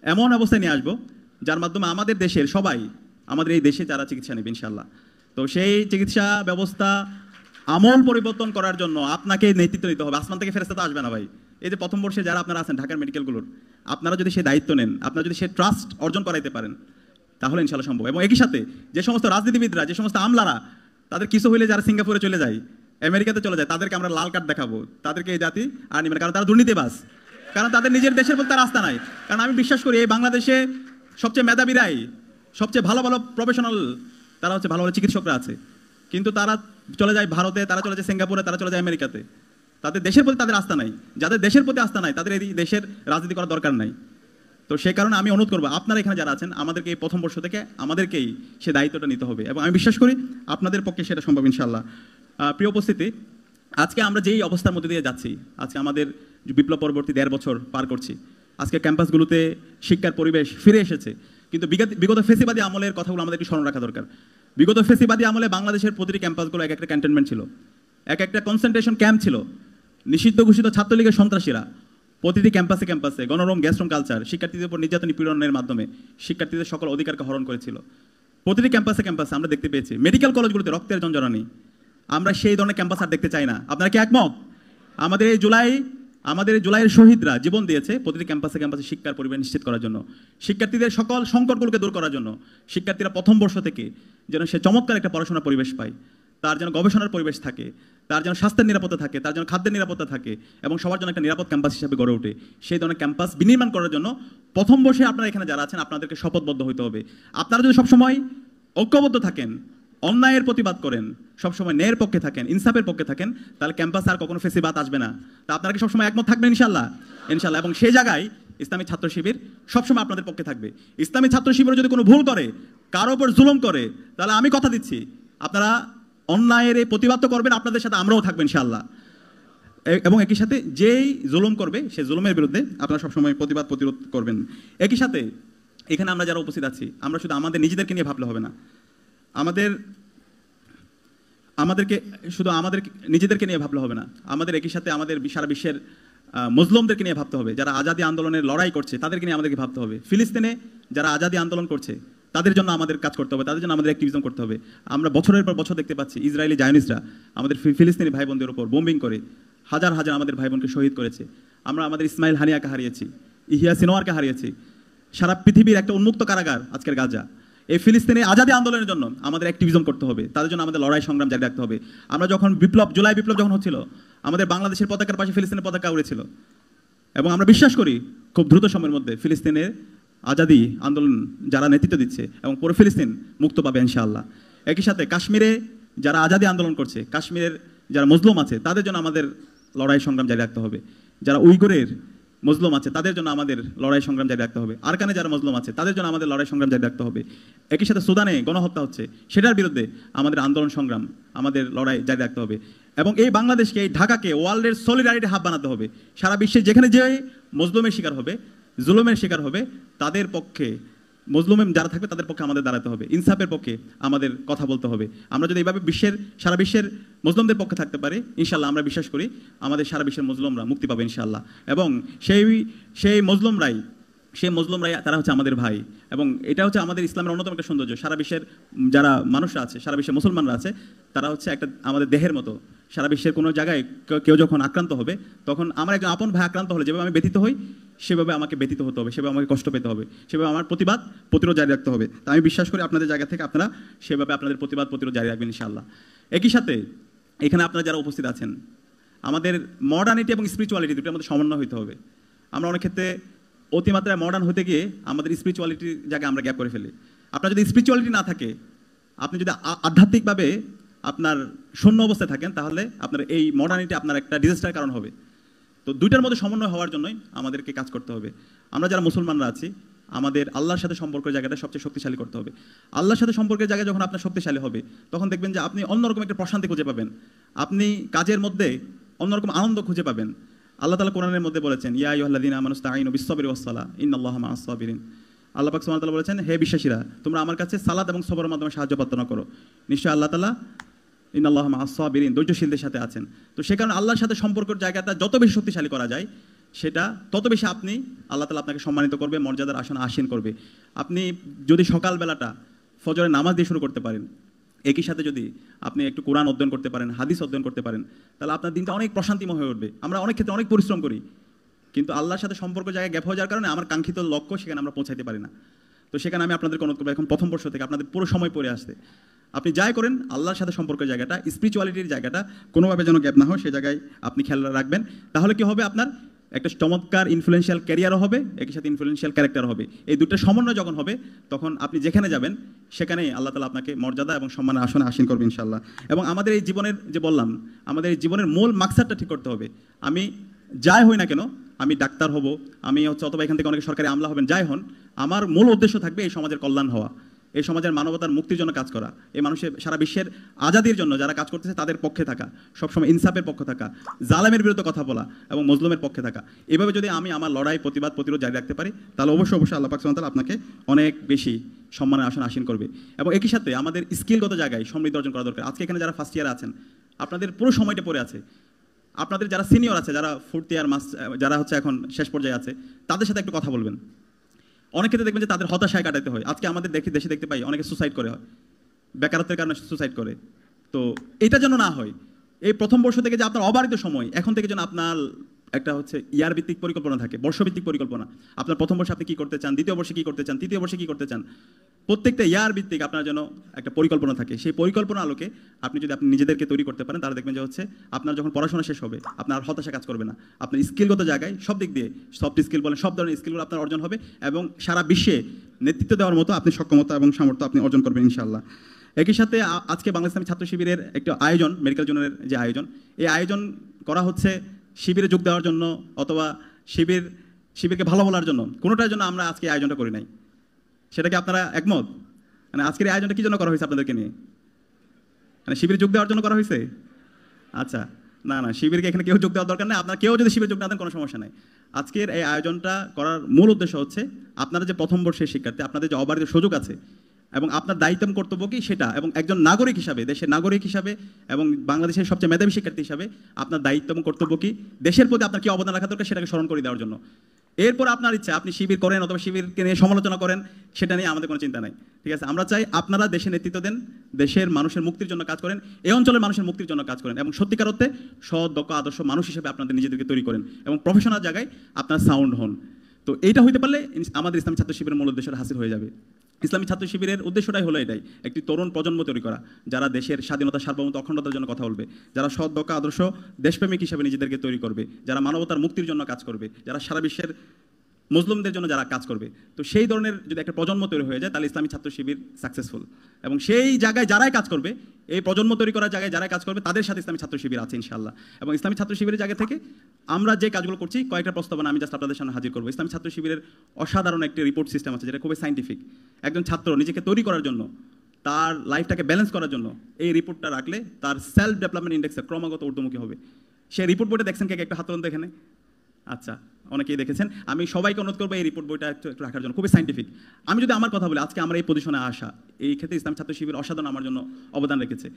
এমন অবস্থায় নিয়ে আসবো যার মাধ্যমে আমাদের দেশের সবাই আমাদের এই দেশে যারা চিকিৎসা নেবে ইনশাআল্লাহ। তো সেই চিকিৎসা ব্যবস্থা আমূল পরিবর্তন করার জন্য আপনাকে নেতৃত্ব দিতে হবে, আসমান থেকে ফেরেশতা তো আসবে না ভাই। এই যে প্রথম বর্ষে যারা আপনারা আছেন ঢাকার মেডিকেলগুলোর, আপনারা যদি সেই দায়িত্ব নেন, আপনারা যদি সেই ট্রাস্ট অর্জন করাইতে পারেন, তাহলে ইনশাআল্লাহ সম্ভব। এবং একই সাথে যে সমস্ত রাজনীতিবিদরা, যে সমস্ত আমলারা, তাদের কিছু হইলে যারা সিঙ্গাপুরে চলে যায়, আমেরিকাতে চলে যায়, তাদেরকে আমরা লাল কার্ড দেখাবো, তাদেরকে এই জাতি আর নিবে না, কারণ তারা দুর্নীতিবাজ, কারণ তাদের নিজের দেশের প্রতি তার আস্থা নাই। কারণ আমি বিশ্বাস করি এই বাংলাদেশে সবচেয়ে মেধাবীরাই, সবচেয়ে ভালো ভালো প্রফেশনাল, তারা হচ্ছে ভালো ভালো চিকিৎসকরা আছে, কিন্তু তারা চলে যায় ভারতে, তারা চলে যায় সিঙ্গাপুরে, তারা চলে যায় আমেরিকাতে। তাদের দেশের প্রতি তাদের আস্থা নাই। যাদের দেশের প্রতি আস্থা নাই তাদের এই দেশের রাজনীতি করার দরকার নাই। তো সেই কারণে আমি অনুরোধ করবো আপনারা এখানে যারা আছেন আমাদেরকে এই প্রথম বর্ষ থেকে আমাদেরকেই সে দায়িত্বটা নিতে হবে, এবং আমি বিশ্বাস করি আপনাদের পক্ষে সেটা সম্ভব ইনশাআল্লাহ। প্রিয় উপস্থিতি, আজকে আমরা যেই অবস্থার মধ্যে দিয়ে যাচ্ছি, আজকে আমাদের বিপ্লব পরবর্তী 1.5 বছর পার করছি, আজকে ক্যাম্পাসগুলোতে শিক্ষার পরিবেশ ফিরে এসেছে, কিন্তু বিগত ফেসিবাদী আমলের কথাগুলো আমাদের একটু স্মরণ রাখা দরকার। বিগত ফেসিবাদী আমলে বাংলাদেশের প্রতিটি ক্যাম্পাসগুলো এক একটা ক্যান্টনমেন্ট ছিল, এক একটা কনসেন্ট্রেশন ক্যাম্প ছিল, নিষিদ্ধ ঘোষিত ছাত্রলীগের সন্ত্রাসীরা প্রতিটি ক্যাম্পাসে ক্যাম্পাসে গণরম গ্যাসরম কালচার, শিক্ষার্থীদের উপর নির্যাতন নিপীড়নের মাধ্যমে শিক্ষার্থীদের সকল অধিকারকে হরণ করেছিল। প্রতিটি ক্যাম্পাসে ক্যাম্পাসে আমরা দেখতে পেয়েছি মেডিকেল কলেজগুলোতে রক্তের জঞ্জরানি। আমরা সেই ধরনের ক্যাম্পাস আর দেখতে চাই না। আপনারা কি একমত? আমাদের জুলাইয়ের শহীদরা জীবন দিয়েছে প্রতিটি ক্যাম্পাসে ক্যাম্পাসে শিক্ষার পরিবেশ নিশ্চিত করার জন্য, শিক্ষার্থীদের সকল সংকটগুলোকে দূর করার জন্য, শিক্ষার্থীরা প্রথম বর্ষ থেকে যেন সে চমৎকার একটা পড়াশোনার পরিবেশ পায়, তার যেন গবেষণার পরিবেশ থাকে, তার যেন স্বাস্থ্যের নিরাপত্তা থাকে, তার যেন খাদ্যের নিরাপত্তা থাকে, এবং সবার জন্য একটা নিরাপদ ক্যাম্পাস হিসেবে গড়ে ওঠে। সেই ধরনের ক্যাম্পাস বিনির্মাণ করার জন্য প্রথম বর্ষে আপনারা এখানে যারা আছেন আপনাদেরকে শপথবদ্ধ হতে হবে। আপনারা যদি সবসময় ঐক্যবদ্ধ থাকেন, অন্যায়ের প্রতিবাদ করেন, সবসময় ন্যায়ের পক্ষে থাকেন, ইনসাফের পক্ষে থাকেন, তাহলে ক্যাম্পাসে আর কখনো ফেসিবাদ আসবে না। তা আপনারা কি সবসময় একমত থাকবেন ইনশাআল্লাহ? ইনশাআল্লাহ। এবং সেই জায়গায় ইসলামী ছাত্র শিবির সবসময় আপনাদের পক্ষে থাকবে। ইসলামী ছাত্র শিবির যদি কোনো ভুল করে, কারো উপর জুলুম করে, তাহলে আমি কথা দিচ্ছি আপনারা অন্যায়ের এই প্রতিবাদ তো করবেন, আপনাদের সাথে আমরাও থাকবেন ইনশাআল্লাহ। এবং একই সাথে যেই জুলুম করবে সেই জুলুমের বিরুদ্ধে আপনারা সবসময় প্রতিরোধ করবেন। একই সাথে এখানে আমরা যারা উপস্থিত আছি, আমরা শুধু আমাদের নিজেদেরকে নিয়ে ভাবলে হবে না, আমাদেরকে শুধু আমাদের নিজেদেরকে নিয়ে ভাবলে হবে না, আমাদের একই সাথে আমাদের সারা বিশ্বের মুসলিমদেরকে নিয়ে ভাবতে হবে। যারা আজাদী আন্দোলনের লড়াই করছে তাদেরকে নিয়ে আমাদেরকে ভাবতে হবে। ফিলিস্তিনে যারা আজাদী আন্দোলন করছে তাদের জন্য আমাদের কাজ করতে হবে, তাদের জন্য আমাদের অ্যাক্টিভিজম করতে হবে। আমরা বছরের পর বছর দেখতে পাচ্ছি ইসরায়েলি জায়নিস্টরা আমাদের ফিলিস্তিনি ভাই বোনদের উপর বোম্বিং করে হাজার হাজার আমাদের ভাই বোনকে শহীদ করেছে। আমরা আমাদের ইসমাইল হানিয়াকে হারিয়েছি, ইহিয়া সিনোয়ারকে হারিয়েছি। সারা পৃথিবীর একটা উন্মুক্ত কারাগার আজকের গাজা। এই ফিলিস্তিনের আজাদী আন্দোলনের জন্য আমাদের অ্যাক্টিভিজম করতে হবে, তাদের জন্য আমাদের লড়াই সংগ্রাম জারি রাখতে হবে। আমরা যখন জুলাই বিপ্লব যখন হচ্ছিল, আমাদের বাংলাদেশের পতাকার পাশে ফিলিস্তিনের পতাকা উড়েছিল, এবং আমরা বিশ্বাস করি খুব দ্রুত সময়ের মধ্যে ফিলিস্তিনের আজাদী আন্দোলন যারা নেতৃত্ব দিচ্ছে এবং পুরো ফিলিস্তিন মুক্ত পাবে ইনশাআল্লাহ। একই সাথে কাশ্মীরে যারা আজাদী আন্দোলন করছে, কাশ্মীরের যারা মুসলিম আছে তাদের জন্য আমাদের লড়াই সংগ্রাম জারি রাখতে হবে। যারা উইগুরের মজলুম আছে তাদের জন্য আমাদের লড়াই সংগ্রাম জারি রাখতে হবে। আরকানে যারা মজলুম আছে তাদের জন্য আমাদের লড়াই সংগ্রাম জারি রাখতে হবে। একই সাথে সুদানে গণহত্যা হচ্ছে, সেটার বিরুদ্ধে আমাদের আন্দোলন সংগ্রাম, আমাদের লড়াই জারি রাখতে হবে। এবং এই বাংলাদেশকে, এই ঢাকাকে ওয়ার্ল্ডের সলিডারিটি হাব বানাতে হবে। সারা বিশ্বে যেখানে যে মজলুমের শিকার হবে, জুলুমের শিকার হবে, তাদের পক্ষে, মজলুমের যারা থাকবে তাদের পক্ষে আমাদের দাঁড়াতে হবে, ইনসাফের পক্ষে আমাদের কথা বলতে হবে। আমরা যদি এইভাবে সারা বিশ্বের মজলুমদের পক্ষে থাকতে পারি, ইনশাল্লাহ আমরা বিশ্বাস করি আমাদের সারা বিশ্বের মজলুমরা মুক্তি পাবে ইনশাল্লাহ। এবং সেই মজলুমরাই তারা হচ্ছে আমাদের ভাই। এবং এটা হচ্ছে আমাদের ইসলামের অন্যতম একটা সৌন্দর্য। সারা বিশ্বের যারা মানুষরা আছে, সারা বিশ্বের মুসলমানরা আছে, তারা হচ্ছে একটা আমাদের দেহের মতো। সারা বিশ্বের কোনো জায়গায় কেউ যখন আক্রান্ত হবে, তখন আমার একজন আপন ভাই আক্রান্ত হলে যেভাবে আমি ব্যথিত হই, সেভাবে আমাকে ব্যথিত হতে হবে, সেভাবে আমাকে কষ্ট পেতে হবে, সেভাবে আমার প্রতিরোধ জারি রাখতে হবে। তা আমি বিশ্বাস করি আপনাদের জায়গা থেকে আপনারা সেভাবে আপনাদের প্রতিরোধ জারি রাখবেন ইনশাআল্লাহ। একই সাথে এখানে আপনারা যারা উপস্থিত আছেন, আমাদের মডার্নিটি এবং স্পিরিচুয়ালিটি দুটোর মধ্যে সমন্বয় হতে হবে। আমরা অনেক ক্ষেত্রে অতিমাত্রায় মডার্ন হতে গিয়ে আমাদের স্পিরিচুয়ালিটির জায়গায় আমরা গ্যাপ করে ফেলি। আপনার যদি স্পিরিচুয়ালিটি না থাকে, আপনি যদি আধ্যাত্মিকভাবে আপনার শূন্য অবস্থায় থাকেন, তাহলে আপনার এই মডার্নিটি আপনার একটা ডিজাস্টার কারণ হবে। তো দুইটার মধ্যে সমন্বয় হওয়ার জন্যই আমাদেরকে কাজ করতে হবে। আমরা যারা মুসলমানরা আছি, আমাদের আল্লাহর সাথে সম্পর্কের জায়গাটা সবচেয়ে শক্তিশালী করতে হবে। আল্লাহর সাথে সম্পর্কের জায়গায় যখন আপনার শক্তিশালী হবে, তখন দেখবেন যে আপনি অন্যরকম একটা প্রশান্তি খুঁজে পাবেন, আপনি কাজের মধ্যে অন্যরকম আনন্দ খুঁজে পাবেন। আল্লাহ তাআলা কোরআনের মধ্যে বলেছেন, ইয়া আইয়ুহাল্লাযীনা আমানু ইসতাঈনু বিস-সাবরি ওয়াস-সালাহ ইন্নাল্লাহা মা'আস সাবিরিন। আল্লাহ পাক সুবহানাহু ওয়া তাআলা বলেছেন, হে বিশ্বাসীরা, তোমরা আমার কাছে সালাত এবং সবরের মাধ্যমে সাহায্য প্রার্থনা করো। নিশ্চয়ই আল্লাহ তাআলা ইন্নাল্লাহা মা'আস সাবিরিন, ধৈর্যশীলদের সাথে আছেন। তো সে কারণে আল্লাহর সাথে সম্পর্কের জায়গাটা যত বেশি শক্তিশালী করা যায়, সেটা তত বেশি আল্লাহ তাআলা আপনাকে সম্মানিত করবে, মর্যাদার আসনে আসীন করবে। আপনি যদি সকালবেলাটা ফজরের নামাজ দিয়ে শুরু করতে পারেন, একই সাথে যদি আপনি একটু কোরআন অধ্যয়ন করতে পারেন, হাদিস অধ্যয়ন করতে পারেন, তাহলে আপনার দিনটা অনেক প্রশান্তিময় হয়ে উঠবে। আমরা অনেক ক্ষেত্রে অনেক পরিশ্রম করি, কিন্তু আল্লাহর সাথে সম্পর্ক জায়গায় গ্যাপ হয়ে যাওয়ার কারণে আমার কাঙ্ক্ষিত লক্ষ্য সেখানে আমরা পৌঁছাইতে পারি না। তো সেখানে আমি আপনাদেরকে অনুরোধ করবো, এখন প্রথম বর্ষ থেকে আপনাদের পুরো সময় পড়ে আসতে, আপনি যাই করেন আল্লাহর সাথে সম্পর্কের জায়গাটা, স্পিরিচুয়ালিটির জায়গাটা কোনোভাবে যেন গ্যাপ না হয়, সেই জায়গায় আপনি খেয়াল রাখবেন। তাহলে কি হবে, আপনার একটা চমৎকার ইনফ্লুয়েন্সিয়াল ক্যারিয়ারও হবে, একই সাথে ইনফ্লুয়েন্সিয়াল ক্যারেক্টার হবে। এই দুটো সমন্বয় যখন হবে, তখন আপনি যেখানে যাবেন সেখানে আল্লাহ তাআলা আপনাকে মর্যাদা এবং সম্মানের আসনে আসীন করবে ইনশাআল্লাহ। এবং আমাদের এই জীবনের যে বললাম, আমাদের এই জীবনের মূল মাকসাদটা ঠিক করতে হবে। আমি যাই হই না কেন, আমি ডাক্তার হব, আমি হচ্ছে অথবা এখান থেকে অনেকে সরকারি আমলা হবেন, যাই হন, আমার মূল উদ্দেশ্য থাকবে এই সমাজের কল্যাণ হওয়া, এই সমাজের মানবতার মুক্তির জন্য কাজ করা, এই মানুষের সারা বিশ্বের আজাদির জন্য যারা কাজ করতেছে তাদের পক্ষে থাকা, সবসময় ইনসাফের পক্ষে থাকা, জালেমের বিরুদ্ধে কথা বলা এবং মজলুমের পক্ষে থাকা। এভাবে যদি আমি আমার লড়াই, প্রতিরোধ জারি রাখতে পারি, তাহলে অবশ্যই আল্লাহ পাক সুবহানাহু ওয়া তাআলা আপনাকে অনেক বেশি সম্মানের আসনে আসীন করবে। এবং একই সাথে আমাদের স্কিলগত জায়গায় সমৃদ্ধি অর্জন করা দরকার। আজকে এখানে যারা ফার্স্ট ইয়ারে আছেন, আপনাদের পুরো সময়টা পড়ে আছে। আপনাদের যারা সিনিয়র আছে, যারা ফোর্থ ইয়ার যারা হচ্ছে এখন শেষ পর্যায়ে আছে, তাদের সাথে একটু কথা বলবেন। অনেক ক্ষেত্রে দেখবেন যে তাদের হতাশায় কাটাতে হয়। আজকে আমাদের দেশে দেখতে পাই অনেকে সুসাইড করে, হয় বেকারত্বের কারণে সুসাইড করে। তো এটা যেন না হয়, এই প্রথম বর্ষ থেকে যে আপনার অবারিত সময়, এখন থেকে যেন আপনার একটা হচ্ছে ইয়ার ভিত্তিক পরিকল্পনা থাকে, বর্ষভিত্তিক পরিকল্পনা। আপনার প্রথম বর্ষে আপনি কী করতে চান, দ্বিতীয় বর্ষে কী করতে চান, তৃতীয় বর্ষে কী করতে চান, প্রত্যেকটা ইয়ার ভিত্তিক আপনার যেন একটা পরিকল্পনা থাকে। সেই পরিকল্পনা আলোকে আপনি যদি আপনি নিজেদেরকে তৈরি করতে পারেন, তাহলে দেখবেন যে হচ্ছে আপনার যখন পড়াশোনা শেষ হবে, আপনার হতাশা কাজ করবে না। আপনার স্কিলগত জায়গায় সব দিক দিয়ে, সফট স্কিল বলেন, সব ধরনের স্কিলগুলো আপনার অর্জন হবে এবং সারা বিশ্বে নেতৃত্ব দেওয়ার মতো আপনি সক্ষমতা এবং সামর্থ্য আপনি অর্জন করবেন ইনশাআল্লাহ। একই সাথে আজকে বাংলাদেশ ইসলামী ছাত্র শিবিরের একটা আয়োজন, মেডিকেল জোনের যে আয়োজন, এই আয়োজন করা হচ্ছে শিবিরে যোগ দেওয়ার জন্য অথবা শিবিরকে ভালো বলার জন্য, কোনোটার জন্য আমরা আজকে আয়োজনটা করি নাই। সেটা কি আপনারা একমত? মানে আজকের এই আয়োজনটা কি জন্য করা হয়েছে আপনাদেরকে নিয়ে? মানে শিবিরে যোগ দেওয়ার জন্য করা হয়েছে? আচ্ছা, না শিবিরকে এখানে কেউ যোগ দেওয়ার দরকার নেই। আপনারা কেউ যদি শিবিরে যোগ না দেন কোনো সমস্যা নেই। আজকের এই আয়োজনটা করার মূল উদ্দেশ্য হচ্ছে আপনারা যে প্রথম বর্ষের শিক্ষার্থী, আপনাদের যে অবারিত সুযোগ আছে এবং আপনার দায়িত্ব কর্তব্য কি সেটা, এবং একজন নাগরিক হিসাবে, দেশের নাগরিক হিসাবে এবং বাংলাদেশের সবচেয়ে মেধাবী শিক্ষার্থী হিসাবে আপনার দায়িত্ব এবং কর্তব্য কি, দেশের প্রতি আপনার কি অবদান রাখা দরকার সেটাকে স্মরণ করে দেওয়ার জন্য। এরপর আপনার ইচ্ছা, আপনি শিবির করেন অথবা শিবিরকে নিয়ে সমালোচনা করেন, সেটা নিয়ে আমাদের কোনো চিন্তা নাই, ঠিক আছে? আমরা চাই আপনারা দেশে নেতৃত্ব দেন, দেশের মানুষের মুক্তির জন্য কাজ করেন, এই অঞ্চলের মানুষের মুক্তির জন্য কাজ করেন এবং সত্যিকার অর্থে সৎ, দক্ষ, আদর্শ মানুষ হিসেবে আপনাদের নিজেদেরকে তৈরি করেন এবং প্রফেশনাল জায়গায় আপনার সাউন্ড হন। তো এইটা হইতে পারলে আমাদের ইসলামী ছাত্র শিবিরের মূল উদ্দেশ্যটা হাসিল হয়ে যাবে। ইসলামী ছাত্র শিবিরের উদ্দেশ্যটাই হলো এটাই, একটি তরুণ প্রজন্ম তৈরি করা, যারা দেশের স্বাধীনতা, সার্বভৌমত্ব, অখণ্ডতার জন্য কথা বলবে, যারা সৎ, দক্ষ, আদর্শ, দেশপ্রেমিক হিসেবে নিজেদেরকে তৈরি করবে, যারা মানবতার মুক্তির জন্য কাজ করবে, যারা সারা বিশ্বের মুসলিমদের জন্য যারা কাজ করবে। তো সেই ধরনের যদি একটা প্রজন্ম তৈরি হয়ে যায় তাহলে ইসলামী ছাত্র শিবির সাকসেসফুল, এবং সেই জায়গায় যারাই কাজ করবে, এই প্রজন্ম তৈরি করার জায়গায় যারাই কাজ করবে তাদের সাথে ইসলামী ছাত্র শিবির আছে ইনশাআল্লাহ। এবং ইসলামী ছাত্র শিবিরের জায়গা থেকে আমরা যে কাজগুলো করছি কয়েকটা প্রস্তাবনা আমি জাস্ট আপনাদের সামনে হাজির করবো। ইসলামী ছাত্র শিবিরের অসাধারণ একটি রিপোর্ট সিস্টেম আছে যেটা খুবই সাইন্টিফিক। একজন ছাত্র নিজেকে তৈরি করার জন্য, তার লাইফটাকে ব্যালেন্স করার জন্য এই রিপোর্টটা রাখলে তার সেলফ ডেভেলপমেন্ট ইন্ডেক্সে ক্রমাগত ঊর্ধ্বমুখী হবে। সেই রিপোর্ট বইটা দেখছেন কে একটা হাত তুলুন তো এখানে। আচ্ছা, অনেকেই দেখেছেন। আমি সবাইকে অনুরোধ করবো এই রিপোর্ট বইটা একটু রাখার জন্য, খুবই সাইন্টিফিক। আমি যদি আমার কথা বলি, আজকে আমরা এই পজিশনে আসা, এই ক্ষেত্রে ইসলামী ছাত্র শিবির অসাধারণ আমার জন্য অবদান রেখেছে।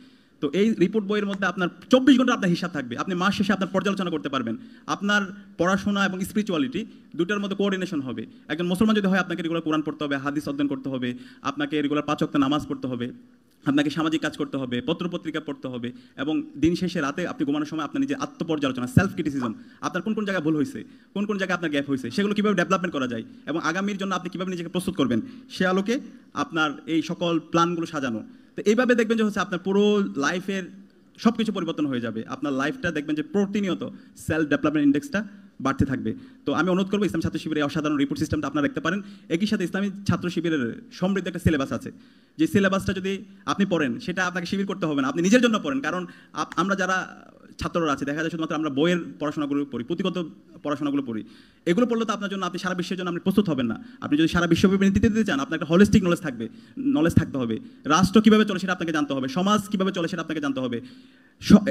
তো এই রিপোর্ট বইয়ের মধ্যে আপনার 24 ঘন্টা আপনার হিসাব থাকবে, আপনি মাস শেষে আপনার পর্যালোচনা করতে পারবেন, আপনার পড়াশোনা এবং স্পিরিচুয়ালিটি দুটার মধ্যে কোঅর্ডিনেশন হবে। একজন মুসলমান যদি হয় আপনাকে রেগুলার কোরআন পড়তে হবে, হাদিস অধ্যয়ন করতে হবে, আপনাকে রেগুলার 5 ওয়াক্ত নামাজ পড়তে হবে, আপনাকে সামাজিক কাজ করতে হবে, পত্রপত্রিকা পড়তে হবে, এবং দিন শেষে রাতে আপনি ঘুমানোর সময় আপনার নিজের আত্মপর্যালোচনা, সেলফ ক্রিটিসিজম, আপনার কোন কোন জায়গায় ভুল হয়েছে, কোন কোন জায়গায় আপনার গ্যাপ হয়েছে, সেগুলো কীভাবে ডেভেলপমেন্ট করা যায় এবং আগামীর জন্য আপনি কীভাবে নিজেকে প্রস্তুত করবেন, সে আলোকে আপনার এই সকল প্ল্যানগুলো সাজানো। তো এইভাবে দেখবেন যে হচ্ছে আপনার পুরো লাইফের সব কিছু পরিবর্তন হয়ে যাবে। আপনার লাইফটা দেখবেন যে প্রতিনিয়ত সেলফ ডেভেলপমেন্ট ইন্ডেক্সটা বাড়তে থাকবে। তো আমি অনুরোধ করবো ইসলামী ছাত্র শিবিরের অসাধারণ রিপোর্ট সিস্টেমটা আপনারা দেখতে পারেন। একই সাথে ইসলামী ছাত্র শিবিরের সমৃদ্ধ একটা সিলেবাস আছে, যে সিলেবাসটা যদি আপনি পড়েন সেটা আপনাকে শিবির করতে হবে না, আপনি নিজের জন্য পড়েন। কারণ আমরা যারা ছাত্ররা আছে দেখা যায় শুধুমাত্র আমরা বইয়ের পড়াশোনাগুলো পড়ি, পুঁথিগত পড়াশোনাগুলো পড়ি। এগুলো পড়লে তো আপনার জন্য, আপনি সারা বিশ্বের জন্য আপনি প্রস্তুত হবেন না। আপনি যদি সারা বিশ্বব্যাপী নীতি দিতে চান, আপনার একটা হলিস্টিক নলেজ থাকতে হবে। রাষ্ট্র কীভাবে চলে সেটা আপনাকে জানতে হবে, সমাজ কীভাবে চলে সেটা আপনাকে জানতে হবে,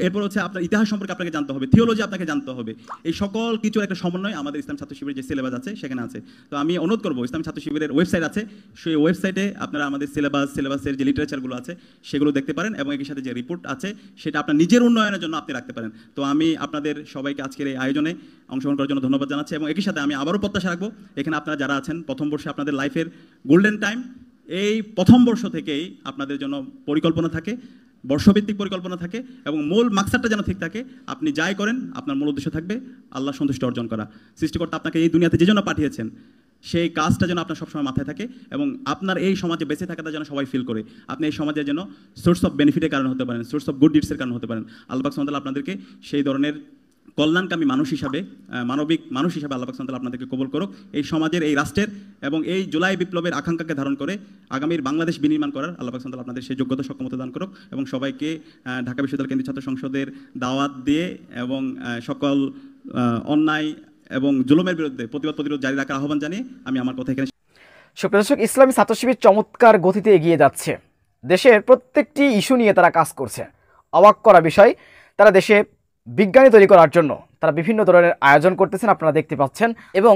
এরপর হচ্ছে আপনার ইতিহাস সম্পর্কে আপনাকে জানতে হবে, থিওলজি আপনাকে জানতে হবে। এই সকল কিছুর একটা সমন্বয় আমাদের ইসলাম ছাত্র শিবিরের যে সিলেবাস আছে সেখানে আছে। তো আমি অনুরোধ করবো, ইসলাম ছাত্র শিবিরের ওয়েবসাইট আছে, সেই ওয়েবসাইটে আপনারা আমাদের সিলেবাসের যে লিটারেচারগুলো আছে সেগুলো দেখতে পারেন, এবং একই সাথে যে রিপোর্ট আছে সেটা আপনার নিজের উন্নয়নের জন্য আপনি রাখতে পারেন। তো আমি আপনাদের সবাইকে আজকের এই আয়োজনে অংশগ্রহণ করার জন্য ধন্যবাদ জানাচ্ছি, এবং একই সাথে আমি আবারও প্রত্যাশা রাখবো এখানে আপনারা যারা আছেন প্রথম বর্ষে আপনাদের লাইফের গোল্ডেন টাইম, এই প্রথম বর্ষ থেকেই আপনাদের জন্য পরিকল্পনা থাকে, বর্ষভিত্তিক পরিকল্পনা থাকে, এবং মূল মাকসাদটা যেন ঠিক থাকে। আপনি যাই করেন আপনার মূল উদ্দেশ্য থাকবে আল্লাহ সন্তুষ্টি অর্জন করা। সৃষ্টিকর্তা আপনাকে এই দুনিয়াতে যে জন্য পাঠিয়েছেন সেই কাজটা যেন আপনার সবসময় মাথায় থাকে, এবং আপনার এই সমাজে বেঁচে থাকাটা যেন সবাই ফিল করে। আপনি এই সমাজের যেন সোর্স অফ বেনিফিটের কারণ হতে পারেন, সোর্স অফ গুড ডিডসের কারণ হতে পারেন। আল্লাহ পাক সুবহানাহু ওয়া তাআলা আপনাদেরকে সেই ধরনের কল্যাণকামী মানুষ হিসাবে, মানবিক মানুষ হিসাবে আল্লাহ পাক সুবহানাহু ওয়া তাআলা আপনাদেরকে কবুল করুক। এই সমাজের, এই রাষ্ট্রের এবং এই জুলাই বিপ্লবের আকাঙ্ক্ষাকে ধারণ করে আগামীর বাংলাদেশ বিনির্মাণ করার আল্লাহ পাক সুবহানাহু ওয়া তাআলা আপনাদের সেই যোগ্যতা সক্ষমতা দান করুক, এবং সবাইকে ঢাকা বিশ্ববিদ্যালয় কেন্দ্রীয় ছাত্র সংসদের দাওয়াত দিয়ে এবং সকল অন্যায় এবং জুলুমের বিরুদ্ধে প্রতিরোধ জারি রাখার আহ্বান জানিয়ে আমি আমার কথা এখানে। সুপ্রিয় দর্শক, ইসলামী ছাত্র শিবির চমৎকার গতিতে এগিয়ে যাচ্ছে। দেশের প্রত্যেকটি ইস্যু নিয়ে তারা কাজ করছে। অবাক করা বিষয়, তারা দেশে বিজ্ঞানী তৈরি করার জন্য তারা বিভিন্ন ধরনের আয়োজন করতেছেন, আপনারা দেখতে পাচ্ছেন, এবং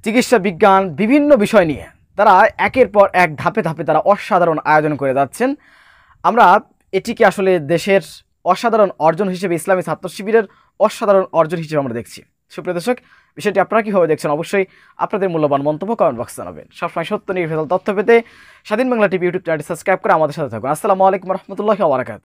চিকিৎসা বিজ্ঞান বিভিন্ন বিষয় নিয়ে তারা একের পর এক ধাপে ধাপে তারা অসাধারণ আয়োজন করে যাচ্ছেন। আমরা এটিকে আসলে দেশের অসাধারণ অর্জন হিসেবে, ইসলামী ছাত্র শিবিরের অসাধারণ অর্জন হিসেবে আমরা দেখছি। সুপ্রিয় দর্শক, বিষয়টি আপনারা কীভাবে দেখছেন অবশ্যই আপনাদের মূল্যবান মন্তব্য কমেন্ট বক্সে জানাবেন। সবসময় সত্য নির্ভেজাল তথ্য পেতে স্বাধীন বাংলা টিভি ইউটিউব চ্যানেলটি সাবস্ক্রাইব করে আমাদের সাথে থাকুন। আসসালামু আলাইকুম রহমতুল্লাহি ওয়া বারাকাতুহু।